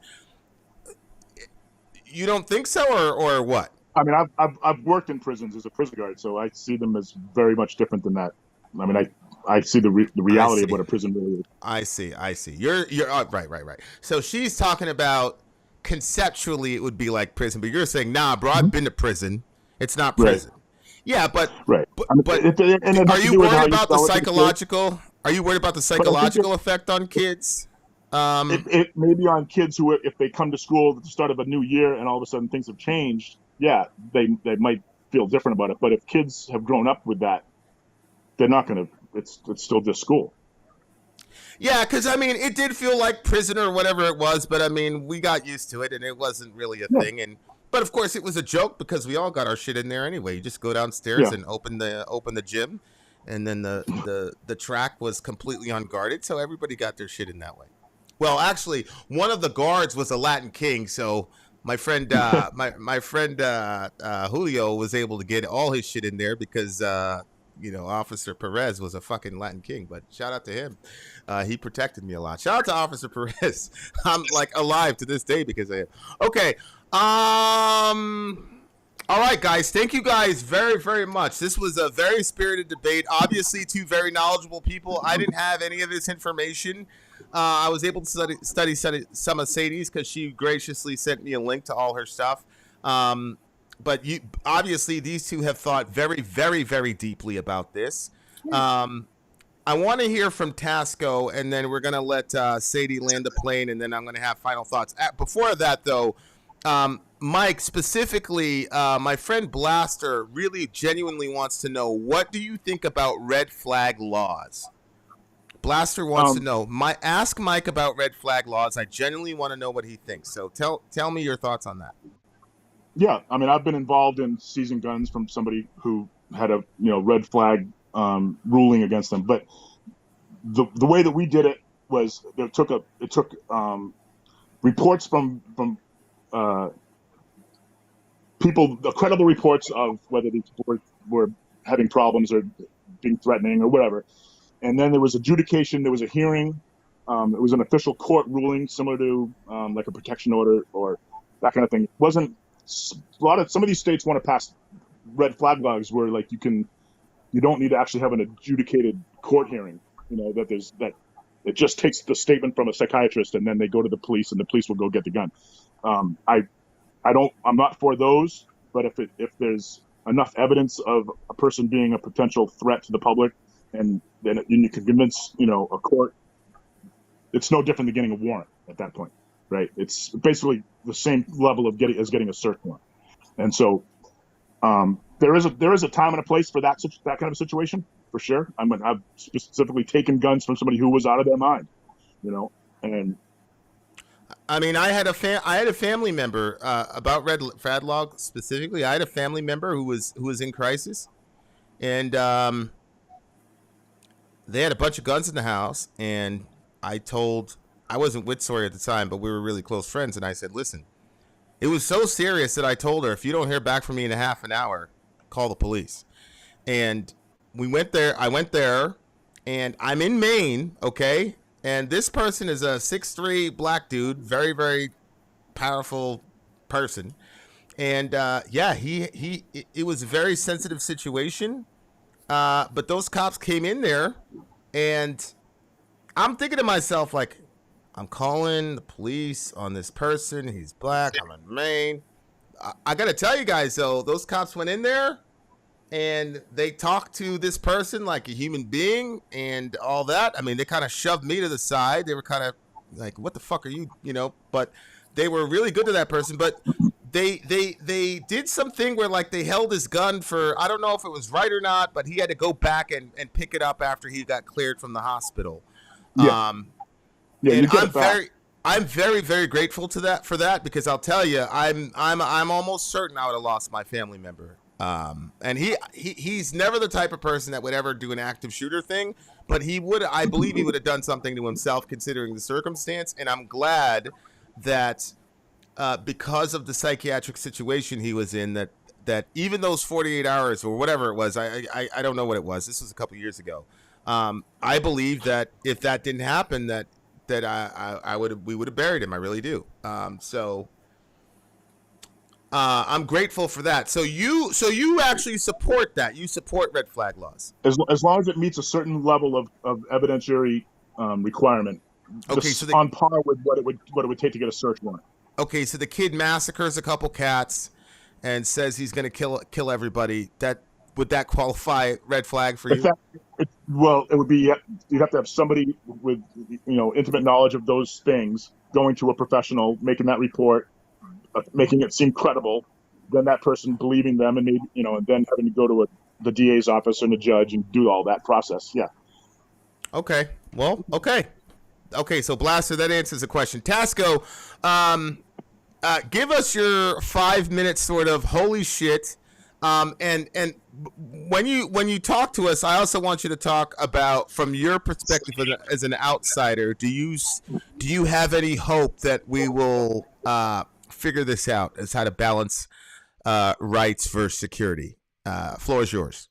S1: think so, or what?
S5: I mean, I've worked in prisons as a prison guard, so I see them as very much different than that. I mean, I see the reality of what a prison really is.
S1: I see. You're right. So she's talking about conceptually it would be like prison, but you're saying, nah, bro, I've been to prison. It's not prison. Right. Yeah, but
S5: right.
S1: But are you worried about the psychological? Are you worried about the psychological effect on kids?
S5: It may be on kids who, if they come to school at the start of a new year and all of a sudden things have changed, yeah, they might feel different about it. But if kids have grown up with that, they're not going to. It's still just school.
S1: Yeah, because I mean, it did feel like prison or whatever it was, but I mean, we got used to it, and it wasn't really a thing. But of course, it was a joke because we all got our shit in there anyway. You just go downstairs and open the gym, and then the track was completely unguarded, so everybody got their shit in that way. Well, actually, one of the guards was a Latin king, so my friend my friend Julio was able to get all his shit in there because Officer Perez was a fucking Latin king. But shout out to him, he protected me a lot. Shout out to Officer Perez. I'm like alive to this day because of him. Okay. All right, guys. Thank you guys very, very much. This was a very spirited debate. Obviously, two very knowledgeable people. I didn't have any of this information. I was able to study some of Sadie's because she graciously sent me a link to all her stuff. But obviously, these two have thought very, very, very deeply about this. I want to hear from Tasco, and then we're going to let Sadie land the plane, and then I'm going to have final thoughts. Before that, though, Mike, specifically, my friend Blaster really genuinely wants to know, what do you think about red flag laws? Blaster wants to know. Ask Mike about red flag laws. I genuinely want to know what he thinks. So tell me your thoughts on that.
S5: Yeah, I mean, I've been involved in seizing guns from somebody who had a red flag ruling against them. But the way that we did it was it took reports from people, the credible reports of whether these people were having problems or being threatening or whatever. And then there was adjudication. There was a hearing. It was an official court ruling, similar to like a protection order or that kind of thing. It wasn't some of these states want to pass red flag laws where like you don't need to actually have an adjudicated court hearing. That it just takes the statement from a psychiatrist and then they go to the police and the police will go get the gun. I'm not for those, but if there's enough evidence of a person being a potential threat to the public, and then you can convince a court, it's no different than getting a warrant at that point, right? It's basically the same level of getting a search warrant. And so there is a time and a place for that kind of situation, for sure. I've specifically taken guns from somebody who was out of their mind, and
S1: I mean, I had a family member about red flag law specifically. I had a family member who was in crisis, and they had a bunch of guns in the house. And I wasn't with Sori at the time, but we were really close friends. And I said, listen, it was so serious that I told her, if you don't hear back from me in a half an hour, call the police. And we went there. I went there, and I'm in Maine, okay? And this person is a 6'3" black dude, very, very powerful person. And it was a very sensitive situation. But those cops came in there, and I'm thinking to myself, like, I'm calling the police on this person. He's black. I'm in Maine. I got to tell you guys, though, those cops went in there, and they talked to this person like a human being and all that. I mean, they kind of shoved me to the side. They were kind of like, what the fuck are you, but they were really good to that person. But they did something where like they held his gun for, I don't know if it was right or not, but he had to go back and pick it up after he got cleared from the hospital.
S5: Yeah.
S1: And I'm very, very grateful for that, because I'll tell you, I'm almost certain I would have lost my family member. And he's never the type of person that would ever do an active shooter thing, but I believe he would have done something to himself considering the circumstance. And I'm glad that because of the psychiatric situation he was in, that that even those 48 hours or whatever it was, I don't know what it was. This was a couple years ago. I believe that if that didn't happen, that we would have buried him. I really do. I'm grateful for that. So you actually support that. You support red flag laws.
S5: As long as it meets a certain level of evidentiary requirement.
S1: Okay, so
S5: on par with what it would take to get a search warrant.
S1: Okay, so the kid massacres a couple cats and says he's going to kill everybody. Would that qualify red flag for you?
S5: Well, it would be, you'd have to have somebody with intimate knowledge of those things going to a professional, making that report, making it seem credible, then that person believing them, and maybe and then having to go to the DA's office and the judge and do all that process. Yeah.
S1: Okay. Well, okay. So Blaster, that answers the question. Tasco, give us your 5 minutes sort of holy shit. And when you talk to us, I also want you to talk about, from your perspective as an outsider, do you have any hope that we will figure this out as how to balance rights versus security? Floor is yours.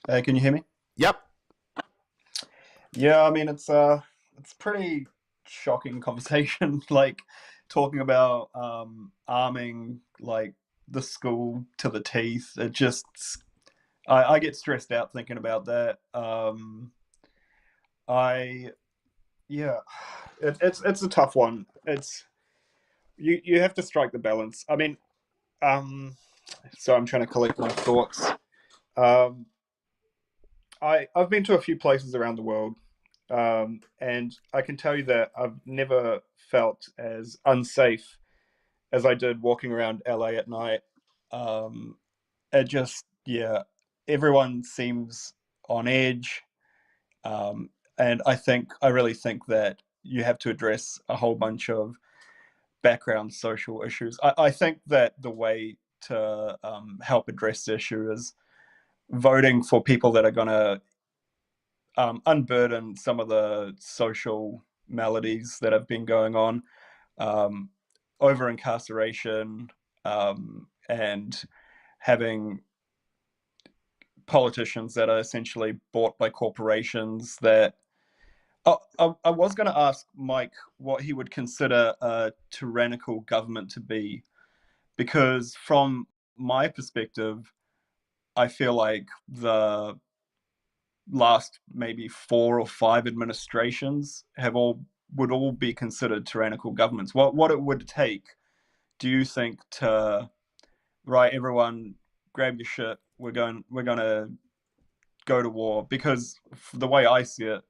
S9: Can you hear me?
S1: Yep.
S9: Yeah, I mean it's pretty shocking conversation, like talking about arming like the school to the teeth. It just I get stressed out thinking about that. It's a tough one. It's you have to strike the balance. I mean, so I'm trying to collect my thoughts. I've been to a few places around the world, and I can tell you that I've never felt as unsafe as I did walking around LA at night. It just, everyone seems on edge, and I really think that you have to address a whole bunch of background social issues. I think that the way to help address the issue is voting for people that are going to unburden some of the social maladies that have been going on, over incarceration, and having politicians that are essentially bought by corporations. That I was going to ask Mike what he would consider a tyrannical government to be, because from my perspective, I feel like the last maybe 4 or 5 administrations would all be considered tyrannical governments. What it would take, do you think, to right, everyone grab your shit, we're going to go to war? Because the way I see it,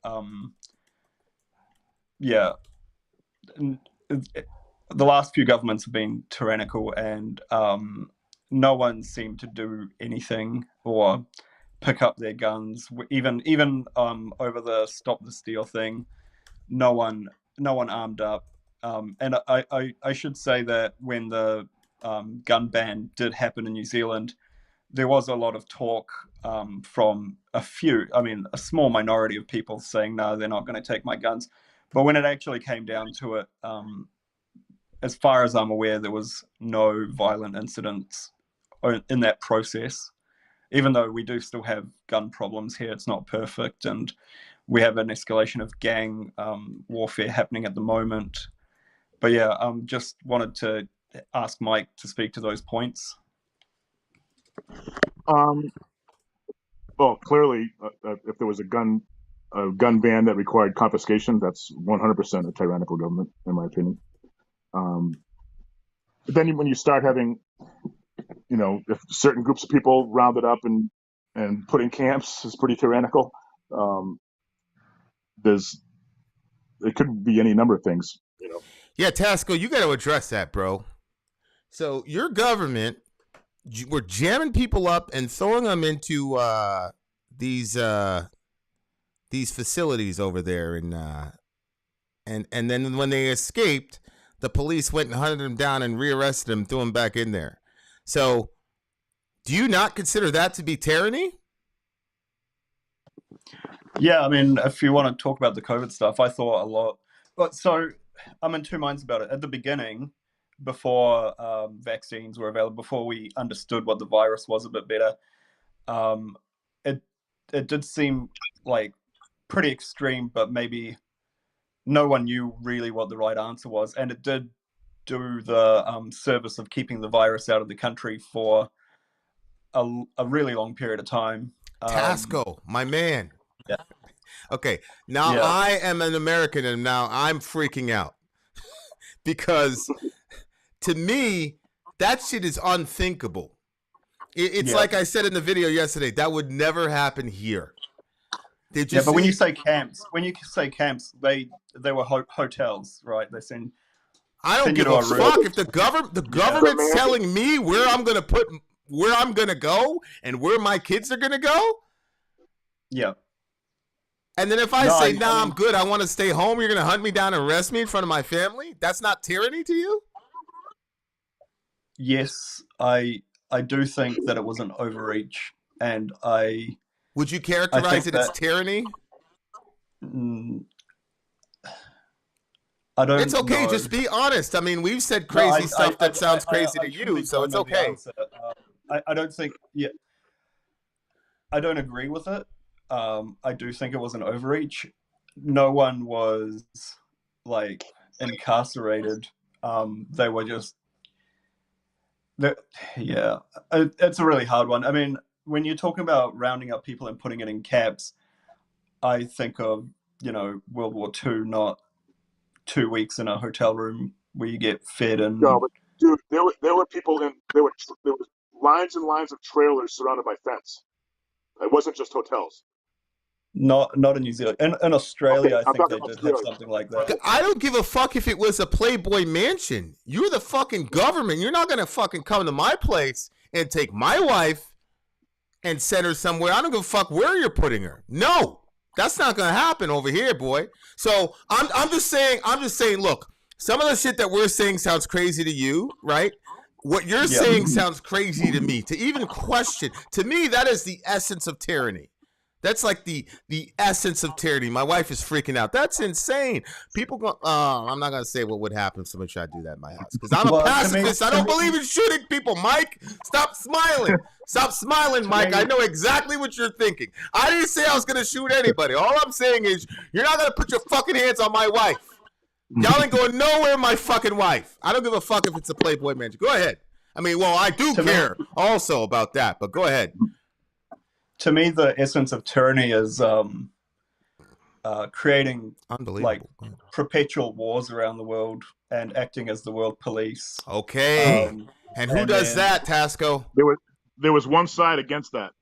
S9: the last few governments have been tyrannical, and no one seemed to do anything or pick up their guns. Even over the Stop the Steal thing, no one armed up. And I should say that when the gun ban did happen in New Zealand, there was a lot of talk from a small minority of people saying, no, they're not going to take my guns. But when it actually came down to it, as far as I'm aware, there was no violent incidents in that process. Even though we do still have gun problems here, it's not perfect, and we have an escalation of gang warfare happening at the moment. But yeah, just wanted to ask Mike to speak to those points.
S5: Well, clearly, if there was a gun ban that required confiscation, that's 100% a tyrannical government, in my opinion. But then when you start having, if certain groups of people rounded up and put in camps, is pretty tyrannical. It could be any number of things,
S1: Yeah, Tasco, you got to address that, bro. So your government, we're jamming people up and throwing them into these facilities over there, and then when they escaped, the police went and hunted them down and rearrested them, threw them back in there. So, do you not consider that to be tyranny?
S9: Yeah, I mean, if you want to talk about the COVID stuff, I thought a lot. But so I'm in two minds about it. At the beginning, before vaccines were available, before we understood what the virus was a bit better, it did seem like pretty extreme, but maybe no one knew really what the right answer was, and it did do the service of keeping the virus out of the country for a really long period of time.
S1: Tasco, my man.
S9: Yeah.
S1: Okay, now
S9: Yeah.
S1: I am an American, and now I'm freaking out because to me, that shit is unthinkable. It's like I said in the video yesterday, that would never happen here.
S9: Yeah, but when you say camps, they were hotels, right? They send.
S1: I don't give a fuck if the government's telling me where I'm gonna go and where my kids are gonna go.
S9: Yeah.
S1: And then if I say, I'm good, I want to stay home, you're gonna hunt me down and arrest me in front of my family? That's not tyranny to you?
S9: Yes, I do think that it was an overreach, and
S1: would you characterize it as tyranny?
S9: I don't.
S1: It's okay.
S9: know.
S1: Just be honest. I mean, we've said crazy stuff that sounds crazy to you, so it's okay.
S9: I don't think. Yeah, I don't agree with it. I do think it was an overreach. No one was like incarcerated. They were just. Yeah, it's a really hard one. I mean, when you're talking about rounding up people and putting it in camps, I think of World War II, not 2 weeks in a hotel room where you get fed and.
S5: No, but dude, there were people there were lines and lines of trailers surrounded by fence. It wasn't just hotels.
S9: Not in New Zealand. In Australia, I think they did have something like that.
S1: I don't give a fuck if it was a Playboy mansion. You're the fucking government. You're not gonna fucking come to my place and take my wife and send her somewhere. I don't give a fuck where you're putting her. No, that's not gonna happen over here, boy. So I'm just saying. Look, some of the shit that we're saying sounds crazy to you, right? What you're saying sounds crazy to me. To even question, to me, that is the essence of tyranny. That's like the essence of tyranny. My wife is freaking out. That's insane. People go, I'm not going to say what would happen if somebody tried to do that in my house. Because I'm a pacifist. I don't believe in shooting people, Mike. Stop smiling. Stop smiling, Mike. I know exactly what you're thinking. I didn't say I was going to shoot anybody. All I'm saying is you're not going to put your fucking hands on my wife. Y'all ain't going nowhere, my fucking wife. I don't give a fuck if it's a Playboy mansion. Go ahead. I mean, well, I do care also about that, but go ahead.
S9: To me, the essence of tyranny is creating like perpetual wars around the world and acting as the world police.
S1: Okay. And who does that, Tasco?
S5: There was one side against that.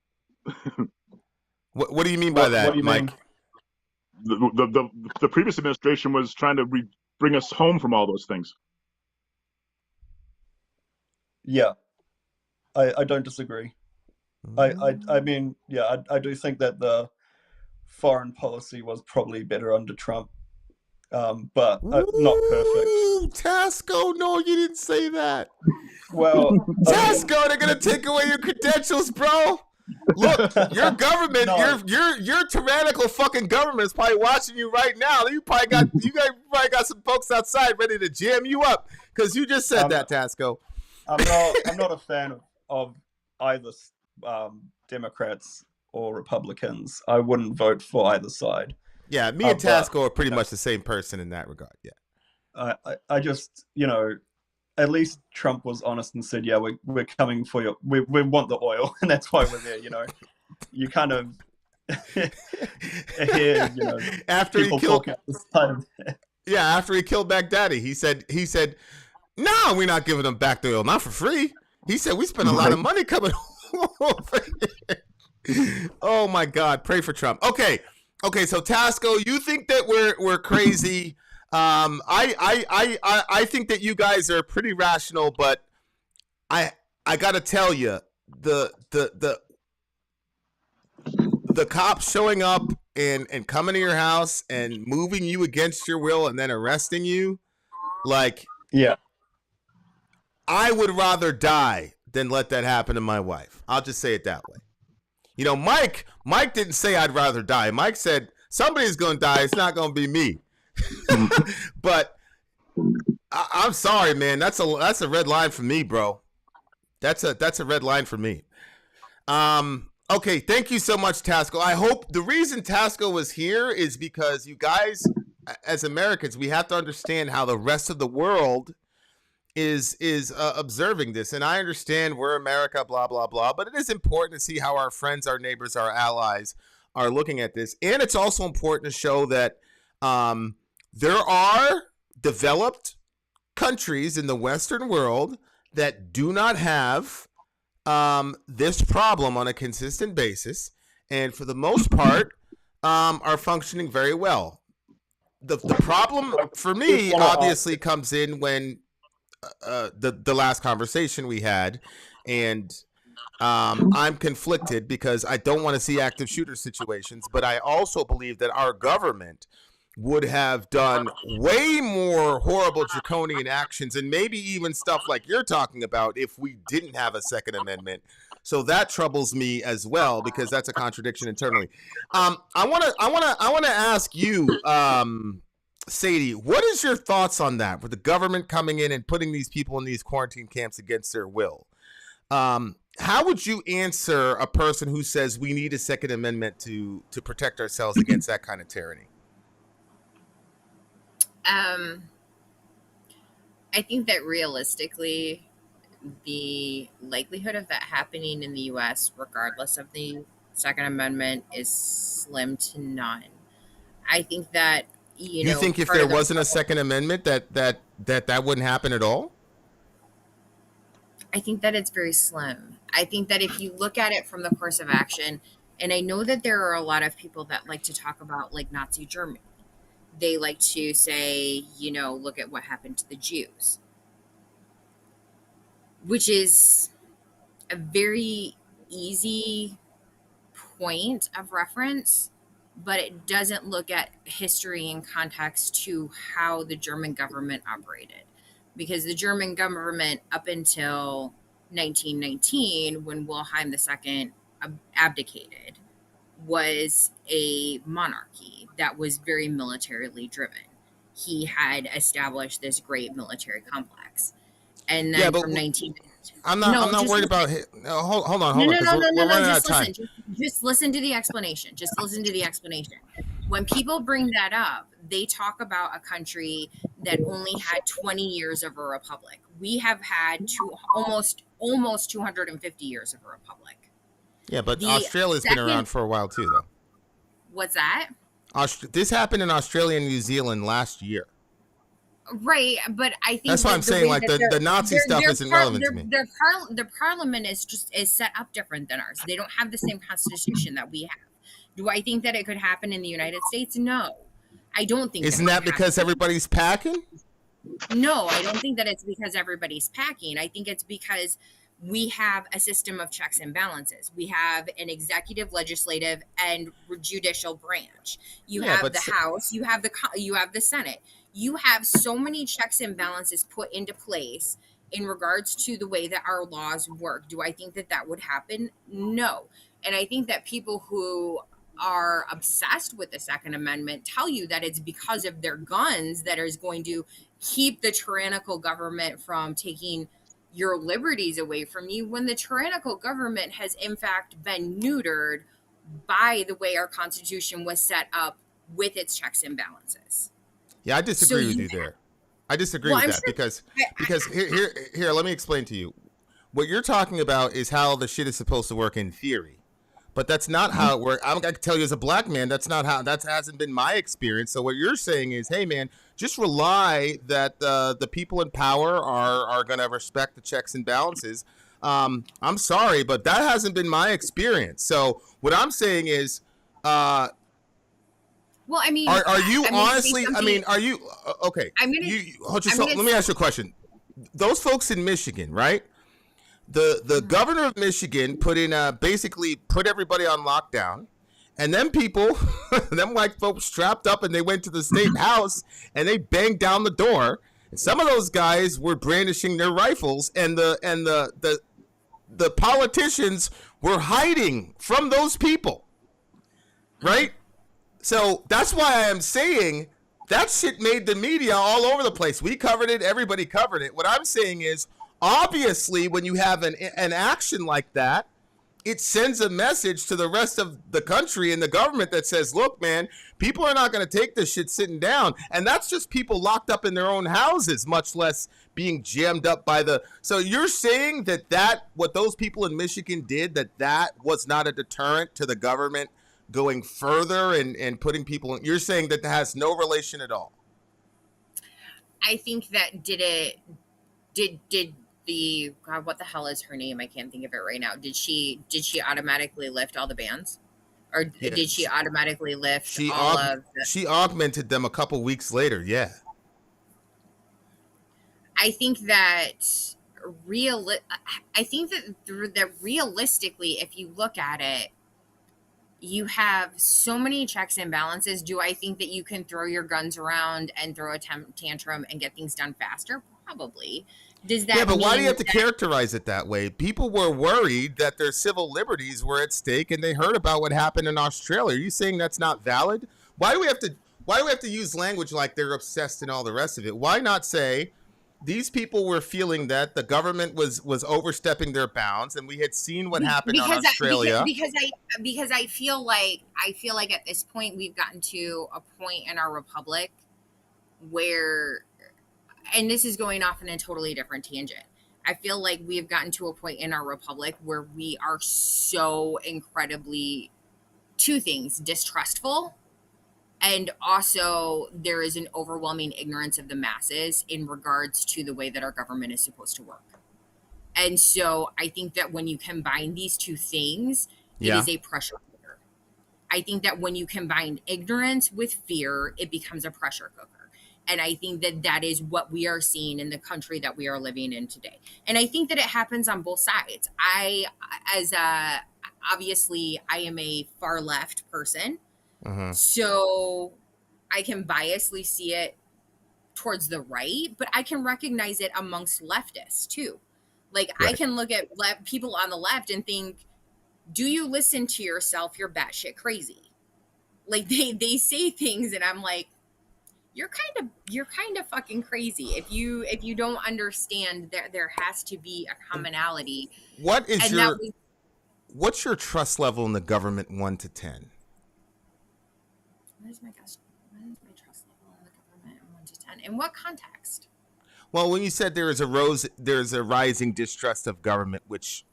S1: What do you mean by that, Mike?
S5: The previous administration was trying to bring us home from all those things.
S9: Yeah, I don't disagree. I mean, yeah, I do think that the foreign policy was probably better under Trump, but not perfect.
S1: Tasco, no, you didn't say that.
S9: Well,
S1: Tasco, they're gonna take away your credentials, bro. Look, your government, your tyrannical fucking government is probably watching you right now. You guys probably got some folks outside ready to jam you up because you just said that, Tasco.
S9: I'm not a fan of either Democrats or Republicans. I wouldn't vote for either side.
S1: Yeah, me and Tasco are pretty much the same person in that regard. Yeah.
S9: I just, at least Trump was honest and said, yeah, we're coming for you. We want the oil, and that's why we're there. You kind of hear,
S1: after he killed, after he killed Baghdadi, he said, no, we're not giving them back the oil, not for free. He said we spent a lot of money coming over here. Oh my God, pray for Trump. Okay, so Tasco, you think that we're crazy? I think that you guys are pretty rational, but I gotta tell you, the cops showing up and coming to your house and moving you against your will and then arresting you, like,
S9: yeah,
S1: I would rather die than let that happen to my wife. I'll just say it that way. Mike didn't say I'd rather die. Mike said somebody's gonna die. It's not gonna be me. But I'm sorry, man. That's a red line for me, bro. That's a red line for me. Okay, thank you so much, Tasco. I hope the reason Tasco was here is because you guys, as Americans, we have to understand how the rest of the world is observing this. And I understand we're America, blah blah blah, but it is important to see how our friends, our neighbors, our allies are looking at this. And it's also important to show that there are developed countries in the Western world that do not have this problem on a consistent basis, and for the most part, are functioning very well. The problem for me obviously comes in when the last conversation we had, and I'm conflicted because I don't want to see active shooter situations, but I also believe that our government would have done way more horrible draconian actions and maybe even stuff like you're talking about if we didn't have a Second Amendment. So that troubles me as well because that's a contradiction internally. I want to ask you, Sadie, what is your thoughts on that? With the government coming in and putting these people in these quarantine camps against their will, how would you answer a person who says we need a Second Amendment to protect ourselves against that kind of tyranny?
S8: I think that realistically, the likelihood of that happening in the U.S., regardless of the Second Amendment, is slim to none. I think that
S1: you think if there wasn't a Second Amendment, that wouldn't happen at all?
S8: I think that it's very slim. I think that if you look at it from the course of action, and I know that there are a lot of people that like to talk about like Nazi Germany. They like to say, look at what happened to the Jews, which is a very easy point of reference, but it doesn't look at history in context to how the German government operated. Because the German government, up until 1919, when Wilhelm II abdicated, was a monarchy that was very militarily driven. He had established this great military complex, and then from 19.
S1: I'm not worried about it. Hold on. We're running out of time.
S8: Just listen to the explanation. When people bring that up, they talk about a country that only had 20 years of a republic. We have had almost 250 years of a republic.
S1: Yeah, but Australia's been around for a while too, though.
S8: What's that?
S1: This happened in Australia and New Zealand last year.
S8: Right, but I think
S1: that's why I'm saying like the Nazi stuff isn't relevant to me.
S8: The parliament is set up different than ours. They don't have the same constitution that we have. Do I think that it could happen in the United States? No, I don't think.
S1: Isn't that because everybody's packing?
S8: No, I don't think that it's because everybody's packing. I think it's because we have a system of checks and balances. We have an executive, legislative, and judicial branch. You have the House. You have the Senate. You have so many checks and balances put into place in regards to the way that our laws work. Do I think that would happen? No. And I think that people who are obsessed with the Second Amendment tell you that it's because of their guns that is going to keep the tyrannical government from taking your liberties away from you, when the tyrannical government has in fact been neutered by the way our Constitution was set up with its checks and balances.
S1: Yeah, I disagree with you there. I disagree with that because here, let me explain to you. What you're talking about is how the shit is supposed to work in theory, but that's not how it works. I can tell you as a black man, that hasn't been my experience. So what you're saying is, hey man, just rely that the people in power are going to respect the checks and balances. I'm sorry, but that hasn't been my experience. So what I'm saying is,
S8: well, I mean,
S1: are you honestly? I mean, are you okay? Let me ask you a question. Those folks in Michigan, right? The governor of Michigan basically put everybody on lockdown, and then people, them white folks strapped up and they went to the state house and they banged down the door. And some of those guys were brandishing their rifles, and the politicians were hiding from those people, right? So that's why I am saying That shit made the media all over the place. We covered it. Everybody covered it. What I'm saying is, obviously, when you have an action like that, it sends a message to the rest of the country and the government that says, look, man, people are not going to take this shit sitting down. And that's just people locked up in their own houses, much less being jammed up by the... So you're saying that what those people in Michigan did, that was not a deterrent to the government going further and putting people in... You're saying that has no relation at all?
S8: I think that did the God, what the hell is her name? I can't think of it right now. Did she automatically lift all the bans, or did she automatically lift
S1: she augmented them a couple weeks later? Yeah.
S8: I think that realistically, if you look at it, you have so many checks and balances. Do I think that you can throw your guns around and throw a tantrum and get things done faster? Probably. Does that?
S1: Yeah, but why do you have to characterize it that way? People were worried that their civil liberties were at stake, and they heard about what happened in Australia. Are you saying that's not valid? Why do we have to use language like they're obsessed and all the rest of it? Why not say these people were feeling that the government was overstepping their bounds, and we had seen what happened in Australia?
S8: Because I feel like at this point we've gotten to a point in our republic where, and this is going off in a totally different tangent, I feel like we have gotten to a point in our republic where we are so incredibly, two things, distrustful, and also there is an overwhelming ignorance of the masses in regards to the way that our government is supposed to work. And so I think that when you combine these two things, it is a pressure cooker. I think that when you combine ignorance with fear, it becomes a pressure cooker. And I think that is what we are seeing in the country that we are living in today. And I think that it happens on both sides. Obviously, I am a far left person.
S1: Mm-hmm.
S8: So I can biasly see it towards the right, but I can recognize it amongst leftists too. Like, right. I can look at people on the left and think, do you listen to yourself? You're batshit crazy. Like they say things and I'm like, you're kind of fucking crazy if you don't understand that there has to be a commonality.
S1: What's your trust level in the government 1 to 10?
S8: What is my trust level in the government 1 to 10? In what context?
S1: Well, when you said there's a rising distrust of government, which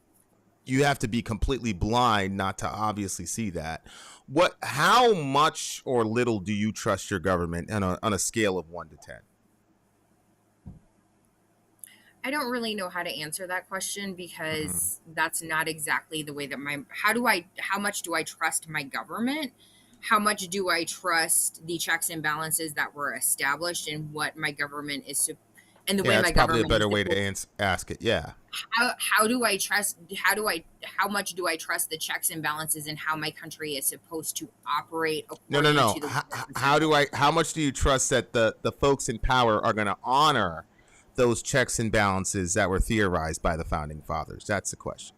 S1: you have to be completely blind not to obviously see that. How much or little do you trust your government on a scale of 1 to 10?
S8: I don't really know how to answer that question because that's not exactly the way that how much do I trust my government? How much do I trust the checks and balances that were established and what my government is and the way my government is?
S1: That's probably a better way to ask it. Yeah.
S8: How much do I trust the checks and balances and how my country is supposed to operate?
S1: No. How much do you trust that the folks in power are going to honor those checks and balances that were theorized by the founding fathers? That's the question.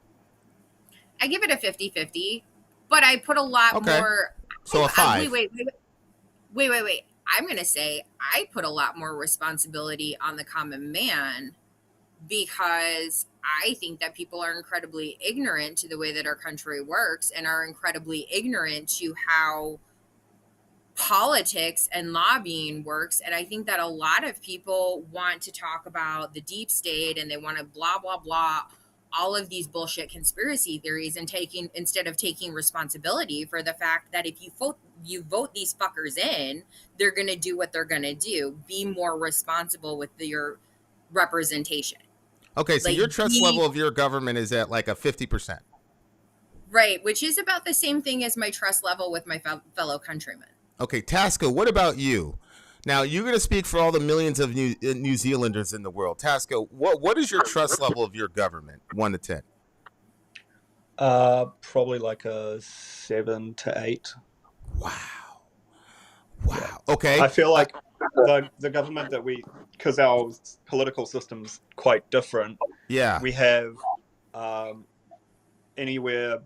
S8: I give it a 50-50, but I put a lot more.
S1: So a 5.
S8: Wait. I'm going to say I put a lot more responsibility on the common man because I think that people are incredibly ignorant to the way that our country works and are incredibly ignorant to how politics and lobbying works. And I think that a lot of people want to talk about the deep state and they want to blah, blah, blah, all of these bullshit conspiracy theories and instead of taking responsibility for the fact that if you vote these fuckers in, they're going to do what they're going to do. Be more responsible with your representation.
S1: Okay, so your trust level of your government is at like a 50%.
S8: Right, which is about the same thing as my trust level with my fellow countrymen.
S1: Okay, Tasco, what about you? Now, you're going to speak for all the millions of New Zealanders in the world. Tasco, what is your trust level of your government, 1 to 10?
S9: Probably like a 7 to 8.
S1: Wow. Okay.
S9: I feel like the government that because our political system's quite different.
S1: Yeah.
S9: We have anywhere,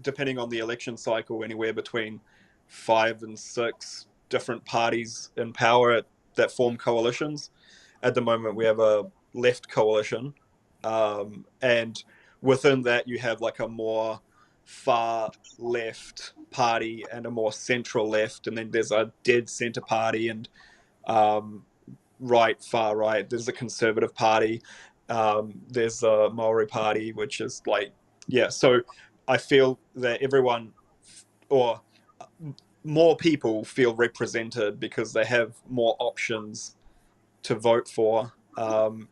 S9: depending on the election cycle, anywhere between 5 and 6 different parties in power that form coalitions. At the moment, we have a left coalition, and within that, you have like a more far left party and a more central left, and then there's a dead center party and right, far right. There's a Conservative Party. There's a Maori Party, which is like, yeah. So I feel that everyone, or more people, feel represented because they have more options to vote for.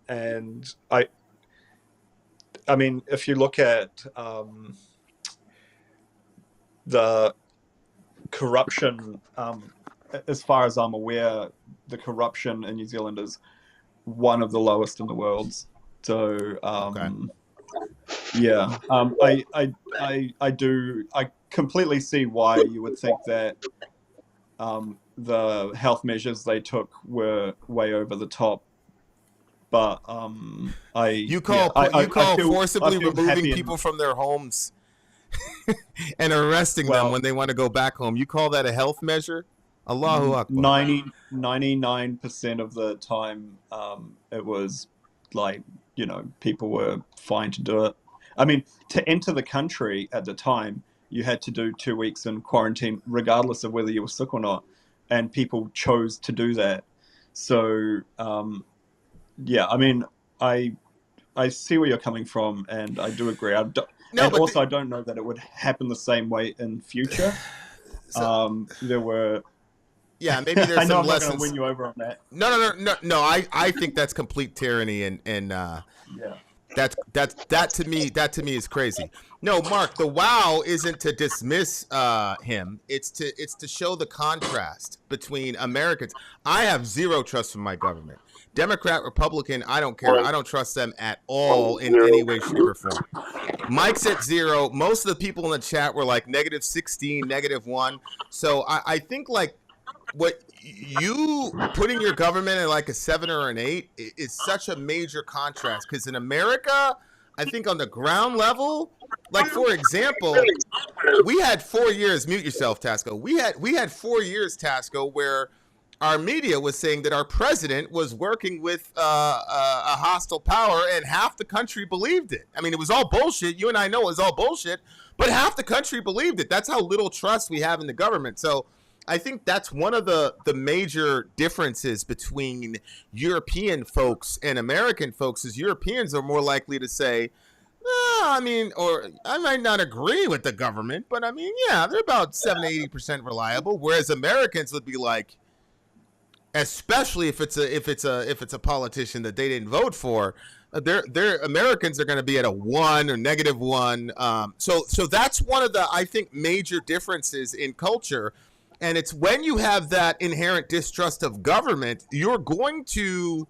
S9: And I mean, if you look at the corruption, as far as I'm aware, the corruption in New Zealand is one of the lowest in the world. So, yeah, I completely see why you would think that the health measures they took were way over the top. But
S1: you call forcibly removing people from their homes and arresting them when they want to go back home. You call that a health measure? Allahu Akbar.
S9: 99% of the time, it was like, you know, people were fine to do it. I mean, to enter the country at the time, you had to do 2 weeks in quarantine, regardless of whether you were sick or not. And people chose to do that. So, yeah, I mean, I see where you're coming from, and I do agree. I don't know that it would happen the same way in future. There were...
S1: Yeah, maybe there's
S9: I know
S1: some
S9: I'm
S1: lessons.
S9: not going to win you over on that.
S1: No. I think that's complete tyranny, and
S9: yeah,
S1: that to me is crazy. No, Mark, the wow isn't to dismiss him. It's to show the contrast between Americans. I have zero trust in my government. Democrat, Republican, I don't care. I don't trust them at all in any way, shape, or form. Mike's at 0. Most of the people in the chat were like -16, -1. So I think like what you putting your government at like a 7 or an 8 is such a major contrast, because in America, I think on the ground level, like for example, we had 4 years. Mute yourself, Tasco. We had 4 years, Tasco, where our media was saying that our president was working with a hostile power, and half the country believed it. I mean, it was all bullshit. You and I know it was all bullshit, but half the country believed it. That's how little trust we have in the government. So I think that's one of the major differences between European folks and American folks is Europeans are more likely to say, I mean, or I might not agree with the government, but I mean, yeah, they're about 70 to 80% reliable. Whereas Americans would be like, especially if it's a politician that they didn't vote for, they're Americans are going to be at a 1 or -1. So that's one of the, I think, major differences in culture. And it's when you have that inherent distrust of government, you're going to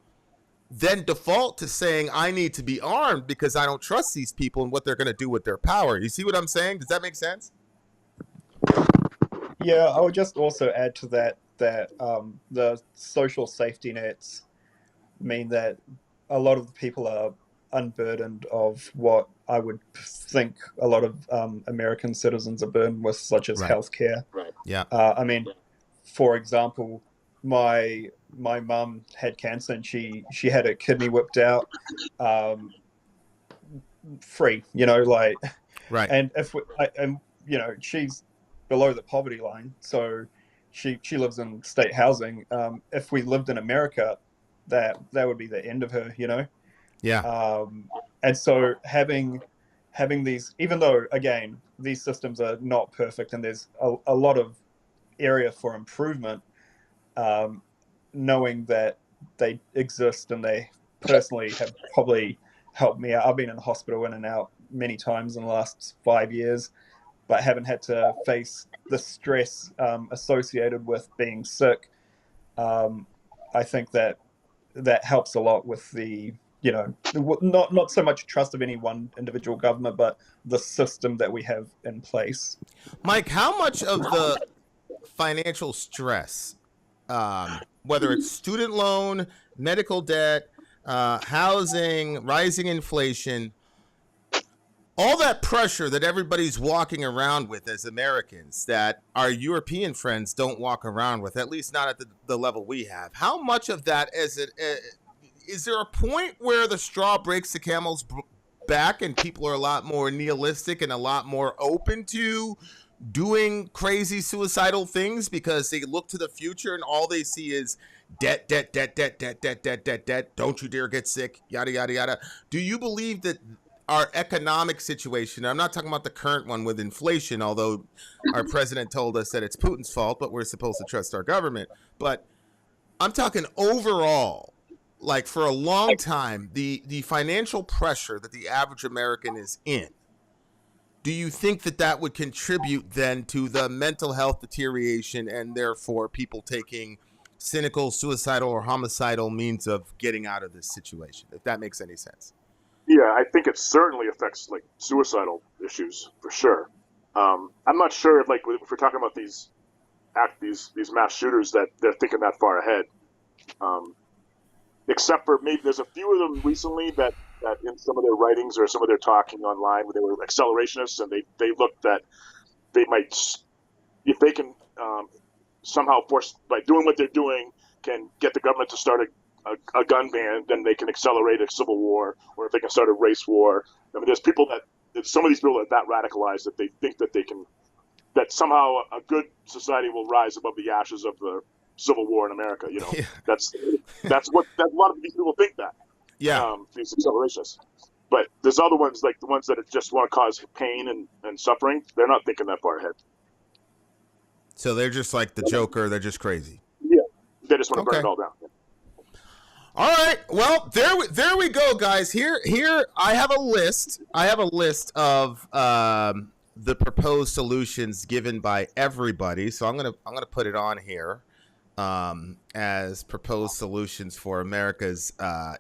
S1: then default to saying, I need to be armed because I don't trust these people and what they're going to do with their power. You see what I'm saying? Does that make sense?
S9: Yeah, I would just also add to that the social safety nets mean that a lot of people are unburdened of what I would think a lot of American citizens are burdened with, such as healthcare.
S1: Right. Yeah.
S9: I mean, for example, my mum had cancer and she had her kidney whipped out, free, you know, like,
S1: right.
S9: And you know, she's below the poverty line, so she lives in state housing. If we lived in America, that would be the end of her, you know.
S1: Yeah.
S9: And so having these, even though again these systems are not perfect and there's a lot of area for improvement, knowing that they exist and they personally have probably helped me out. I've been in the hospital in and out many times in the last 5 years, but haven't had to face the stress associated with being sick. I think that helps a lot with the, you know, not so much trust of any one individual government, but the system that we have in place.
S1: Mike, how much of the financial stress, whether it's student loan, medical debt, housing, rising inflation, all that pressure that everybody's walking around with as Americans that our European friends don't walk around with, at least not at the level we have. How much of that is there a point where the straw breaks the camel's back and people are a lot more nihilistic and a lot more open to doing crazy suicidal things because they look to the future and all they see is debt, debt, debt, debt, debt, debt, debt, debt, debt. Don't you dare get sick, yada, yada, yada. Do you believe that our economic situation, I'm not talking about the current one with inflation, although our president told us that it's Putin's fault, but we're supposed to trust our government. But I'm talking overall, like for a long time, the financial pressure that the average American is in, do you think that would contribute then to the mental health deterioration and therefore people taking cynical, suicidal, or homicidal means of getting out of this situation, if that makes any sense?
S5: Yeah, I think it certainly affects like suicidal issues for sure. I'm not sure if, like, if we're talking about these mass shooters that they're thinking that far ahead. Except for maybe there's a few of them recently that in some of their writings or some of their talking online where they were accelerationists and they looked that they might, if they can somehow force, by doing what they're doing, can get the government to start a gun ban, then they can accelerate a civil war, or if they can start a race war. I mean, there's people some of these people are that radicalized that they think that that somehow a good society will rise above the ashes of the Civil War in America. You know, yeah. that's what a lot of these people think that.
S1: Yeah,
S5: these accelerationists. But there's other ones, like the ones that just want to cause pain and suffering. They're not thinking that far ahead.
S1: So they're just like the Joker. They're just crazy.
S5: Yeah, they just want to burn it all down.
S1: All right. Well, there we go, guys. Here I have a list. Of the proposed solutions given by everybody. So I'm gonna put it on here as proposed solutions for America's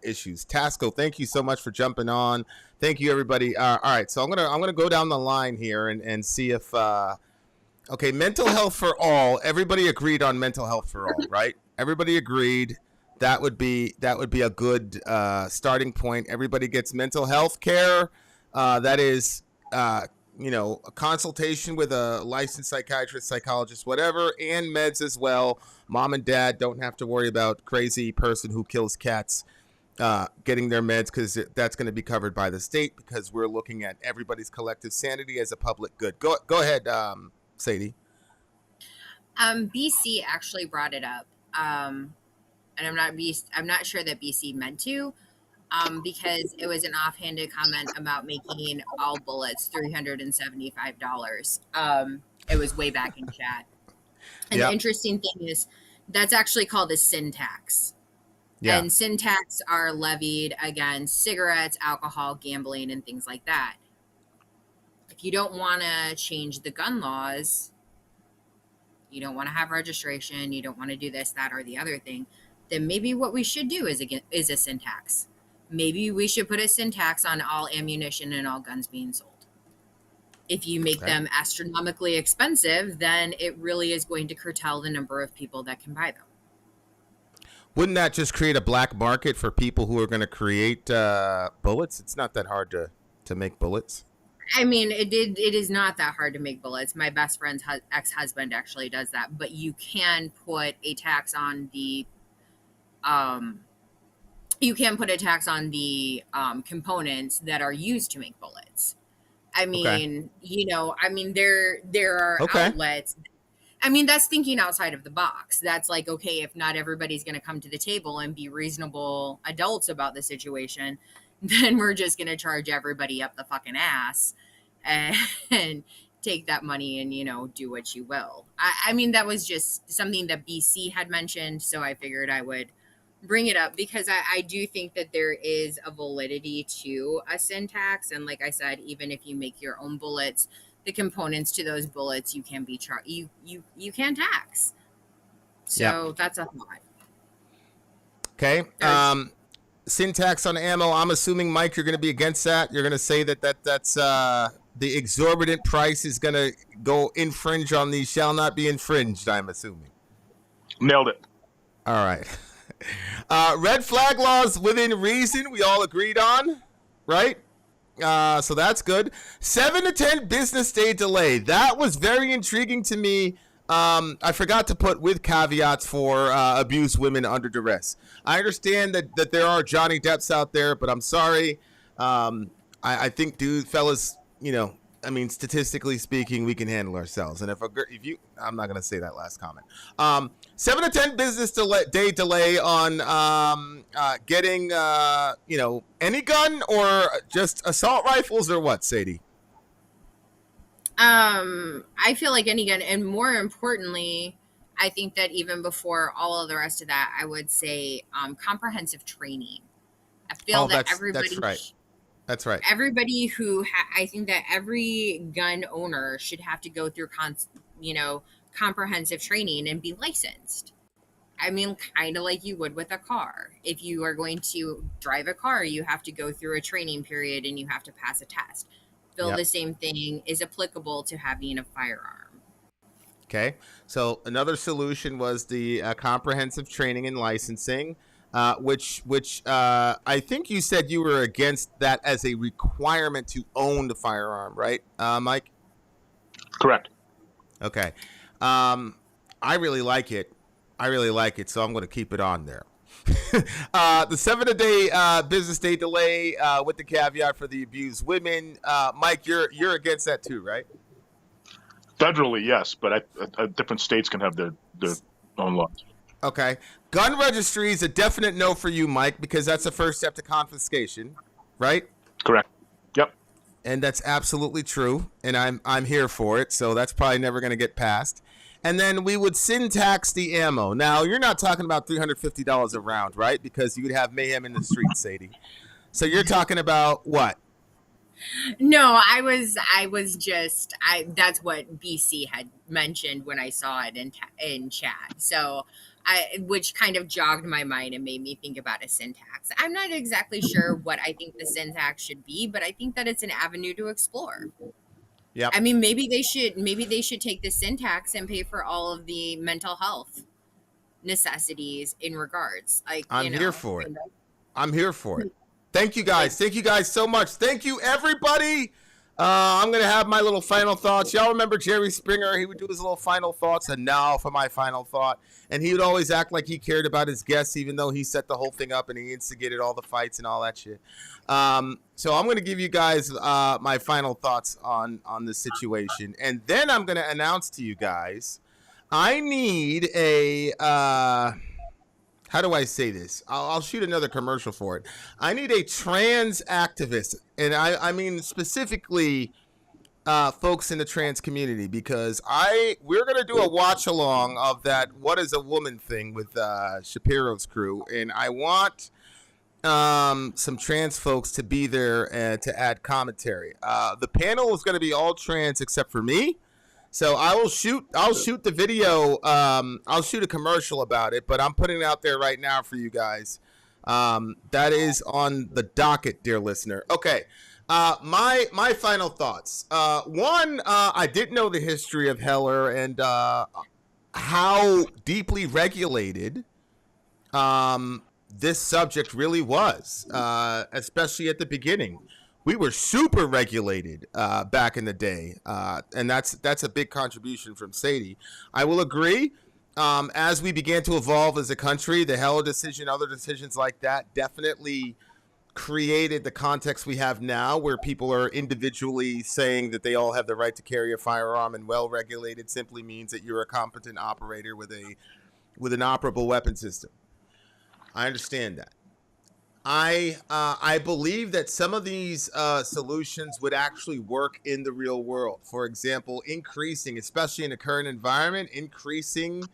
S1: issues. Tasco, thank you so much for jumping on. Thank you, everybody. All right. So I'm gonna go down the line here and see if okay, mental health for all. Everybody agreed on mental health for all, right? Everybody agreed. That would be a good starting point. Everybody gets mental health care. That is, a consultation with a licensed psychiatrist, psychologist, whatever, and meds as well. Mom and dad don't have to worry about crazy person who kills cats getting their meds because that's going to be covered by the state because we're looking at everybody's collective sanity as a public good. Go ahead, Sadie.
S8: BC actually brought it up. And I'm not sure that BC meant to, because it was an offhanded comment about making all bullets $375. It was way back in chat. And The interesting thing is that's actually called a sin tax. Yeah. And sin tax are levied against cigarettes, alcohol, gambling, and things like that. If you don't want to change the gun laws, you don't want to have registration, you don't want to do this, that, or the other thing, then maybe what we should do is a sin tax. Maybe we should put a sin tax on all ammunition and all guns being sold. If you make them astronomically expensive, then it really is going to curtail the number of people that can buy them.
S1: Wouldn't that just create a black market for people who are going to create bullets? It's not that hard to make bullets.
S8: I mean, it is not that hard to make bullets. My best friend's ex-husband actually does that, but you can put a tax on the components that are used to make bullets. I mean, there are outlets. I mean, that's thinking outside of the box. That's like, okay, if not everybody's going to come to the table and be reasonable adults about the situation, then we're just going to charge everybody up the fucking ass and take that money and, do what you will. I mean, that was just something that BC had mentioned. So I figured I would bring it up because I do think that there is a validity to a sin tax. And like I said, even if you make your own bullets, the components to those bullets, you can be you can tax. So that's a thought.
S1: Okay. Sin tax on ammo. I'm assuming, Mike, you're going to be against that. You're going to say that's the exorbitant price is going to go infringe on the shall not be infringed, I'm assuming.
S5: Nailed it.
S1: All right. Red flag laws within reason, we all agreed on, right? So that's good. 7 to 10 business day delay. That was very intriguing to me. I forgot to put with caveats for abused women under duress. I understand that there are Johnny Depps out there, but I'm sorry. I think, fellas, I mean, statistically speaking, we can handle ourselves. And if you, I'm not going to say that last comment. 7 to 10 business day delay on getting, any gun or just assault rifles or what, Sadie?
S8: I feel like any gun, and more importantly, I think that even before all of the rest of that, I would say comprehensive training. I feel that everybody.
S1: That's right. That's right.
S8: Everybody who I think that every gun owner should have to go through comprehensive training and be licensed. I mean, kind of like you would with a car. If you are going to drive a car, you have to go through a training period and you have to pass a test. The same thing is applicable to having a firearm.
S1: Okay. So another solution was the comprehensive training and licensing. Which I think you said you were against that as a requirement to own the firearm, right, Mike?
S5: Correct.
S1: Okay. I really like it. So I'm going to keep it on there. The 7 business day delay with the caveat for the abused women. Mike, you're against that too, right?
S5: Federally, yes, but different states can have their own laws.
S1: Okay. Gun registry is a definite no for you, Mike, because that's the first step to confiscation, right?
S5: Correct. Yep.
S1: And that's absolutely true, and I'm here for it, so that's probably never going to get passed. And then we would sin tax the ammo. Now, you're not talking about $350 a round, right? Because you would have mayhem in the streets, Sadie. So you're talking about what?
S8: No, I was just that's what BC had mentioned when I saw it in chat. So which kind of jogged my mind and made me think about a syntax. I'm not exactly sure what I think the syntax should be, but I think that it's an avenue to explore.
S1: Yeah.
S8: I mean, maybe they should take the syntax and pay for all of the mental health necessities in regards. Like,
S1: I'm here for it. I'm here for it. Thank you guys. Thank you guys so much. Thank you, everybody. I'm going to have my little final thoughts. Y'all remember Jerry Springer? He would do his little final thoughts. And now for my final thought. And he would always act like he cared about his guests, even though he set the whole thing up and he instigated all the fights and all that shit. So I'm going to give you guys my final thoughts on this situation. And then I'm going to announce to you guys, I need a... how do I say this? I'll shoot another commercial for it. I need a trans activist. And I mean specifically folks in the trans community, because we're going to do a watch along of that What is a Woman thing with Shapiro's crew. And I want some trans folks to be there to add commentary. The panel is going to be all trans except for me. So I'll shoot the video. I'll shoot a commercial about it, but I'm putting it out there right now for you guys. That is on the docket, dear listener. Okay. My final thoughts. One, I didn't know the history of Heller and how deeply regulated this subject really was, especially at the beginning. We were super regulated back in the day, and that's a big contribution from Sadie. I will agree. As we began to evolve as a country, the Heller decision, other decisions like that, definitely created the context we have now, where people are individually saying that they all have the right to carry a firearm, and well-regulated simply means that you're a competent operator with an operable weapon system. I understand that. I believe that some of these solutions would actually work in the real world. For example, increasing, especially in the current environment, increasing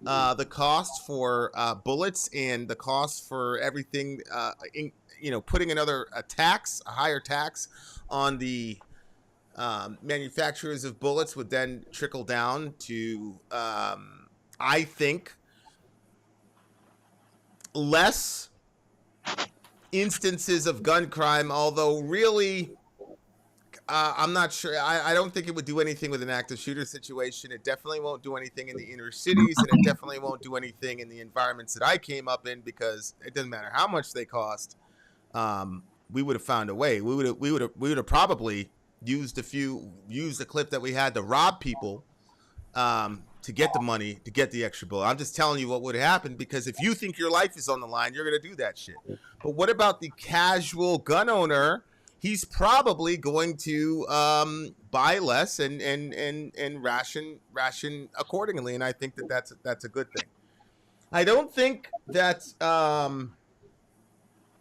S1: the cost for bullets and the cost for everything, putting a higher tax on the manufacturers of bullets would then trickle down to, I think, less instances of gun crime, although really I'm not sure. I don't think it would do anything with an active shooter situation. It definitely won't do anything in the inner cities, and it definitely won't do anything in the environments that I came up in, because it doesn't matter how much they cost. we would have found a way. We would have probably used a clip that we had to rob people to get the money, to get the extra bullet. I'm just telling you what would have happened, because if you think your life is on the line, you're going to do that shit. But what about the casual gun owner? He's probably going to buy less and ration accordingly, and I think that's a good thing. I don't think that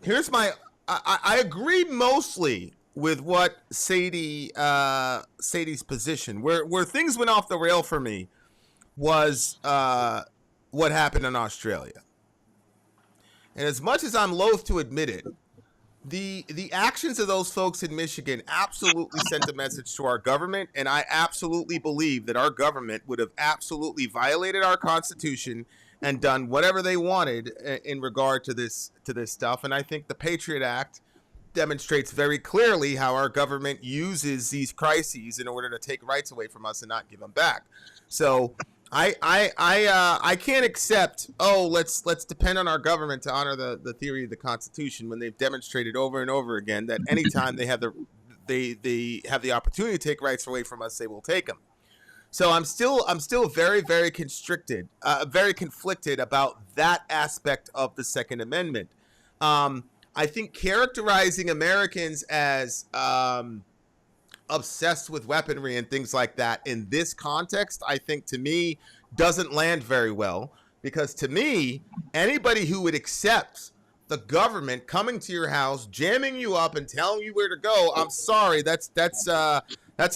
S1: here's my I agree mostly with what Sadie's position. Where things went off the rail for me was what happened in Australia. And as much as I'm loath to admit it, the actions of those folks in Michigan absolutely sent a message to our government, and I absolutely believe that our government would have absolutely violated our Constitution and done whatever they wanted in regard to this stuff. And I think the Patriot Act demonstrates very clearly how our government uses these crises in order to take rights away from us and not give them back. So I can't accept, let's depend on our government to honor the theory of the Constitution, when they've demonstrated over and over again that anytime they have the opportunity to take rights away from us, they will take them. So I'm still very, very constricted, very conflicted about that aspect of the Second Amendment. I think characterizing Americans as obsessed with weaponry and things like that in this context, I think, to me, doesn't land very well, because to me, anybody who would accept the government coming to your house, jamming you up and telling you where to go, I'm sorry, that's a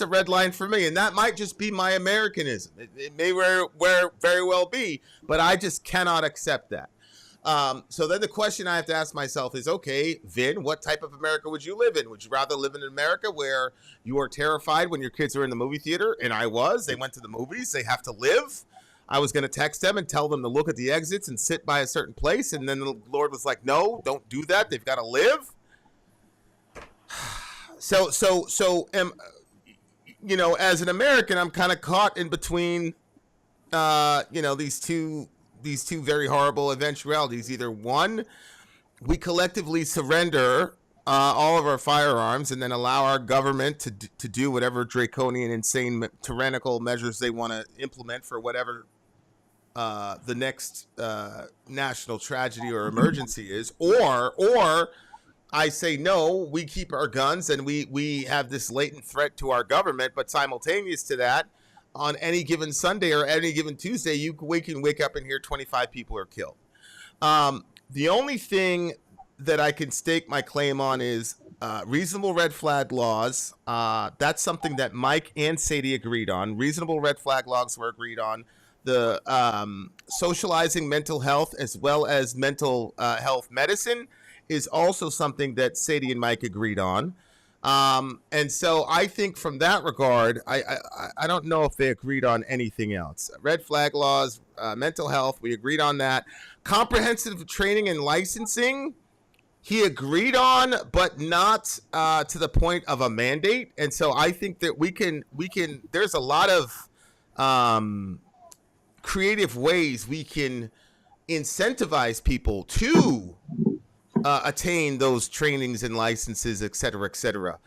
S1: red line for me. And that might just be my Americanism. It may very well be, but I just cannot accept that. So then the question I have to ask myself is, okay, Vin, what type of America would you live in? Would you rather live in an America where you are terrified when your kids are in the movie theater? And they went to the movies, they have to live. I was going to text them and tell them to look at the exits and sit by a certain place. And then the Lord was like, no, don't do that. They've got to live. So, as an American, I'm kind of caught in between, these two very horrible eventualities. Either one, we collectively surrender all of our firearms and then allow our government to do whatever draconian, insane, tyrannical measures they want to implement for whatever the next national tragedy or emergency is, or I say no, we keep our guns and we have this latent threat to our government, but simultaneous to that, on any given Sunday or any given Tuesday, you can wake up and hear 25 people are killed. The only thing that I can stake my claim on is reasonable red flag laws. That's something that Mike and Sadie agreed on. Reasonable red flag laws were agreed on. The socializing mental health as well as mental health medicine is also something that Sadie and Mike agreed on. And so I think from that regard, I don't know if they agreed on anything else. Red flag laws, mental health, we agreed on that. Comprehensive training and licensing, he agreed on, but not to the point of a mandate. And so I think that we can. There's a lot of creative ways we can incentivize people to attain those trainings and licenses, et cetera, et cetera.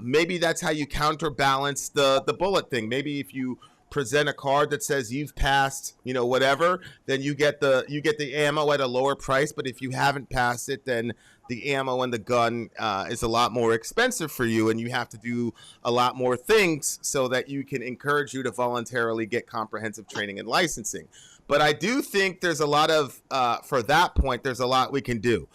S1: Maybe that's how you counterbalance the bullet thing. Maybe if you present a card that says you've passed, whatever, then you get the ammo at a lower price. But if you haven't passed it, then the ammo and the gun is a lot more expensive for you, and you have to do a lot more things so that you can encourage you to voluntarily get comprehensive training and licensing. But I do think there's a lot of, for that point, there's a lot we can do.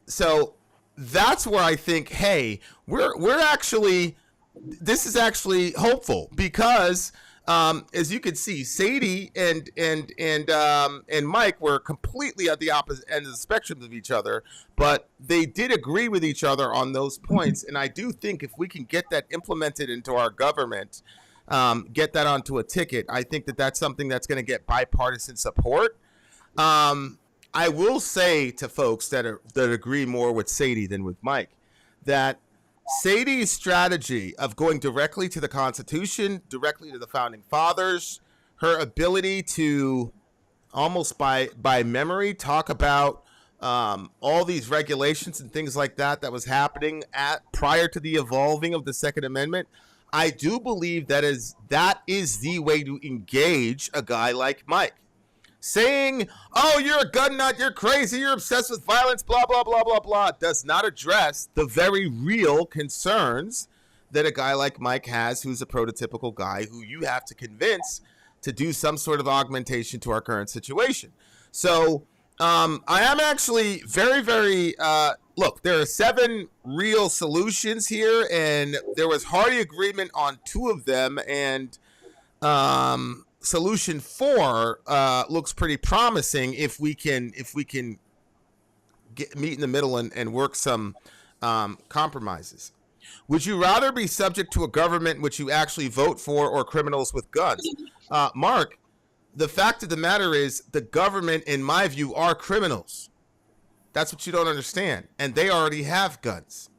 S1: So that's where I think, hey, we're actually, this is actually hopeful, because as you can see, Sadie and Mike were completely at the opposite end of the spectrum of each other, but they did agree with each other on those points. And I do think if we can get that implemented into our government, get that onto a ticket, I think that's something that's going to get bipartisan support. I will say to folks that agree more with Sadie than with Mike, that Sadie's strategy of going directly to the Constitution, directly to the Founding Fathers, her ability to almost by memory talk about all these regulations and things like that was happening prior to the evolving of the Second Amendment, I do believe that is the way to engage a guy like Mike. Saying, oh, you're a gun nut, you're crazy, you're obsessed with violence, blah, blah, blah, blah, blah, does not address the very real concerns that a guy like Mike has, who's a prototypical guy who you have to convince to do some sort of augmentation to our current situation. So I am actually very, very, look, there are 7 real solutions here, and there was hearty agreement on 2 of them, and solution 4 looks pretty promising if we can meet in the middle and work some compromises. Would you rather be subject to a government which you actually vote for or criminals with guns? Mark, the fact of the matter is the government, in my view, are criminals. That's what you don't understand. And they already have guns.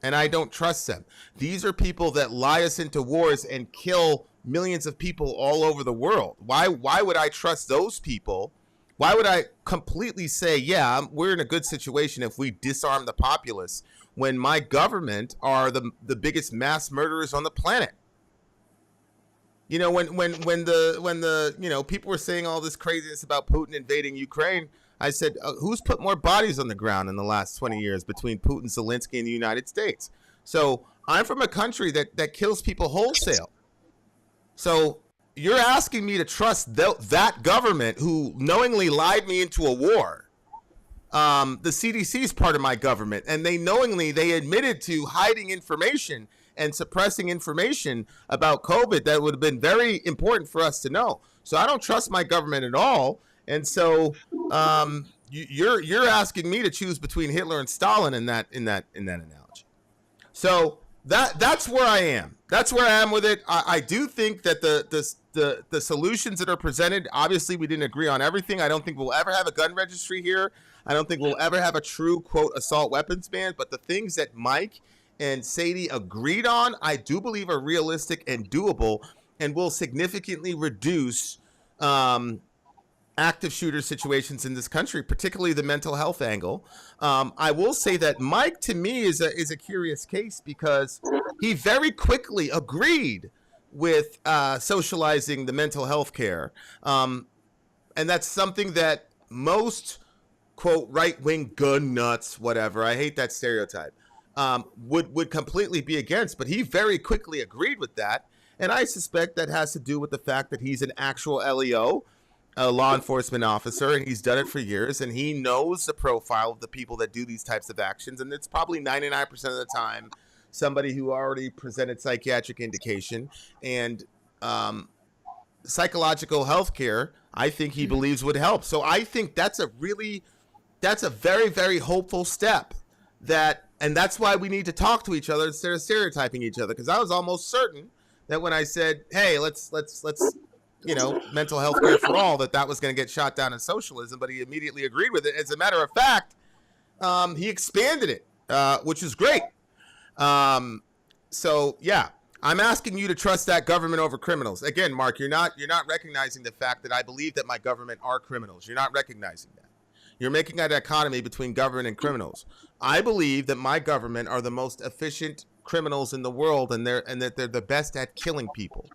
S1: And I don't trust them. These are people that lie us into wars and kill millions of people all over the world. Why would I trust those people? Why would I completely say, yeah, we're in a good situation if we disarm the populace, when my government are the biggest mass murderers on the planet? You know, when the people were saying all this craziness about Putin invading Ukraine, I said, who's put more bodies on the ground in the last 20 years between Putin, Zelensky, and the United States? So I'm from a country that kills people wholesale. So you're asking me to trust that government who knowingly lied me into a war. The CDC is part of my government, and they admitted to hiding information and suppressing information about COVID that would have been very important for us to know. So I don't trust my government at all. And so you're asking me to choose between Hitler and Stalin in that analogy. So that's where I am. That's where I am with it. I do think that the solutions that are presented, obviously we didn't agree on everything. I don't think we'll ever have a gun registry here. I don't think we'll ever have a true, quote, assault weapons ban. But the things that Mike and Sadie agreed on, I do believe are realistic and doable, and will significantly reduce active shooter situations in this country, particularly the mental health angle. I will say that Mike, to me, is a curious case because he very quickly agreed with socializing the mental health care. And that's something that most, quote, right-wing gun nuts, whatever, I hate that stereotype, would completely be against. But he very quickly agreed with that. And I suspect that has to do with the fact that he's an actual LEO, a law enforcement officer, and he's done it for years, and he knows the profile of the people that do these types of actions, and it's probably 99% of the time somebody who already presented psychiatric indication and psychological health care, I think he believes would help. So I think that's a very, very hopeful step, and that's why we need to talk to each other instead of stereotyping each other, because I was almost certain that when I said, hey, let's mental health care for all, that was going to get shot down in socialism, but he immediately agreed with it. As a matter of fact, he expanded it, which is great. So yeah, I'm asking you to trust that government over criminals. Again, Mark, you're not recognizing the fact that I believe that my government are criminals. You're not recognizing that. You're making a dichotomy between government and criminals. I believe that my government are the most efficient criminals in the world, and that they're the best at killing people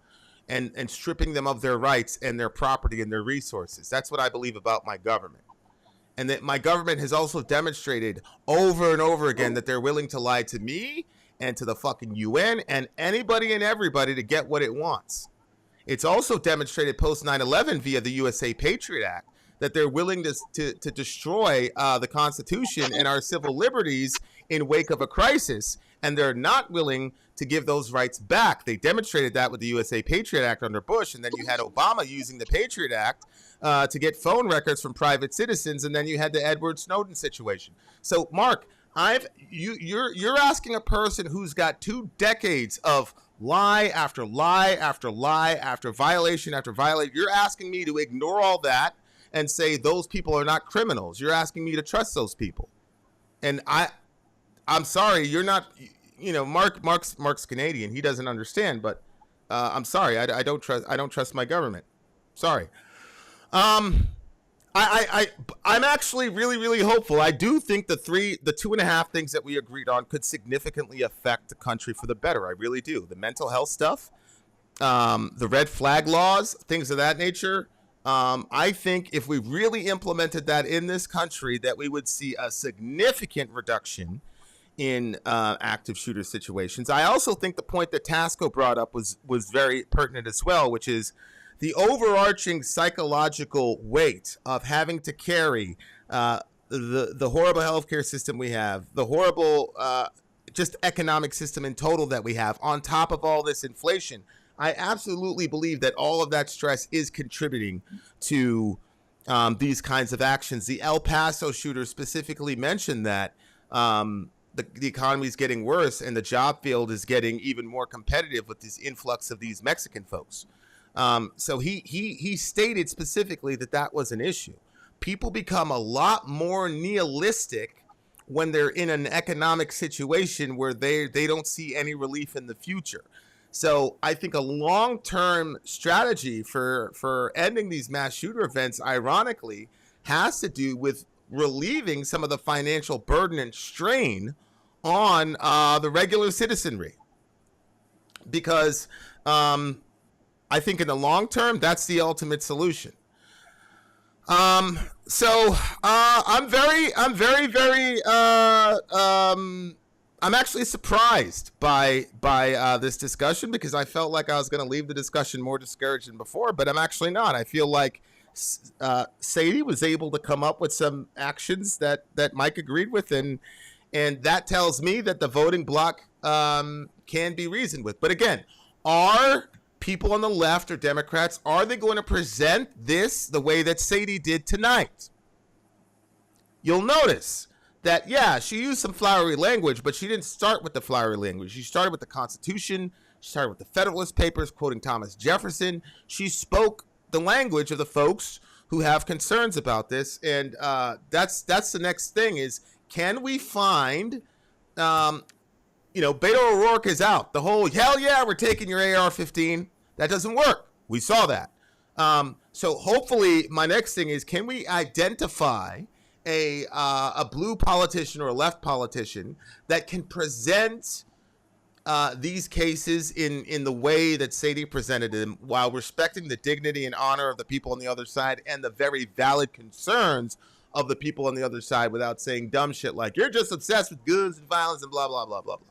S1: and stripping them of their rights and their property and their resources. That's what I believe about my government. And that my government has also demonstrated over and over again that they're willing to lie to me and to the fucking UN and anybody and everybody to get what it wants. It's also demonstrated post 9/11 via the USA Patriot Act that they're willing to destroy the Constitution and our civil liberties in wake of a crisis, and they're not willing to give those rights back. They demonstrated that with the USA Patriot Act under Bush, and then you had Obama using the Patriot Act to get phone records from private citizens, and then you had the Edward Snowden situation. So, Mark, you're asking a person who's got 2 decades of lie after lie after lie after violation after violation. You're asking me to ignore all that and say those people are not criminals. You're asking me to trust those people, and I'm sorry, you're not. You know, Mark's Canadian. He doesn't understand, but I'm sorry. I don't trust my government. Sorry. I'm actually really, really hopeful. I do think the 2.5 things that we agreed on could significantly affect the country for the better. I really do. The mental health stuff, the red flag laws, things of that nature. I think if we really implemented that in this country, that we would see a significant reduction in active shooter situations. I also think the point that Tasco brought up was very pertinent as well, which is the overarching psychological weight of having to carry the horrible healthcare system we have, the horrible just economic system in total that we have, on top of all this inflation. I absolutely believe that all of that stress is contributing to these kinds of actions. The El Paso shooter specifically mentioned that the economy is getting worse and the job field is getting even more competitive with this influx of these Mexican folks. So he stated specifically that was an issue. People become a lot more nihilistic when they're in an economic situation where they don't see any relief in the future. So I think a long-term strategy for ending these mass shooter events, ironically, has to do with relieving some of the financial burden and strain on the regular citizenry. Because I think in the long term, that's the ultimate solution. I'm actually surprised by this discussion, because I felt like I was going to leave the discussion more discouraged than before, but I'm actually not. I feel like Sadie was able to come up with some actions that Mike agreed with, and that tells me that the voting bloc can be reasoned with. But again, are people on the left or Democrats, are they going to present this the way that Sadie did tonight? You'll notice that, yeah, she used some flowery language, but she didn't start with the flowery language. She started with the Constitution. She started with the Federalist Papers, quoting Thomas Jefferson. She spoke the language of the folks who have concerns about this. And that's the next thing is, can we find, Beto O'Rourke is out. The whole, hell yeah, we're taking your AR-15. That doesn't work. We saw that. So hopefully my next thing is, can we identify a blue politician or a left politician that can present these cases in the way that Sadie presented them, while respecting the dignity and honor of the people on the other side and the very valid concerns of the people on the other side, without saying dumb shit like, you're just obsessed with guns and violence and blah, blah, blah, blah, blah.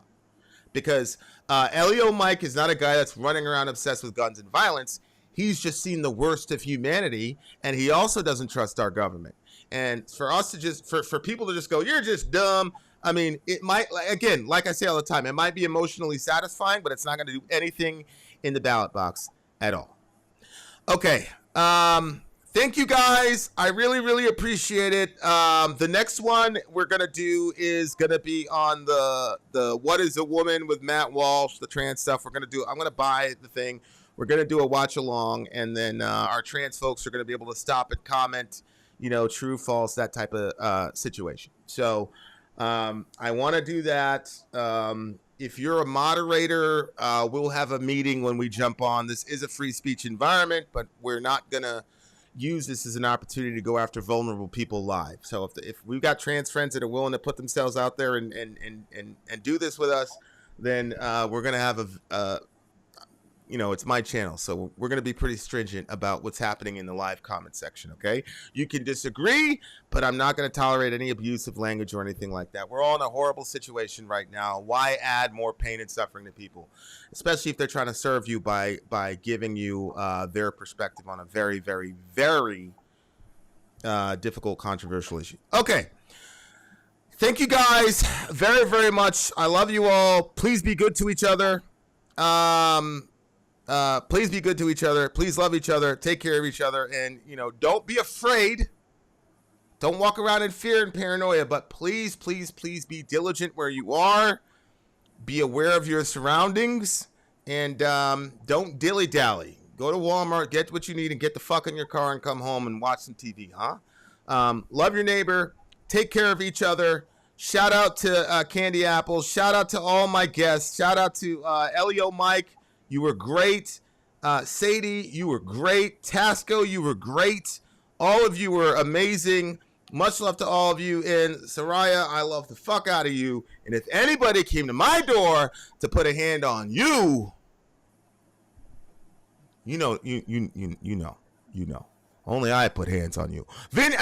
S1: Because Elio Mike is not a guy that's running around obsessed with guns and violence. He's just seen the worst of humanity, and he also doesn't trust our government. And for us to just, for people to just go, you're just dumb. I mean, it might, again, like I say all the time, it might be emotionally satisfying, but it's not going to do anything in the ballot box at all. Okay. Thank you guys. I really, really appreciate it. The next one we're going to do is going to be on the What is a Woman with Matt Walsh, the trans stuff. I'm going to buy the thing. We're going to do a watch along, and then our trans folks are going to be able to stop and comment, true, false, that type of situation. So I want to do that. If you're a moderator, we'll have a meeting when we jump on. This is a free speech environment, but we're not going to use this as an opportunity to go after vulnerable people live. So if we've got trans friends that are willing to put themselves out there and do this with us, then we're going to have it's my channel. So we're going to be pretty stringent about what's happening in the live comment section. Okay. You can disagree, but I'm not going to tolerate any abusive language or anything like that. We're all in a horrible situation right now. Why add more pain and suffering to people, especially if they're trying to serve you by giving you their perspective on a very, very, very difficult, controversial issue. Okay. Thank you guys very, very much. I love you all. Please be good to each other. Please be good to each other. Please love each other. Take care of each other. And, don't be afraid. Don't walk around in fear and paranoia. But please, please, please be diligent where you are. Be aware of your surroundings. And don't dilly-dally. Go to Walmart, get what you need, and get the fuck in your car and come home and watch some TV, huh? Love your neighbor. Take care of each other. Shout out to Candy Apples. Shout out to all my guests. Shout out to Elio Mike. You were great. Sadie, you were great. Tasco, you were great. All of you were amazing. Much love to all of you. And Soraya, I love the fuck out of you. And if anybody came to my door to put a hand on you, you know. Only I put hands on you. Vin